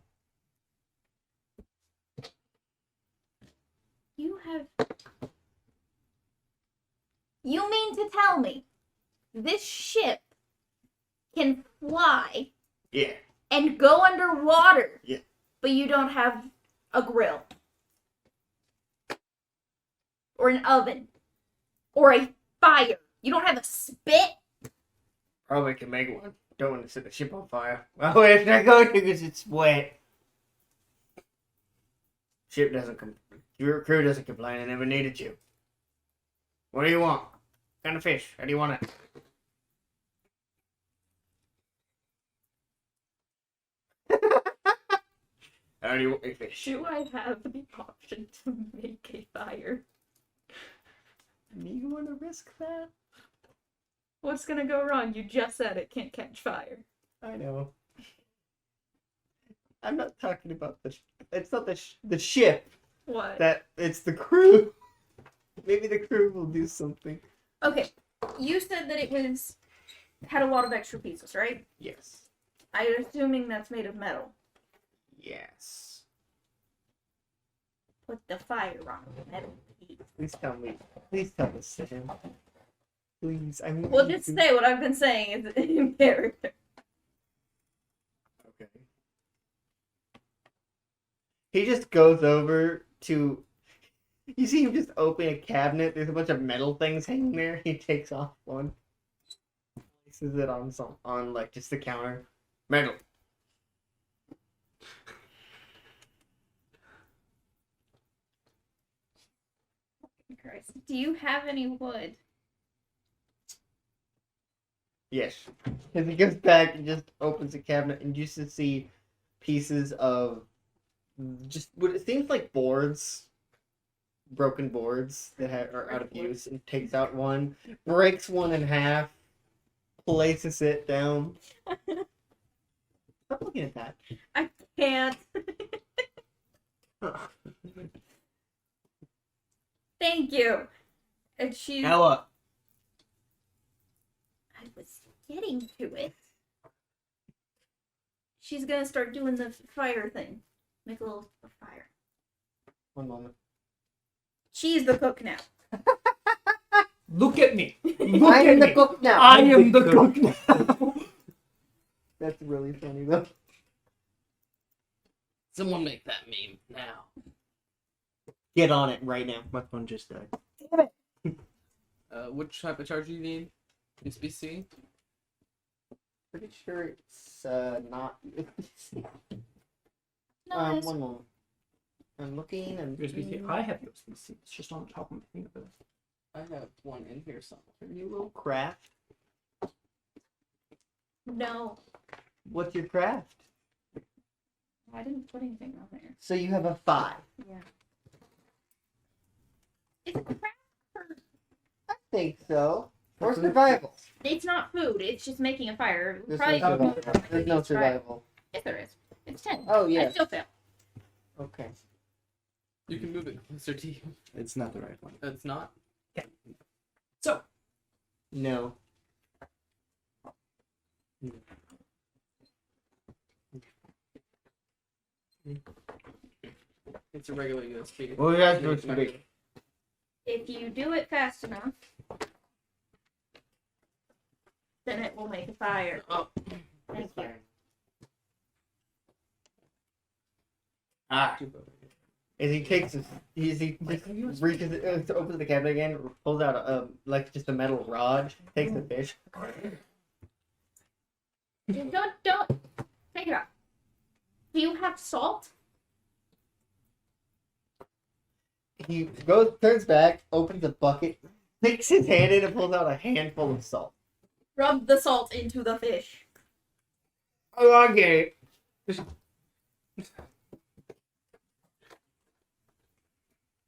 You mean to tell me this ship can fly Yeah. and go underwater? Yeah. But you don't have a grill. Or an oven. Or a fire. You don't have a spit? Probably can make one. Don't want to set the ship on fire. Well, it's not going to because it's wet. Ship doesn't Your crew doesn't complain. I never needed you. What do you want? What kind of fish? How do you want it? How do you want your fish? Do I have the option to make a fire? You want to risk that? What's gonna go wrong? You just said it can't catch fire. I know. I'm not talking about it's not the ship. What? It's the crew. Maybe the crew will do something. Okay, you said that it had a lot of extra pieces, right? Yes. I'm assuming that's made of metal. Yes. Put the fire on the metal piece. Please tell me. Please tell me, Sam. Please. Well, just say what I've been saying is in character. Okay. He just goes over to. You see him just open a cabinet. There's a bunch of metal things hanging there. He takes off one, places it on like just the counter. Metal. Christ. Do you have any wood? Yes. As he goes back and just opens the cabinet and you just see pieces of just what it seems like boards, broken boards that are out of use, and takes out one, breaks one in half, places it down. Stop looking at that. I can't. Thank you. And she. Now what? I was getting to it. She's gonna start doing the fire thing. Make a little fire. One moment. She's the cook now. Look at me. Look I'm at the me. cook now. I am the cook now. That's really funny though. Someone make that meme now. Get on it right now. My phone just died. Which type of charger do you need? USB-C? Pretty sure it's not. No, it's- One moment. I'm looking and USB-C. I have USB-C. It's just on the top of my finger. I have one in here somewhere. you little craft. No, What's your craft? I didn't put anything on there. So you have a 5. Yeah. It's a craft for... I think so. Or survival. It's not food. It's just making a fire. There's Probably no survival. There's no survival. Yes, there is. It's 10. Oh I yeah. still fail. Okay. You can move it closer to you. It's not the right one. It's not? So, No. It's a regular USB. Well, that's supposed to be. If you do it fast enough, then it will make a fire. Oh, Thank you. Ah. As he takes his, he just reaches, opens the cabinet again, pulls out like just a metal rod, takes the fish. Don't take it off. Do you have salt? He turns back, opens a bucket, sticks his hand in and pulls out a handful of salt. Rub the salt into the fish. Oh, I get it.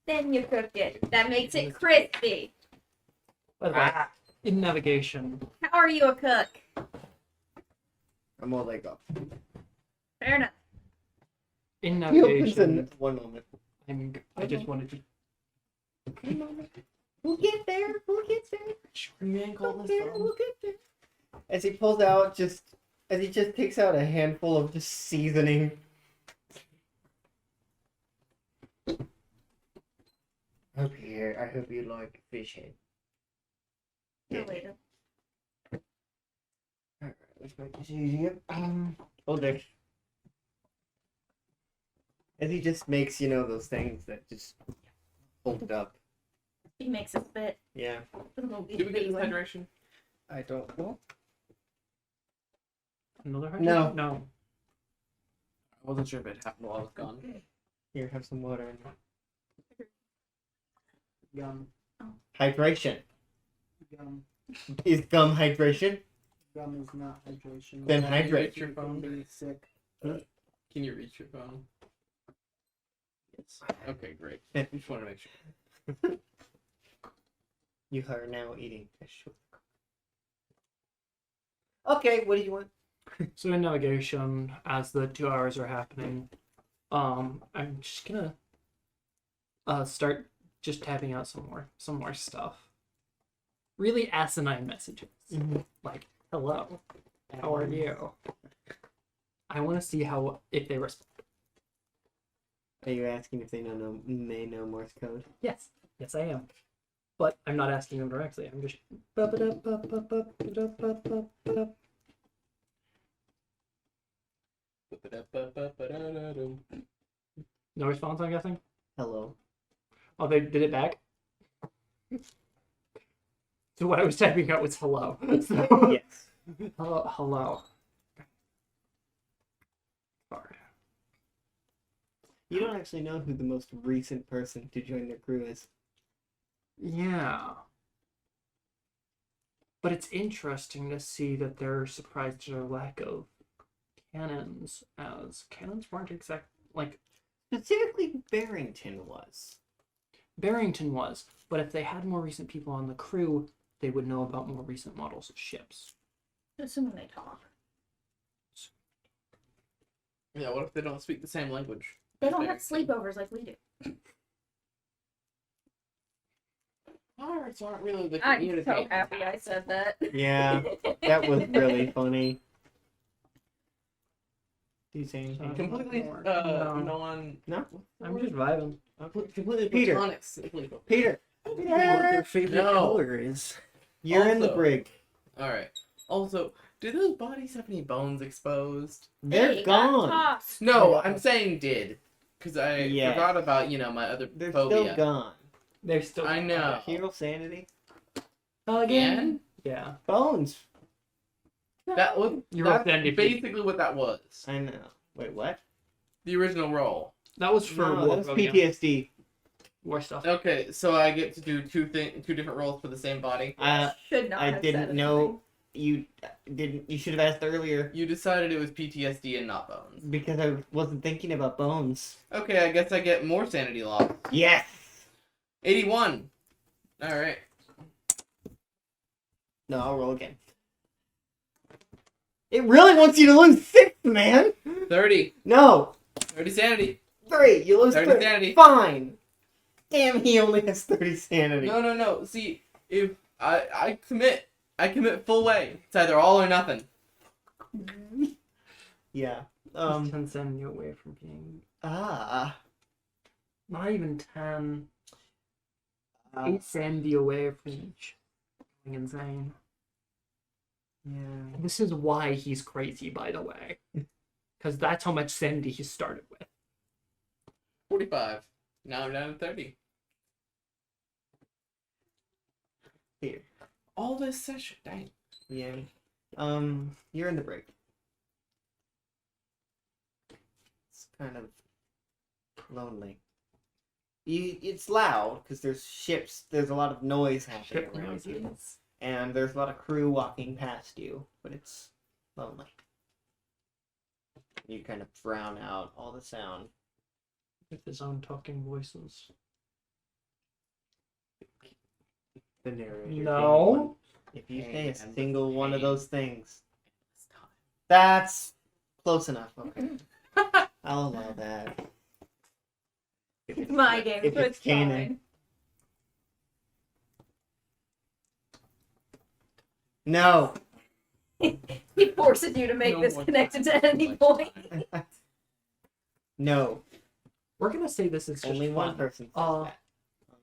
Then you cook it. That makes it crispy. by the way, in navigation, How are you a cook? I'm all like up. Fair enough. in He opens navigation, in one moment. I just wanted to. We'll get there. We'll get there. man, We'll get there. As he pulls out, as he just takes out a handful of just seasoning. I hope you like fish head. No, later. Alright, let's make this easier. Hold there. As he just makes, those things that just hold it up. He makes a spit. Yeah. Do we get this hydration? I don't know. Another hydration? No. No. I wasn't sure if it happened while I was gone. Here, have some water in there. Gum. Hydration. Gum. Is gum hydration? Gum is not hydration. Then Can you hydrate. reach your phone? Be sick. Can you reach your phone? Yes. Okay, great. Yeah. Just want to make sure. You are now eating fish. Okay, what do you want? So in navigation, as the 2 hours are happening, I'm just gonna start just tapping out some more stuff. Really asinine messages. Like, hello, how are you? I want to see if they respond. Are you asking if they may know Morse code? Yes, I am. But I'm not asking them directly. I'm just. No response, I'm guessing? Hello. Oh, they did it back? So what I was typing out was hello. So, Yes. hello. Sorry. You don't actually know who the most recent person to join their crew is. Yeah. But it's interesting to see that they're surprised at their lack of cannons, as cannons weren't exact. Like, Specifically, Barrington was. Barrington was, but if they had more recent people on the crew, they would know about more recent models of ships. Assuming they talk. Yeah, what if they don't speak the same language? They don't have sleepovers like we do. Pirates aren't really the I'm community. so happy I said that. Yeah, that was really funny. Do you say anything? Completely, No. no one. No? I'm just vibing. Completely Peter. platonic. Simply. Peter! What their favorite No. color is. You're in the Also- brig. Alright. Also, do those bodies have any bones exposed? They're They got gone. tossed. No, I'm saying did. Because I Yeah. forgot about, my other They're phobia. still gone. They're still. I know. Hero sanity. Again? Yeah. Bones. That was You're that's offended. basically what that was. I know. Wait, what? The original roll. That was for No, war, that's program. PTSD. War stuff. Okay, so I get to do two different rolls for the same body. Should not I have didn't said know you didn't. You should have asked earlier You decided it was PTSD and not bones. because I wasn't thinking about bones. Okay, I guess I get more sanity loss. Yes. 81. Alright. No, I'll roll again. It really wants you to lose 6, man. 30. No, 30 sanity. 3. You lose 30 3. sanity. Fine. Damn, he only has 30 sanity. No. See, if I commit full way. It's either all or nothing. Yeah. Just 10 sending you away from being. Ah. Not even 10. 8 send you away from each. Going insane. Yeah. This is why he's crazy, by the way. Because that's how much sanity he started with. 45. Now I'm down to 30. Here. All this session, dang. Yeah. You're in the break. It's kind of lonely. It's loud because there's ships. There's a lot of noise happening Ship around you, noises. and there's a lot of crew walking past you. But it's lonely. You kind of drown out all the sound. With his own talking voices. The narrator. No. If you Hey, say a and single one of hey. those things, that's close enough. Okay, I'll allow that. If It's my game, if so it's it's canon. fine. No. He forces you to make No this more connected time. to any point. No. We're gonna say this is just Only one fun. person says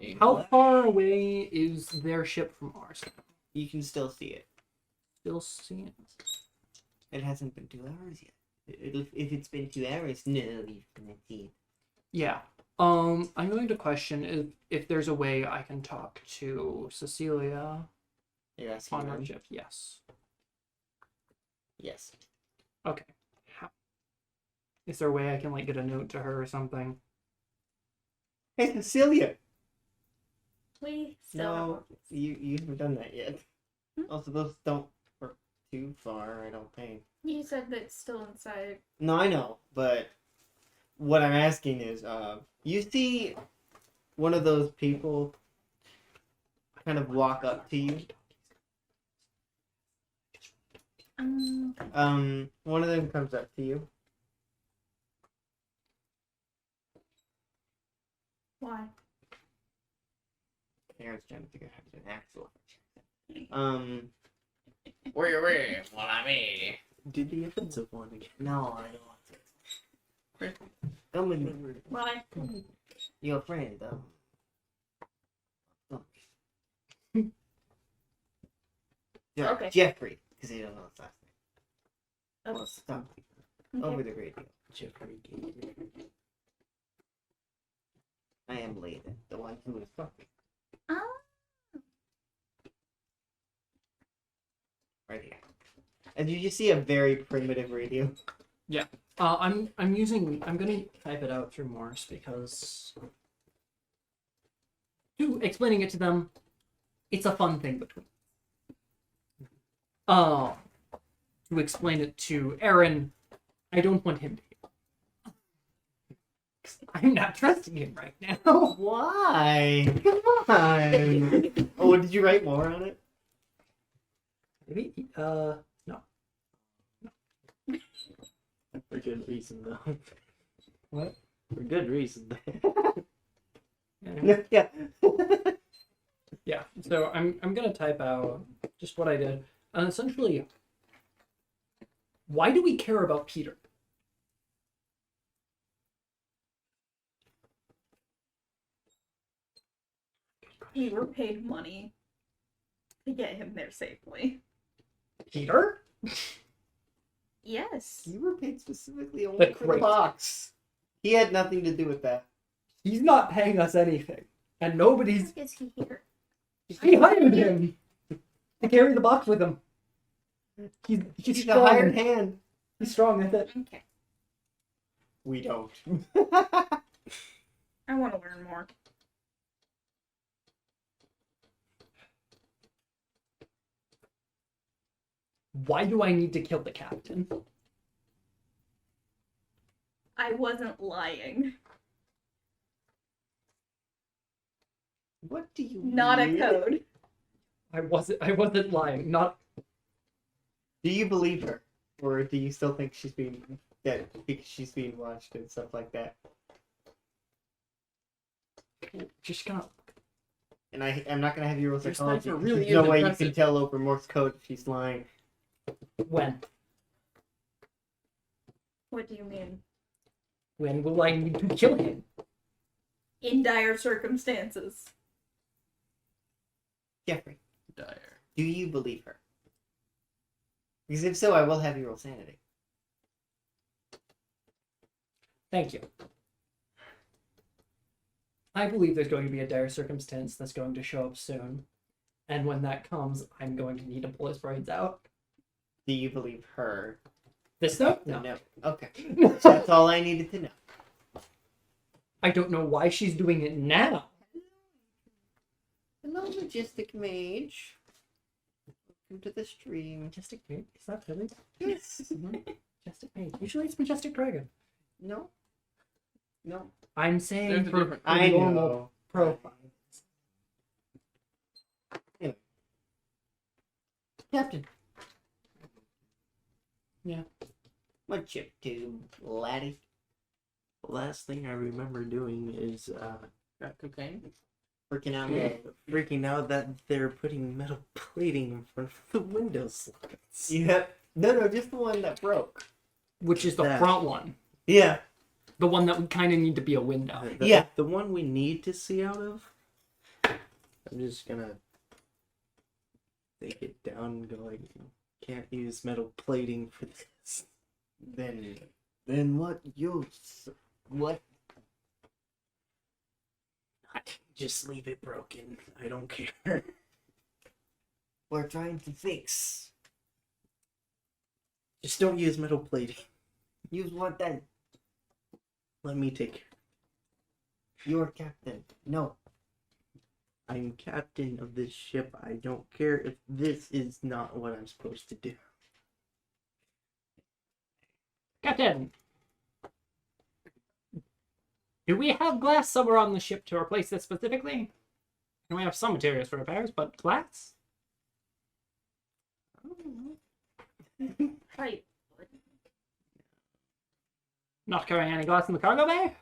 that. How far away is their ship from ours? You can still see it. Still seeing it. It hasn't been 2 hours yet. If it's been 2 hours, no, you can see it. Yeah. I'm going to question if there's a way I can talk to Cecilia You're asking on our them? ship. Yes. Yes. Okay. How? Is there a way I can get a note to her or something? Hey, Cecilia. We still have No, monkeys. you haven't done that yet. Hmm? Also, those don't work too far, I don't think. You said that it's still inside. No, I know, but what I'm asking is, you see one of those people kind of walk up to you. One of them comes up to you. Why? Aaron's trying to figure out how to do an actual. Where, well, I mean. Do the offensive one again. No, I don't want to. Come with me. Why? Your friend, Yeah, Okay. Jeffrey, because he don't know his last name. Oh, Well, stop. okay. Over the radio. Jeffery gave me. I am Layden, the one who is fucking. Oh. Right here. And you just see a very primitive radio. I'm gonna type it out through Morse because explaining it to them, it's a fun thing between. To explain it to Aaron, I don't want him to hear. 'Cause I'm not trusting him right now. Why? Come on. Oh, did you write more on it? Maybe, no. For good reason, though. What? For good reason, though. Yeah. Yeah, so I'm gonna type out just what I did. And essentially, why do we care about Peter? We were paid money to get him there safely. Peter? Yes. You were paid specifically only The for the crate. box. He had nothing to do with that. He's not paying us anything. And nobody's... Is he here? He hired him to carry the box with him. He's He's a strong. hired hand. He's strong with it. Okay. We don't. I want to learn more. Why do I need to kill the captain? I wasn't lying. What do you Not a mean? code. I wasn't lying. Not Do you believe her? Or do you still think she's being because she's being watched and stuff like that? just gonna. And I'm not gonna have you roll Your psychology. sniper really There's no is way you impressive. can tell over Morse code if she's lying. When? What do you mean? When will I need to kill him? In dire circumstances. Jeffrey, Dire. do you believe her? Because if so, I will have you roll sanity. Thank you. I believe there's going to be a dire circumstance that's going to show up soon. And when that comes, I'm going to need to pull his brains out. Do you believe her? This note? No. No. Okay. That's all I needed to know. I don't know why she's doing it now. Hello, Majestic Mage. Welcome to the stream. Majestic Mage? Is that really? Yes. Majestic Mage. Usually it's Majestic Dragon. No. No. I'm saying There's a for difference. I normal know. profile. Captain. Yeah. What chip tube, laddie? The last thing I remember doing is Got cocaine? Freaking out. freaking out that they're putting metal plating in front of the window slats. Yep. No, just the one that broke. Which is the That. front one. Yeah. The one that would kind of need to be a window. Yeah. The one we need to see out of. I'm just gonna take it down and go like, can't use metal plating for this. Then what use? What? Just leave it broken. I don't care. We're trying to fix. Just don't use metal plating. Use what then? Let me take care. You're captain. No. I'm captain of this ship. I don't care if this is not what I'm supposed to do. Captain, do we have glass somewhere on the ship to replace this specifically? And we have some materials for repairs, but glass? Right. Not carrying any glass in the cargo bay?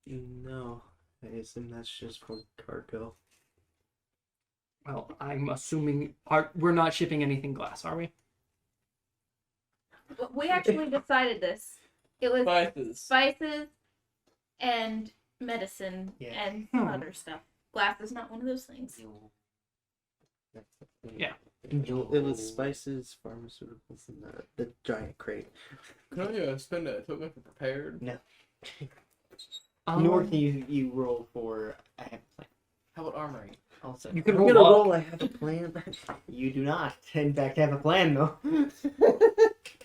No, I assume that's just for cargo. Well, I'm assuming we're not shipping anything glass, are we? We actually decided this. It was Spices. spices and medicine Yeah. and some other stuff. Glass is not one of those things. Yeah. It was spices, pharmaceuticals, and the giant crate. Can I spend a token for prepared? No. Um, Nor can you roll for I have a plan. How about armory? Also, You can I'm roll gonna luck. roll. I have a plan. you do not, in fact, have a plan though.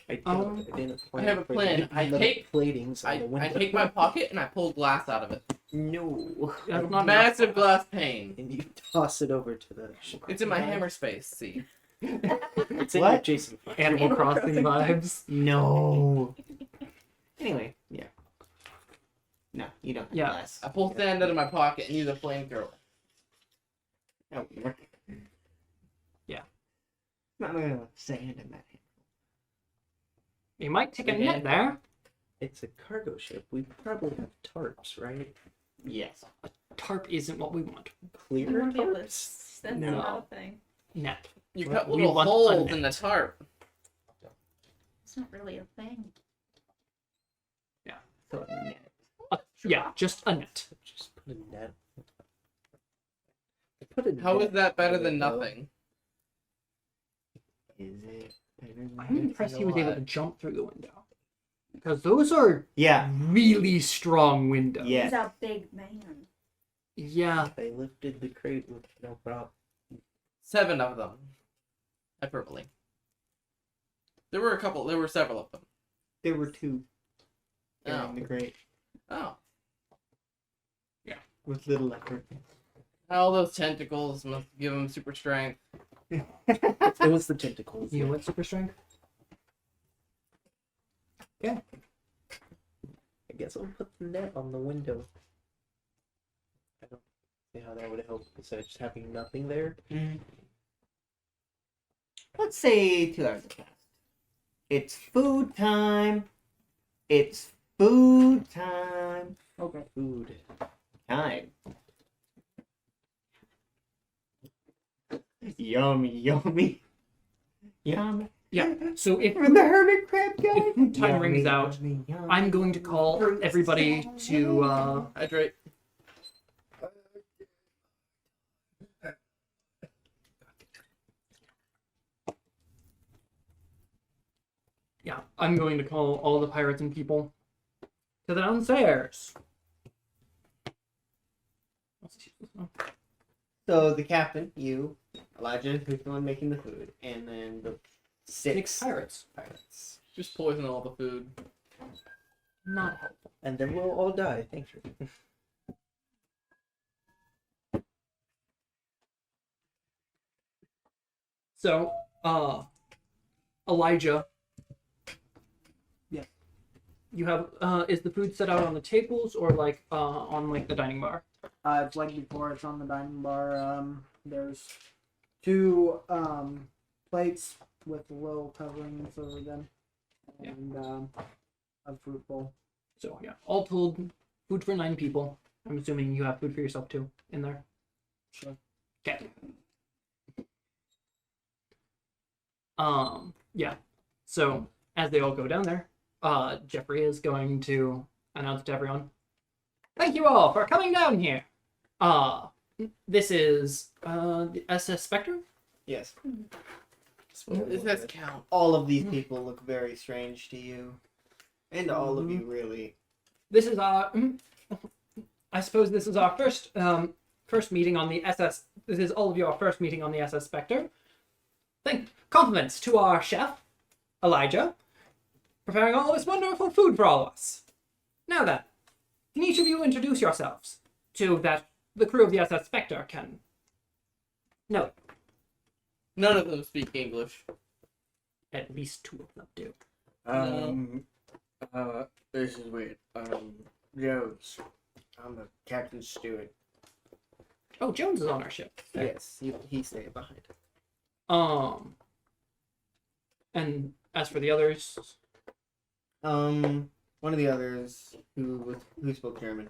I don't. I didn't plan. I have a for plan. the I take- platings on I the window. take my pocket and I pull glass out of it. No. That's not Massive glass pane. and you toss it over to the ship. It's in my hammer space. See. It's in What? your Jason. Animal Crossing vibes. No. Anyway, yeah. No, you don't have Yeah. glass. I pull sand out of my pocket and use a flamethrower. Oh, yeah. Yeah. Not gonna sand in that. You might take a Okay. net there. It's a cargo ship. We probably have tarps, right? Yes. Tarp isn't what we want. We Clear want to be able to. tarps. That's No. not a thing. Net. You Well, cut we little want a holes net. in the tarp. It's not really a thing. So, yeah. Yeah, just a net. Just put a net. Put a How net is that better on than it, though. nothing? Is it better than I'm impressed he was know able what? to jump through the window. Because those are Yeah. really strong windows. Yeah. He's a big man. Yeah. They lifted the crate with no problem. 7 of them. Hyperbole. There were several of them. There were 2 Oh. during the grate Oh. with little effort. All those tentacles must give him super strength. It was the tentacles. You know what super strength? I guess I'll put the net on the window. I don't see how that would help besides just having nothing there. Let's say 2 hours have passed. It's food time. It's food time. Okay. Food. Time. Yummy, yummy. Yummy. Yeah. So if From the hermit crab guy. if food time Yummy, rings out, yummy, yummy. I'm going to call everybody to Hydrate. I'm going to call all the pirates and people to the downstairs. So the captain, you, Elijah, who's the one making the food, and then the 6 pirates. pirates. Just poison all the food. Not helpful. And then we'll all die. Thanks. So, Elijah. Yeah. You have is the food set out on the tables or like on like the dining bar? It's like before. It's on the dining bar. There's 2 plates with little coverings over them, and a fruit bowl. So yeah, all told, food for 9 people. I'm assuming you have food for yourself too in there. Sure. Okay. Yeah. So as they all go down there, Jeffrey is going to announce to everyone, "Thank you all for coming down here. This is the SS Spectre." Yes. Does that count? All of these people look very strange to you. And all of you, really. This is our. I suppose this is our first meeting on the SS. This is all of your first meeting on the SS Spectre. Compliments to our chef, Elijah, preparing all this wonderful food for all of us. Now then, can each of you introduce yourselves to that the crew of the SS Spectre can. No, None of them speak English. at least 2 of them do. This is weird. Jones. I'm the captain's steward. Oh, Jones is on our ship. Yes, he stayed behind. And as for the others, One of the others who spoke German.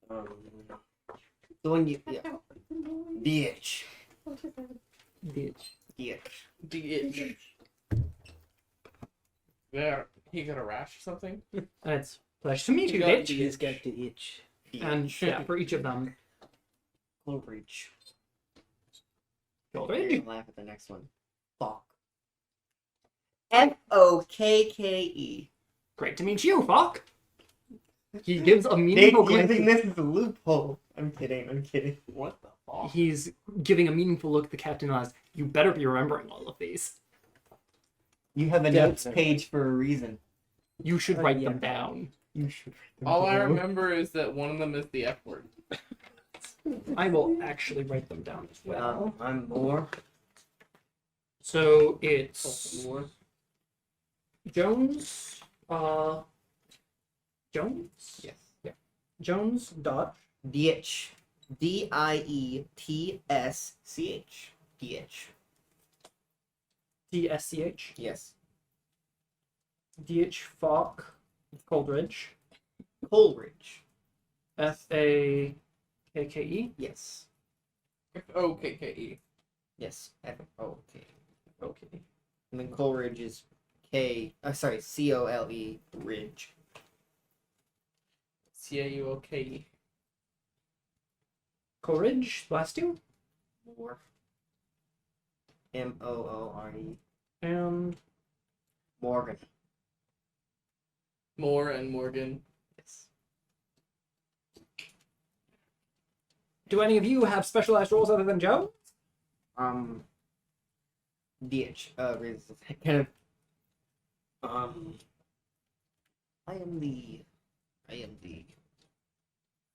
The one you Bitch. DH. There, he got a rash or something? it's a pleasure to meet you, got Ditch. the- He's got the itch. And yeah, for each of them, Coleridge. Coleridge. Laugh at the next one. Fuck. Fokkke. Great to meet you, Falk. He gives a meaningful glance. Using this as a loophole. I'm kidding. What the fuck? He's giving a meaningful look at the captain and asks, "You better be remembering all of these. You have a notes page for a reason. You should write them down." You should write them All I down. remember is that one of them is the F word. I will actually write them down as well. I'm more. So it's More. Jones. Jones. Yes. Yeah. Jones dot Dietsch. Dietsch. Dietsch. DSCH. Yes. DH Falk Coleridge. Coleridge. FAKKE. Yes. F-O-K-K-E. Yes. F-O-K. Okay. And then Coleridge is C-O-L-E Ridge. C-A-U-O-K-E. Coleridge. Last two. More. M-O-O-R-E. And Morgan. Moore and Morgan. Yes. do any of you have specialized roles other than Joe? DH. Kind of. I am the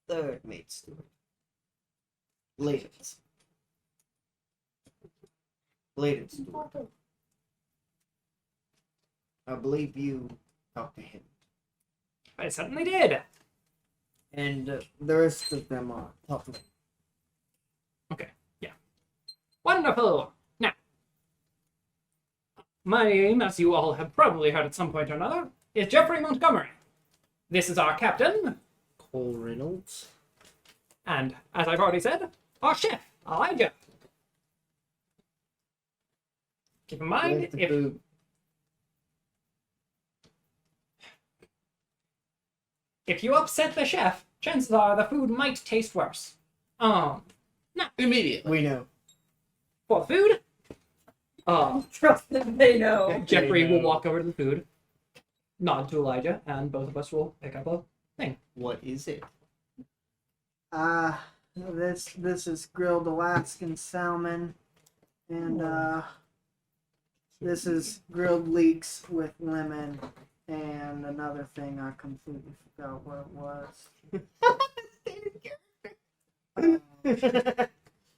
third mate steward. Layton's steward. I believe you talked to him. I certainly did. And the rest of them are talking. Wonderful. Now, my name, as you all have probably heard at some point or another, is Jeffery Montgomrey. This is our captain, Cole Reynolds. and, as I've already said, our chef, Elijah. Keep in mind, Where's the if food? if you upset the chef, chances are the food might taste worse. Immediately. We know. For food, Trust them, they know. Jeffrey will walk over to the food, nod to Elijah, and both of us will pick up a thing. What is it? This is grilled Alaskan salmon, and this is grilled leeks with lemon, and another thing I completely forgot what it was.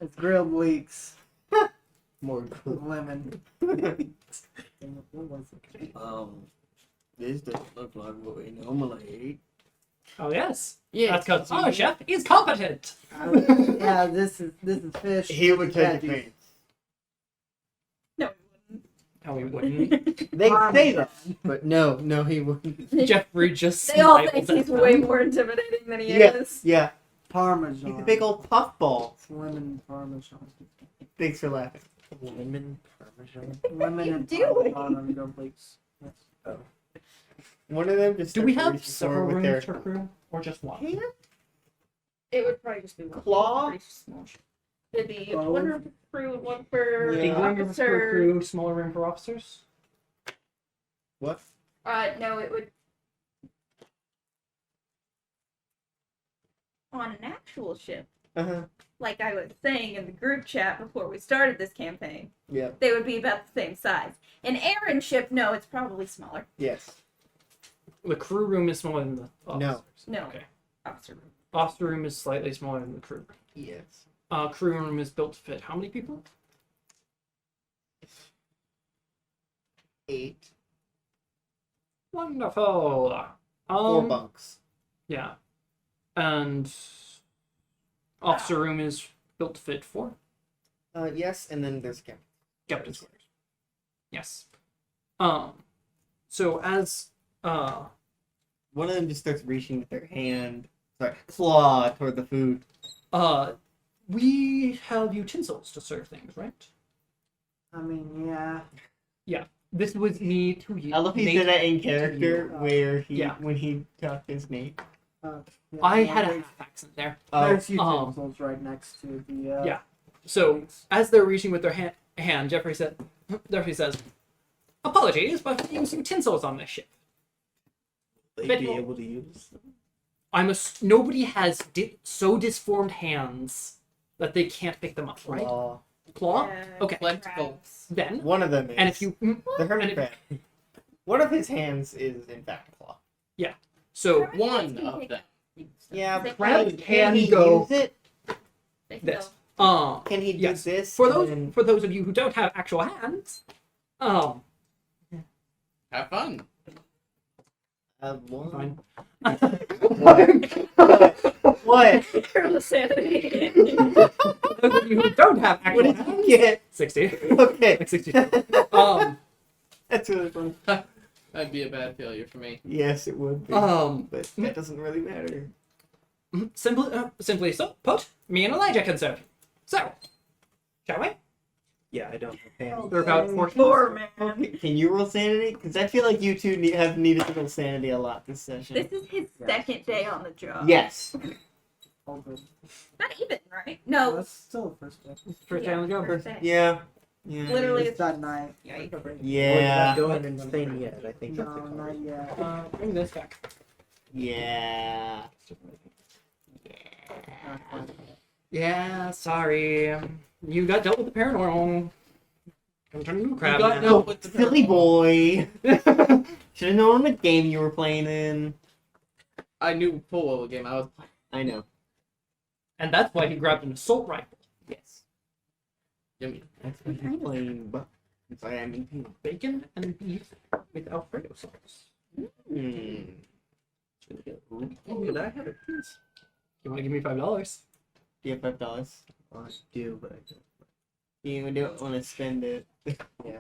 It's grilled leeks More with lemon. What was it? This doesn't look like what we normally eat. Oh yes, Yeah. that's because our chef is competent. Yeah, this is fish. He would take veggies. advantage. No, he wouldn't. They say that, but no, he wouldn't. Jeffrey just They all smiles think at he's them. way more intimidating than he Yeah. is. Yeah, Parmesan. he's a big old puffball. It's lemon parmesan. Thanks for laughing. Lemon parmesan. Lemon you and doing? parmesan on grilled leeks. Yes. One of them just. Do we starts have reaching several forward with rooms their- per crew, or just one? It would probably just be one. Claw? Pretty small. It'd be Oh. one room for crew, one for Yeah. Big room per officer. crew, smaller room for officers. What? No, it would. On an actual ship, Uh-huh. like I was saying in the group chat before we started this campaign, Yeah. they would be about the same size. An Aaron ship, no, it's probably smaller. Yes. The crew room is smaller than the officers. No. Okay. Officer room. Officer room is slightly smaller than the crew room. Yes. Crew room is built to fit how many people? 8. Wonderful. 4 bunks. Yeah. And officer room is built to fit 4. Yes, and then there's captain. Captain's quarters. Yes. So as One of them just starts reaching with their claw toward the food. we have utensils to serve things, right? I mean, yeah. This was me to you. I love he did that in character where he Yeah. when he talked his Nate. Yeah, I well, had a there's- half accent there. There's utensils right next to the. Yeah. So as they're reaching with their hand, Jeffery says, "Apologies, but we use utensils on this ship. They'd But- be able to use them. Nobody has so disformed hands that they can't pick them up, right? Claw? Okay. Plentiful. Then, One of them is. and if you, the hermit and crab. One of his hands is in fact a claw. so One of them. Yeah, They crabs can he go- use it? They can this. go. Can he do Yes. this? For and those then- for those of you who don't have actual hands, Have fun. one. fine. What? Careless sanity. For those of you who don't have What actual did hands, you get? 60, Okay. like 62. That's really fun. That'd be a bad failure for me. Yes, it would be. But that doesn't really matter. Simply so put, me and Elijah can serve you. So, shall we? Yeah, I don't have hands. They're about 14. Poor man. Okay, can you roll sanity? Because I feel like you two have needed to roll sanity a lot this session. This is his second day on the job. Yes. All good. Not even, right? No, No. that's still the first day. First day on the job. first day. Yeah. Yeah. Literally, It's that night. Yikes. Yeah. Well, not going insane yet. I think No, that's a not yet. Bring this back. Yeah. Yeah, sorry. You got dealt with the paranormal. I'm turning into a crab got now. dealt with the Silly boy. Should have known the game you were playing in. I knew full well what game I was playing. I know. And that's why he grabbed an assault rifle. Yes. Yummy. That's what you're playing. But sorry, I mean. Bacon and beef with Alfredo sauce. Hmm. Oh, could I have a piece? You want to give me $5? Do you have $5? Well, I do, but I don't. You don't want to spend it. Yeah.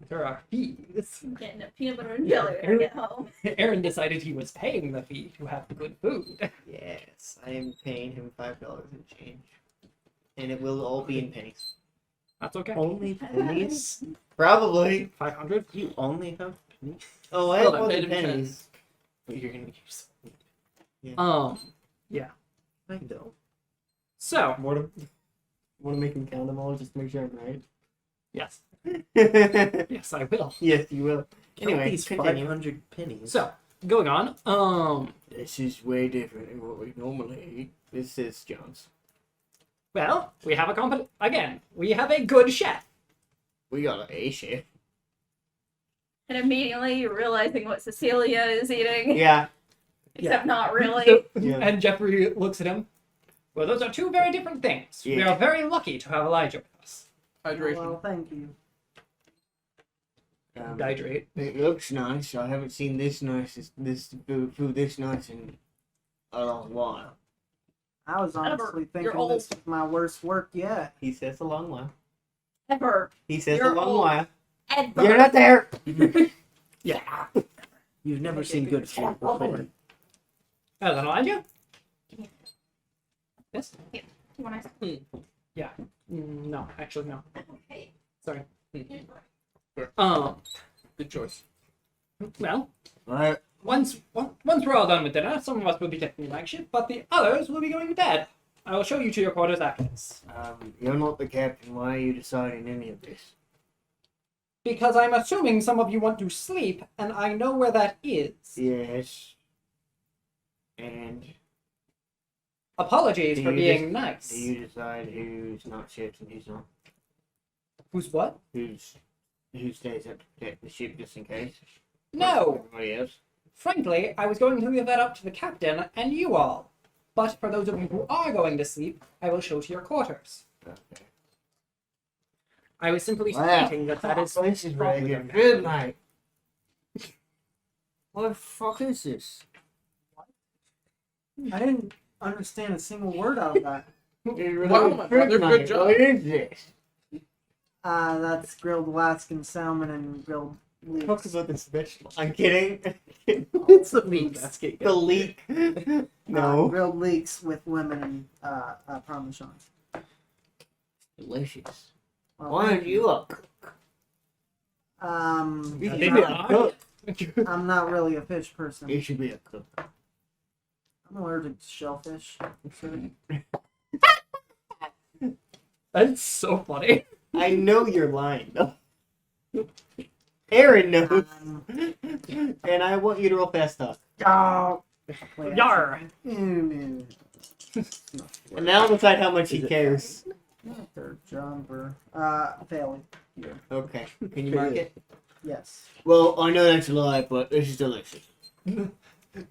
There are fees. I'm getting a peanut butter and jelly when I get home. Aaron decided he was paying the fee to have the good food. Yes, I am paying him $5 in change. And it will all be in pennies. That's okay. Only pennies? Probably. 500. You only have pennies? Oh, I Well, have I more paid than him pennies. But you're gonna use. I don't. So, Want to make him count them all just to make sure I'm right? yes. Yes, Yes, I will. you will. Anyway, Anyway, these continue. 500 pennies. So, going on. This is way different than what we normally eat. This is Jones. Well, we have we have a good chef. We got an A chef. And immediately you're realizing what Cecilia is eating. Yeah. Except not really. So- Yeah. And Jeffrey looks at him. Well, those are two very different things. We Yeah. are very lucky to have Elijah with us. Hydration. Well, thank you. Hydrate. It looks nice. I haven't seen this nice, this food this nice in a long while. I was honestly thinking old. this was my worst work yet. He says a long while. Ever. He says You're a long old. while. Ever. You're not there. Yeah. You've never seen good food before. Well, then Elijah? Yes? When I No, actually, no. okay. Sorry. Sure. Good choice. Well, Alright. once we're all done with dinner, some of us will be taking the flagship, but the others will be going to bed. I will show you to your quarters after this. You're not the captain. Why are you deciding any of this? Because I'm assuming some of you want to sleep, and I know where that is. Yes. And Apologies Do for you being just- nice. do you decide who's not ships and who's not? Who's what? Who stays up to protect the ship just in case? No! Everybody else. Frankly, I was going to leave that up to the captain and you all. But for those of you who are going to sleep, I will show to your quarters. Okay. I was simply Wow. stating that is This is probably really going to good, happen. mate. What the fuck is this? I didn't understand a single word out of that. Wow, my brother, good job. What is this? That's grilled Alaskan salmon and grilled Talk leeks. about this vegetable. I'm kidding. It's the meat basket. The leek. No. Grilled leeks with lemon and Parmesan. Delicious. Well, Why aren't you a cook? You Maybe should be a not. cook. I'm not really a fish person. You should be a cook. I'm allergic to shellfish. That's so funny. I know you're lying, though. Aaron knows. And I want you to roll fast talk. Oh. Wait, Yar. And then I'll decide how much he cares. Third jumper. Failing. Okay. Can you mark it? Yes. Well, I know that's a lie, but this is delicious.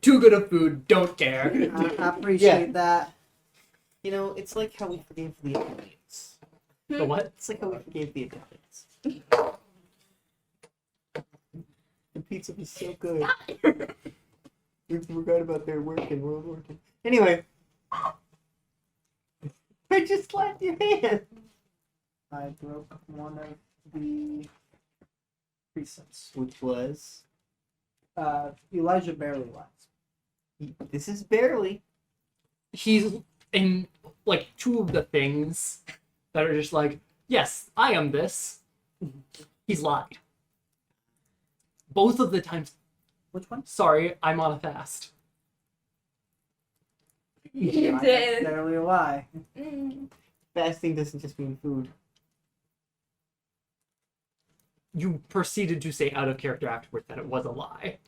Too good of food, don't care. I appreciate that. You know, it's like how we forgave the Italians. The what? It's like how we forgave the Italians. The pizza was so good. We forgot about their work in World War II. Anyway. I just slapped your hand. I broke one of the precepts. Which was? Elijah barely lies. This is barely. He's in like two of the things that are just like, yes, I am this. He's lied. Both of the times. Which one? Sorry, I'm on a fast. You That's did. barely a lie. Fasting doesn't just mean food. You proceeded to say out of character afterwards that it was a lie.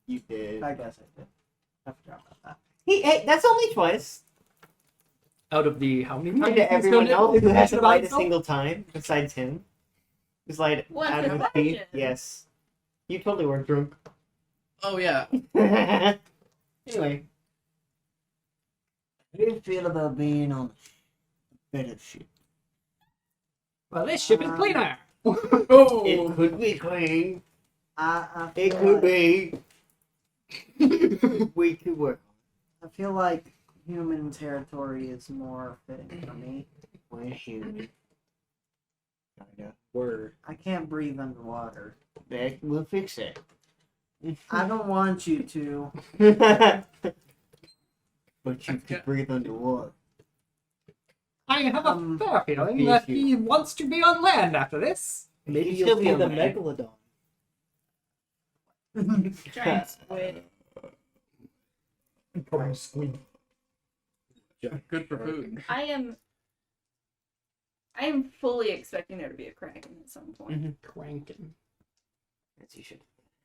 You did. I guess I did. I forgot about that. Hey, that's only twice. Out of the how many Compared times to everyone else who hasn't lied a himself? single time, besides him. Who's lied What's out the of his teeth. question? Yes. You totally weren't drunk. Oh yeah. Anyway. How do you feel about being on a better ship? Well, this ship is cleaner. Oh. It could be clean. I It feel could like, be. We could work. I feel like human territory is more fitting for me. We're human. Kinda. Word. I can't breathe underwater. That we'll fix that. I don't want you to. But you could breathe underwater. I have a Um, fair feeling be that here. he wants to be on land after this. Maybe He'd you'll still see be the on land. megalodon. Giant squid. Good for food. I am fully expecting there to be a Kraken at some point. Cranking. As you should.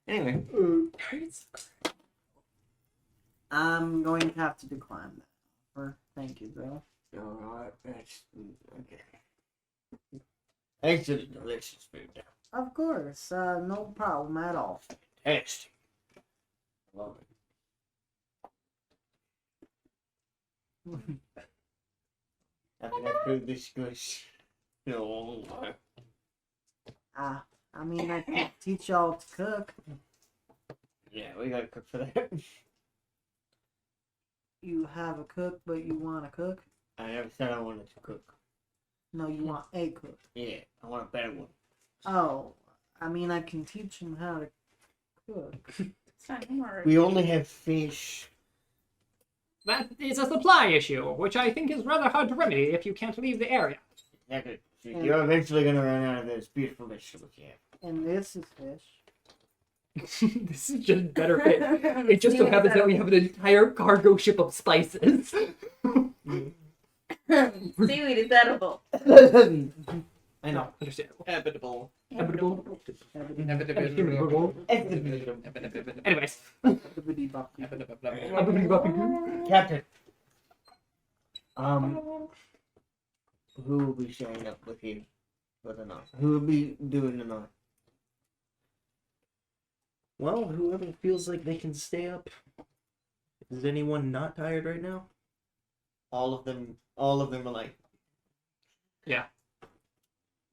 Anyway. I'm going to have to decline that offer. Thank you, though. Alright, that's okay. Thanks to the delicious food. Of course, no problem at all. Fantastic. Love it. I've had food this good. No. I mean, I can teach y'all to cook. Yeah, we gotta cook for that. You have a cook, but you want to cook? I never said I wanted to cook. No, you want a cook. Yeah, I want a better one. Oh, I mean, I can teach him how to cook. It's fine, I'm alright. We only have fish. That is a supply issue, which I think is rather hard to remedy if you can't leave the area. Exactly. You're eventually gonna run out of those beautiful vegetables you have. And this is fish. This is just better fit. It just so happens that we have an entire cargo ship of spices. Seaweed is edible. I know. Understandable. Habitable. Inevitable. Anyways. Captain. Who will be showing up with you for the night? Who will be doing the night? Well, whoever feels like they can stay up. Is anyone not tired right now? All of them are like,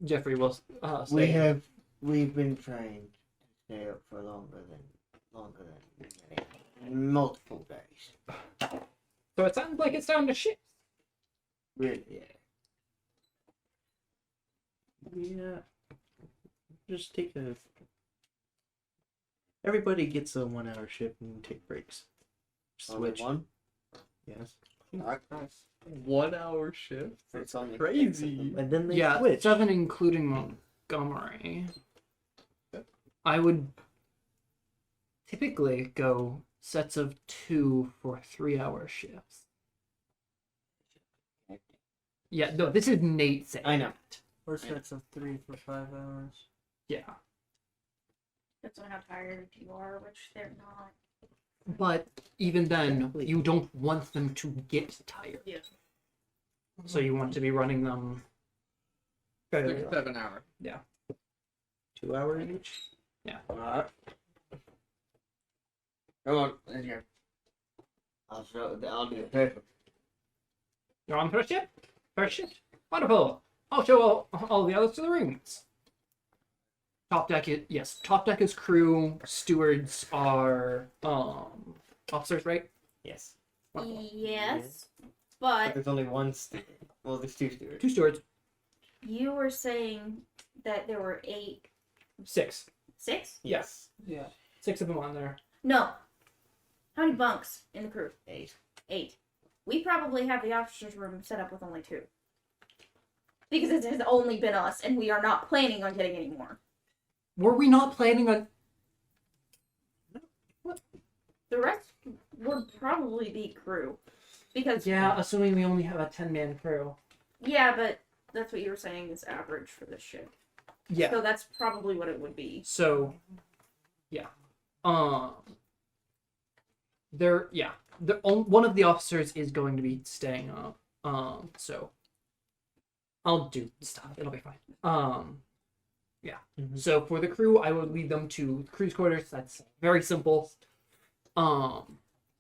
Jeffrey will stay. We've been trying to stay up for longer than multiple days. So it sounds like it's down to shifts. Really, yeah. Yeah. Just take a. Everybody gets a 1 hour shift and take breaks. Only Switch. one? Yes. Alright. 1 hour shift? it's only Crazy. And then they Yeah, switch. 7 including Montgomery. I would typically go sets of 2 for 3-hour shifts. Yeah, no, this is Nate saying. I know. Or sets of 3 for 5 hours. Yeah, Depends on how tired you are, which they're not. but even then, you don't want them to get tired. Yeah. So you want to be running them. 6, 7 hour. 2 hours each. Alright. Come on, let's go. I'll do it. Perfect. You're on first shift? First shift? Wonderful. I'll show all the others to the rooms. Top deck is crew. Stewards are officers, right? Yes. Yes, But but there's only one well, there's 2 stewards. 2 stewards. you were saying that there were 8, 6. 6? Yes. Yeah. 6 of them on there. No. How many bunks in the crew? 8. 8. We probably have the officers' room set up with only 2. Because it has only been us, and we are not planning on getting any more. Were we not planning on? The rest would probably be crew. Because Yeah, assuming we only have a 10-man crew. yeah, but that's what you were saying is average for this ship. Yeah. So that's probably what it would be. So, yeah. One of the officers is going to be staying up. So I'll do stuff. It'll be fine. Yeah. Mhm. So for the crew, I will lead them to crew's quarters. That's very simple.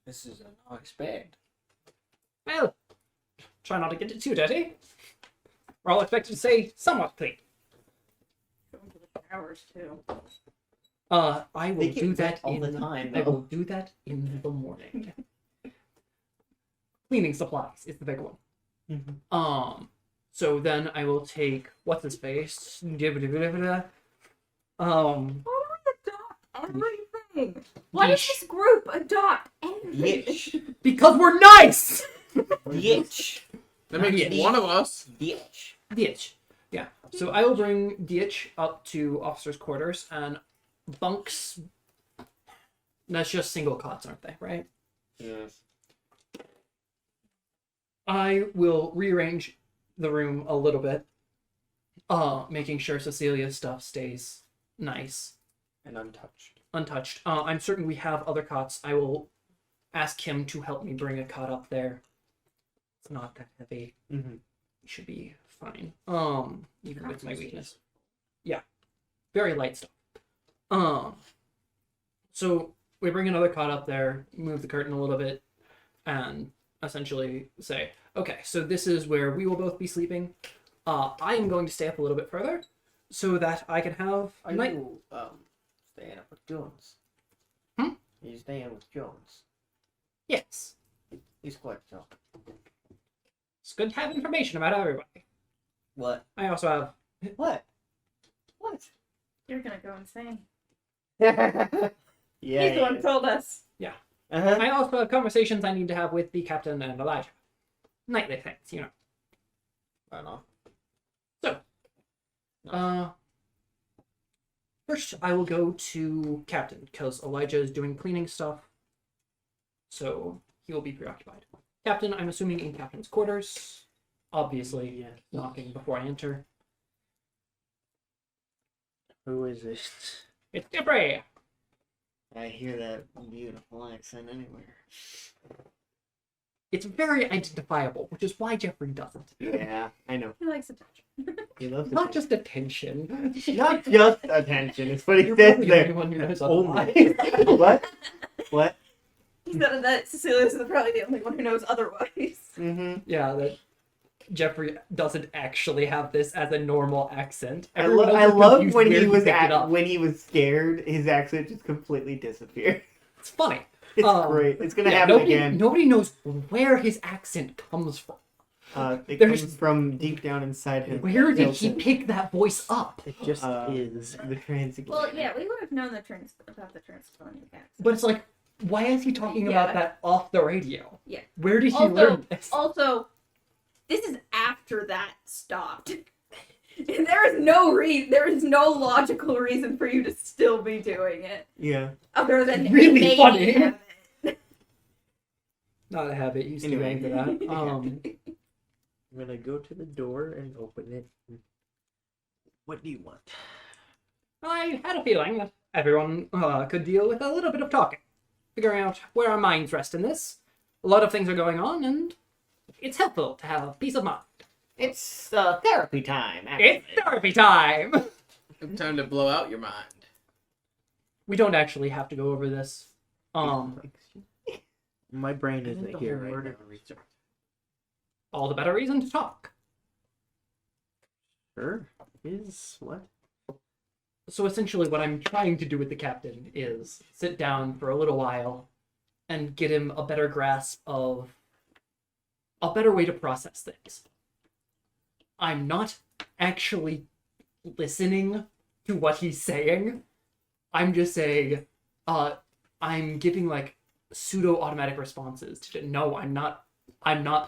This is a nice bed. Well, try not to get it too dirty. We're all expected to stay somewhat clean. Go into the showers too. I will They get do wet that all in the time, I though. will do that in the morning. Cleaning supplies is the big one. Mhm. So then I will take what's his face. Why do we adopt everything? Why does this group adopt everything? Bitch. Because we're nice. Bitch. That makes Yes. one of us. Bitch. Ditch. Yeah. So I will bring Ditch up to officers' quarters and bunks. That's just single cots, aren't they? Right. Yes. I will rearrange the room a little bit, making sure Cecilia's stuff stays nice, And untouched. untouched. I'm certain we have other cots. I will ask him to help me bring a cot up there. It's not that heavy. Mm-hmm. It should be fine. Even with my weakness. Yeah, very light stuff. So we bring another cot up there, move the curtain a little bit, and essentially say, okay, so this is where we will both be sleeping. I am going to stay up a little bit further so that I can have Are night. you staying up with Jones? Hmm? Are you staying with Jones? Yes, He's quite tough. it's good to have information about everybody. What? I also have. What? What? You're gonna go insane. Yeah. He's the one who told us. Uh-huh. I also have conversations I need to have with the captain and Elijah. Nightly things, you know. Right on. First, I will go to Captain, because Elijah is doing cleaning stuff. So, he will be preoccupied. Captain, I'm assuming in Captain's quarters. Obviously, knocking before I enter. Who is it? It's Jeffery! I hear that beautiful accent anywhere. It's very identifiable, which is why Jeffrey doesn't. Yeah, I know. He likes attention. He loves Not just attention. not just attention. It's what he You're says probably the only there. one who knows Only. otherwise. What? What? He said that Cecilia's probably the only one who knows otherwise. Mm-hmm. Yeah, that Jeffrey doesn't actually have this as a normal accent. I Everyone else is love confused when where he was picked it up. when he was scared. His accent just completely disappeared. It's funny. It's great. It's gonna Yeah, happen nobody, again. Nobody knows where his accent comes from. It There's- comes from deep down inside him. Where did he pick that voice up? It just is. The transit. Well, yeah, we would have known about the Transylvanian accent. But it's like, why is he talking Yeah. about that off the radio? Yeah. Where did he Also- learn this? Also, this is after that stopped. There is no logical reason for you to still be doing it Yeah. other than Really innate funny. habit. Not a habit. He's too Anyway. young for that. I'm gonna go to the door and open it. What do you want? I had a feeling that everyone could deal with a little bit of talking, figuring out where our minds rest in this. A lot of things are going on, and it's helpful to have peace of mind. It's therapy time. It's therapy time! Time to blow out your mind. We don't actually have to go over this. My brain isn't here right now. All the better reason to talk. Sure. Is what? So essentially what I'm trying to do with the captain is sit down for a little while and get him a better grasp of a better way to process things. I'm not actually listening to what he's saying. I'm just saying, I'm giving like pseudo-automatic responses to no, I'm not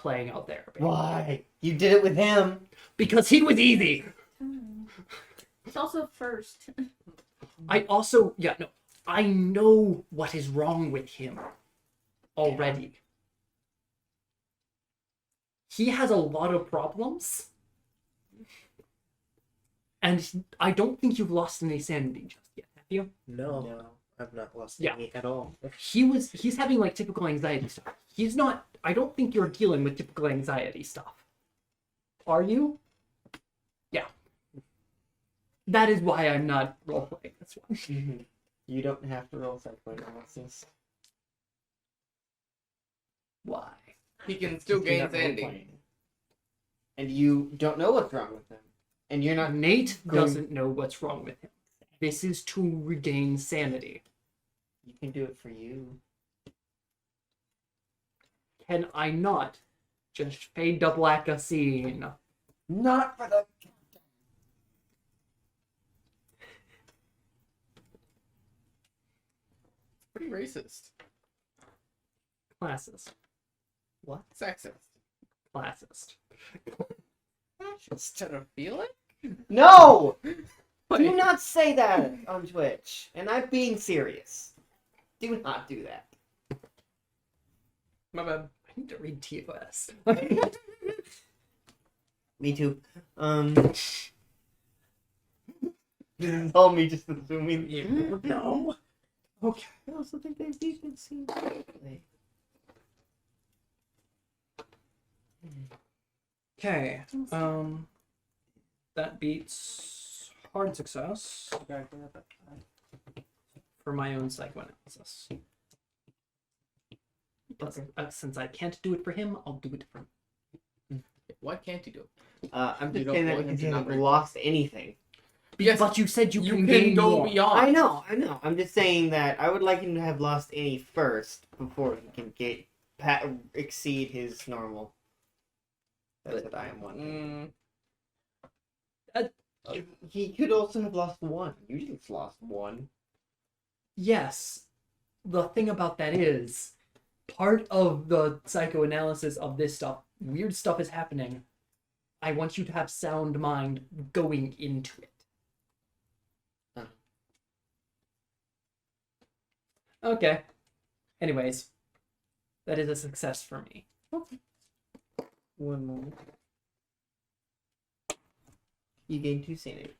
playing out there. Baby. Why? You did it with him. Because he was easy. It's also first. I know what is wrong with him already. He has a lot of problems. And I don't think you've lost any sanity just yet, have you? No. I've not lost Yeah. any at all. He's having like typical anxiety stuff. I don't think you're dealing with typical anxiety stuff. Are you? Yeah. That is why I'm not role-playing this one. Mm-hmm. You don't have to roll psychoanalysis. Why? He can still gain You're not sanity. role-playing. And you don't know what's wrong with him. And you're not... Nate Going- doesn't know what's wrong with him. This is to regain sanity. You can do it for you. Can I not just fade to black a scene? Not for the... Pretty racist. Classist. What? Sexist. Classist. Instead of feeling? No! Wait. Do not say that on Twitch. And I'm being serious. Do not do that. My bad. I need to read TOS. Me too. This is all me just assuming. No. Okay. I also think they've decency. Okay. That beats hard success for my own psychoanalysis. But, since I can't do it for him, I'll do it for him. Why can't you do it? I'm You just don't saying that want because him you to haven't not lost anything. Yes, But you said you you can can gain go more. beyond. I know. I'm just saying that I would like him to have lost any first before he can exceed his normal. That's what I am wanting. He could also have lost one. You just lost one. Yes. The thing about that is, part of the psychoanalysis of this stuff, weird stuff is happening. I want you to have sound mind going into it. Okay. Anyways, that is a success for me. One moment. You gained 2 sanity.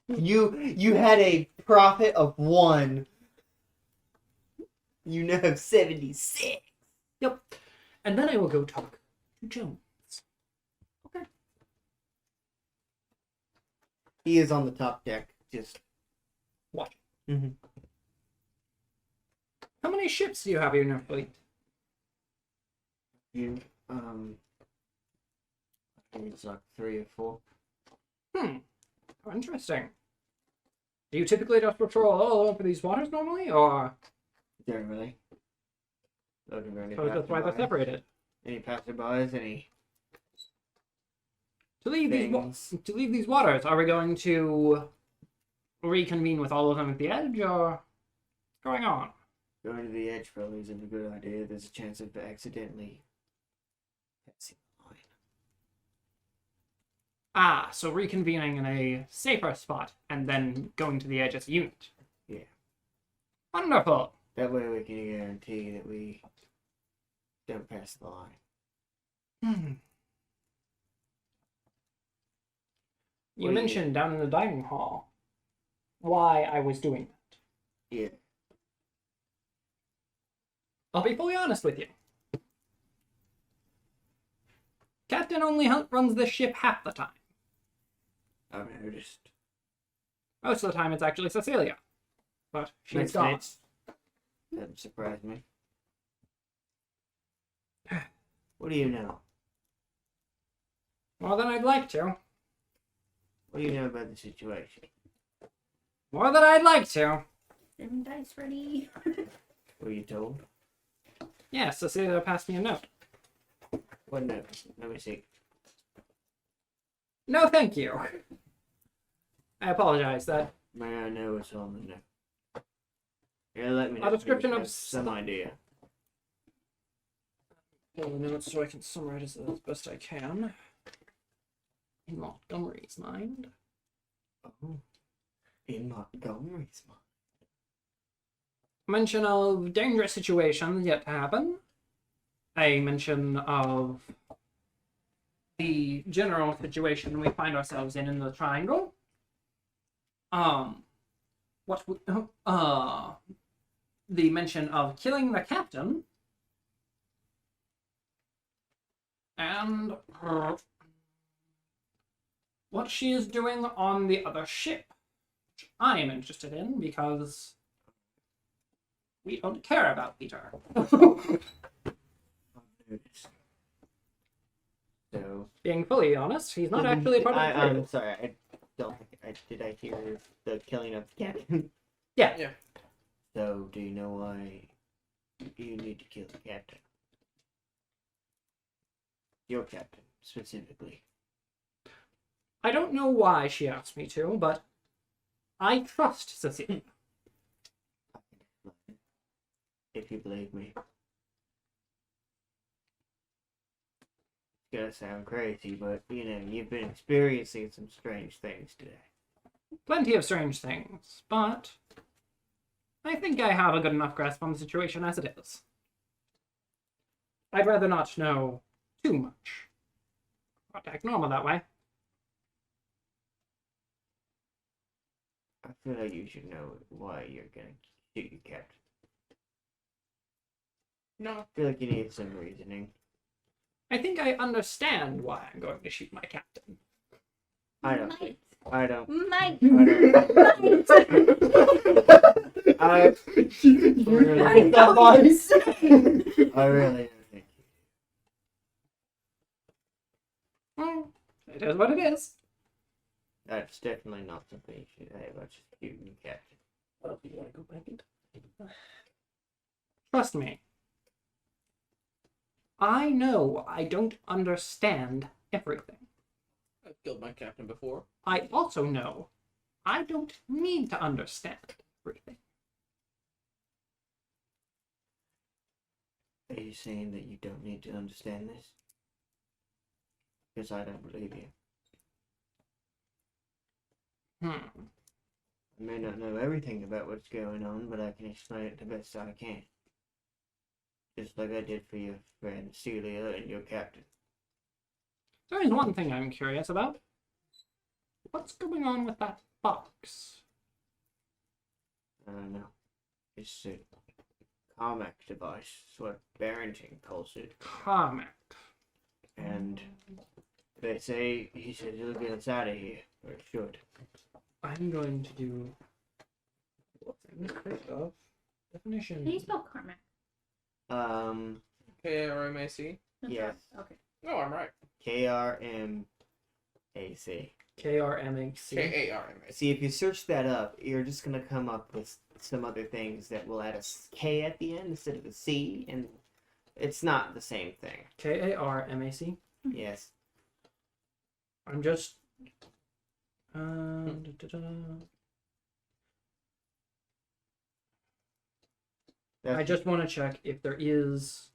You had a profit of 1. You now have 76. Yep. And then I will go talk to Jones. He is on the top deck, just Watch. Mm-hmm. How many ships do you have in your fleet? you. I think it's like 3 or 4. How interesting. Do you typically just patrol all over these waters normally, or Generally. Looking for any so that's why they're passerbys. separated? Any passerbys? Any To leave things? these waters, are we going to reconvene with all of them at the edge, or what's going on? Going to the edge probably isn't a good idea. There's a chance of accidentally passing the line. Ah, so reconvening in a safer spot and then going to the edge as a unit. Yeah. Wonderful. That way we can guarantee that we don't pass the line. You What do you- mentioned down in the dining hall why I was doing that. Yeah. I'll be fully honest with you. Captain only runs this ship half the time. I've noticed. Most of the time it's actually Cecilia. But she's Makes gone. sense. That surprised me. What do you know? More than I'd like to. What do you know about the situation? More than I'd like to. Them dice ready. Were you told? Yes, Cecilia passed me a note. What note? Let me see. No, thank you. I apologize. That May I know what's on the note? Yeah, let me know. A description Maybe of have some idea. pull the notes so I can summarize it as best I can. In Montgomery's mind. Oh. In Montgomery's mind. Mention of dangerous situations yet to happen. A mention of the general situation we find ourselves in the triangle. The mention of killing the captain. And what she is doing on the other ship, which I am interested in because we don't care about Peter. I've noticed. So. Being fully honest, he's not actually a part of the crew. I'm sorry. I don't think did I hear the killing of the captain? Yeah. So, do you know why you need to kill the captain? Your captain, specifically. I don't know why she asked me to, but I trust Cecilia. If you believe me. It's gonna sound crazy, but you've been experiencing some strange things today. Plenty of strange things, but I think I have a good enough grasp on the situation as it is. I'd rather not know too much. But act normal that way. I feel like you should know why you're gonna shoot your captain. No. I feel like you need some reasoning. I think I understand why I'm going to shoot my captain. I don't. Might. I don't. Might. I really, I know what you're saying. I really don't think. Well, it is what it is. That's definitely not something you should say about just shooting your captain. Well, you want to go back and... Trust me. I know I don't understand everything. I've killed my captain before. I also know I don't need to understand everything. Are you saying that you don't need to understand this? Because I don't believe you. I may not know everything about what's going on, but I can explain it the best I can. Just like I did for your friend Celia and your captain. There is one thing I'm curious about. What's going on with that box? I don't know. It's Carmack device. That's what Barrington calls it. Carmack. And they say, he said he'll get us out of here. Or it should. I'm going to do. What's in first off? Definition. How do you spell Carmack? KRMAC? Yes. Okay. No, I'm right. KRMAC. KRMAC. KARMAC. See, if you search that up, you're just gonna come up with some other things that will add a K at the end instead of a C, and it's not the same thing. KARMAC. Yes. I'm just. I just want to check if there is.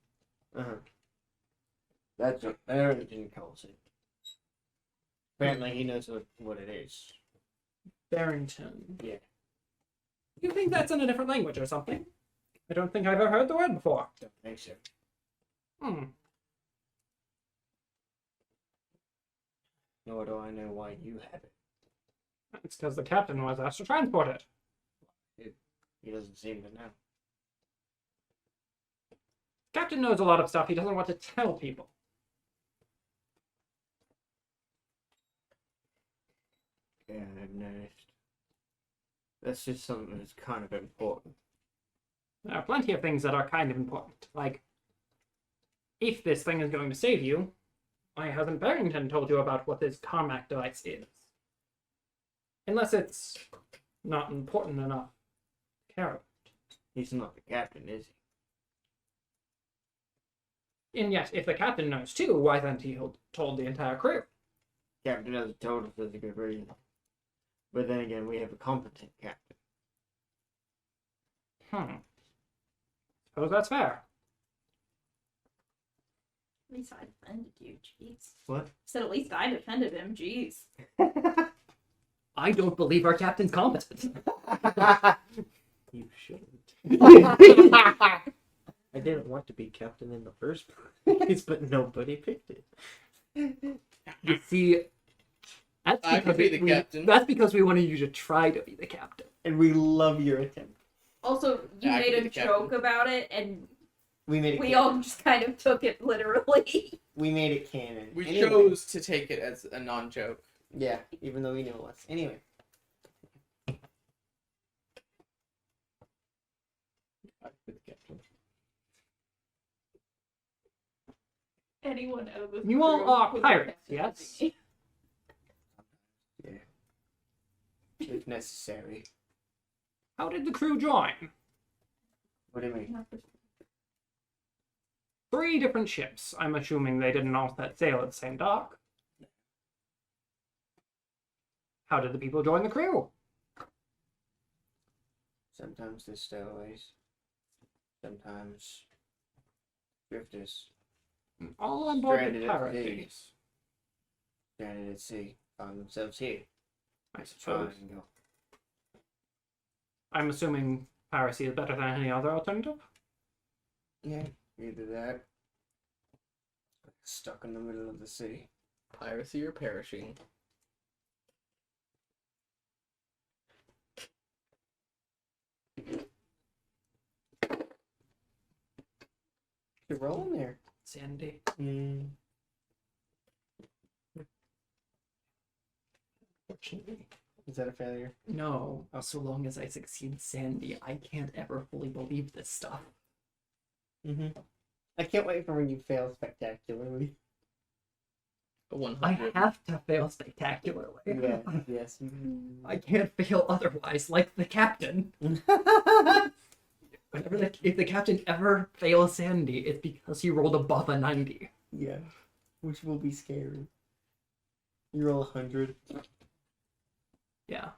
That's what Barrington calls it. Apparently, he knows what it is. Barrington. Yeah. You think that's in a different language or something? I don't think I've ever heard the word before. Don't think so. Nor do I know why you have it. It's because the captain was asked to transport it. He doesn't seem to know. Captain knows a lot of stuff he doesn't want to tell people. Yeah, I've noticed. That's just something that's kind of important. There are plenty of things that are kind of important. Like, if this thing is going to save you, why hasn't Barrington told you about what this Carmack device is? Unless it's not important enough to care about. He's not the captain, is he? And yet, if the captain knows too, why hasn't he told the entire crew? Captain hasn't told us there's a good reason. But then again, we have a competent captain. Suppose that's fair. At least I defended you, jeez. What? Said at least I defended him, jeez. I don't believe our captain's competent. You shouldn't. I didn't want to be captain in the first place, but nobody picked it. You see, that's I could be the captain. That's because we wanted you to try to be the captain. And we love your attempt. Also, you I made could be a the captain. joke about it, and We made it we canon. all just kind of took it literally. We made it canon. We Anyway. chose to take it as a non-joke. Yeah, even though we knew it was. Anyway. I could be the captain. Anyone out of this You all crew are would pirates, defend yes? me. If necessary. How did the crew join? What do you mean? 3 different ships. I'm assuming they didn't all set sail at the same dock. How did the people join the crew? Sometimes there's stowaways. Sometimes drifters. All on board Stranded with at piracy. sea. Stranded at sea. Found themselves here. I suppose. Triangle. I'm assuming piracy is better than any other alternative. Yeah, either that. Stuck in the middle of the sea. Piracy or perishing. You're rolling there. Sandy. Fortunately. Is that a failure? No, so long as I succeed Sandy, I can't ever fully believe this stuff. I can't wait for when you fail spectacularly. A I 100. have to fail spectacularly. Yeah, yes. I can't fail otherwise, like the captain. Whenever if the captain ever fails Sandy, it's because he rolled above a 90. Yeah, which will be scary. You roll 100. Yeah.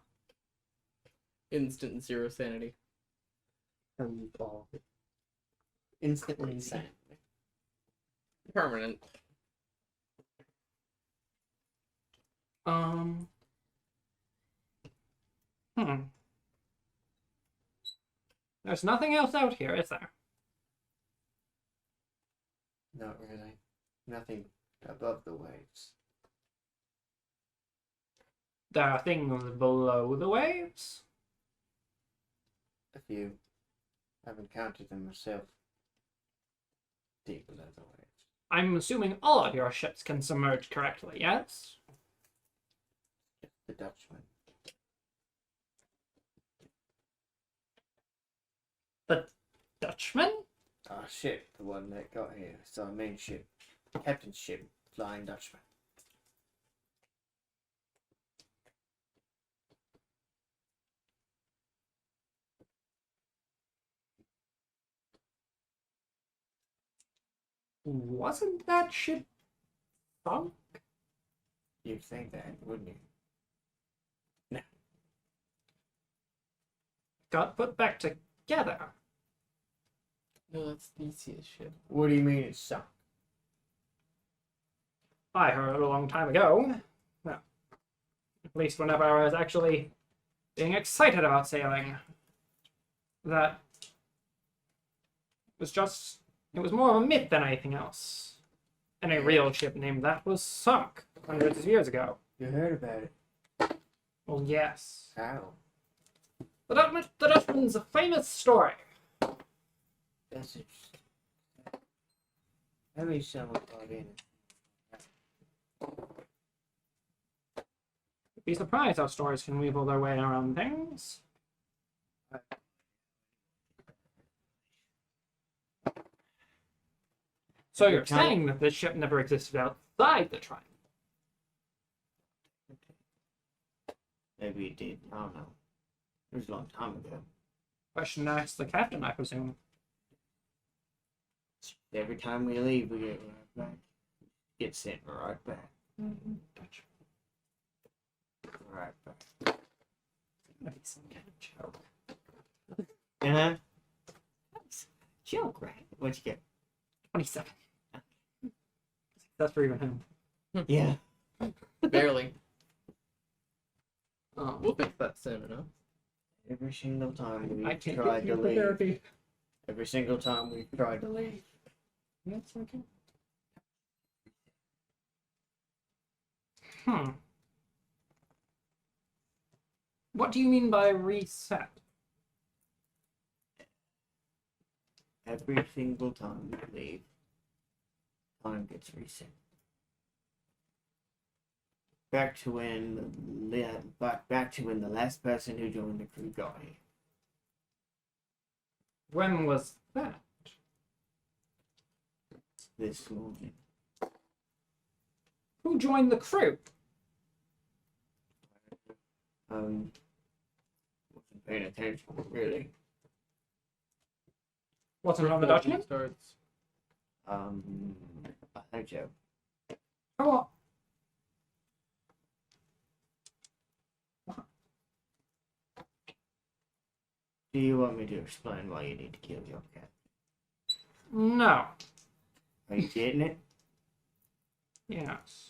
Instant 0 sanity. And you fall. Instantly insane. Permanent. There's nothing else out here, is there? Not really. Nothing above the waves. There are things below the waves. A few. I've encountered them myself. Deep below the waves. I'm assuming all of your ships can submerge correctly, yes? The Dutchman. The Dutchman? Our ship, the one that got here. It's our main ship. Captain's ship. Flying Dutchman. Wasn't that ship sunk? You'd think that, wouldn't you? Got put back together. No, that's Theseus' ship. What do you mean it's sunk? I heard a long time ago. Well, at least whenever I was actually being excited about sailing. That it was more of a myth than anything else. And a real ship named that was sunk hundreds of years ago. You heard about it. Well, yes. How? The Dutchman's a famous story. That's interesting. How many someone got in it? You'd be surprised how stories can weevil their way around things. So you're saying that this ship never existed outside the triangle? Maybe it did. I don't know. It was a long time ago. Question to ask the captain, I presume. Every time we leave, we get right back. Get sent right back. Dutch. Right back. Maybe some kind of joke. Uh-huh. Joke, right? What'd you get? 27. That's for even him. Yeah. Barely. We'll fix that soon enough. Every single time I we've can't tried get to you for leave. therapy. Every single time we've tried to leave. That's okay. What do you mean by reset? Every single time we leave, time gets reset. Back to when the last person who joined the crew got here. When was that? This morning. Who joined the crew? Wasn't paying attention, really. Wasn't it on the Dutchman? Starts. I think so. Oh, Do you want me to explain why you need to kill your cat? no. Are you getting it? Yes.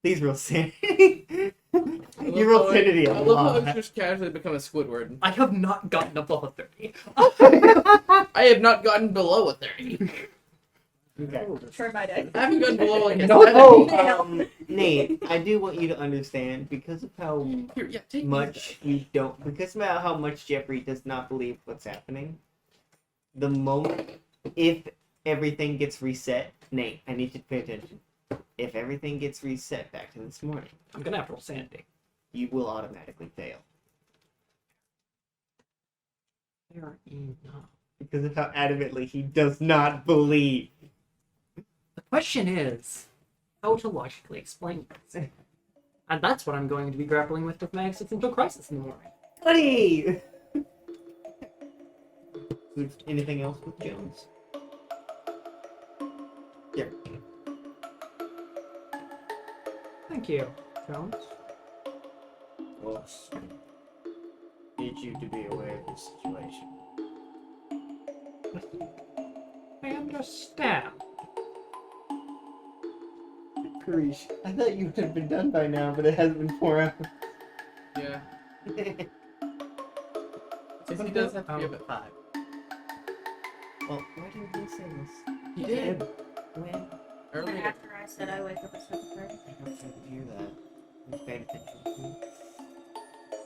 Please roll sanity. You roll sanity a I love how lot. it's just casually become a Squidward. I have not gotten above a 30. I have not gotten below a 30. Okay. Try my day. I haven't gotten below like a No. 70. Nate, I do want you to understand because of how Here, yeah, take much you don't, because of how much Jeffrey does not believe what's happening. The moment, if everything gets reset, Nate, I need you to pay attention. If everything gets reset back to this morning, I'm gonna have to roll sanity. you will automatically fail Fair enough. because of how adamantly he does not believe. The question is how to logically explain this. And that's what I'm going to be grappling with my existential crisis in the morning. Buddy! Anything else with Jones? Yeah. Thank you, Jones. Of course. Need you to be aware of this situation. I understand. Karish, I thought you would have been done by now, but it hasn't been 4 hours. Yeah. Izzy does have to be up at 5. Well, why didn't you say this? He did. When? Earlier. After I said I wake up at 7:30. I don't hear that. You paid attention.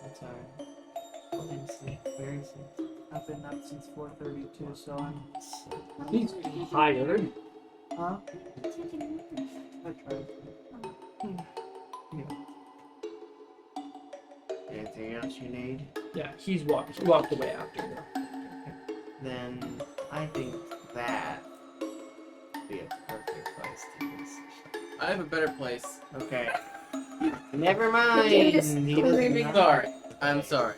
I'm sorry. Go and sleep. Very sleep. I've been up since 4:32, so I'm. He's tired. Huh? Taking a nap. I tried. Anything else you need? Yeah, he walked away after you. Then I think that would be a perfect place to finish. I have a better place. Okay. Never mind. Dude is He does screaming. not- Sorry. I'm sorry.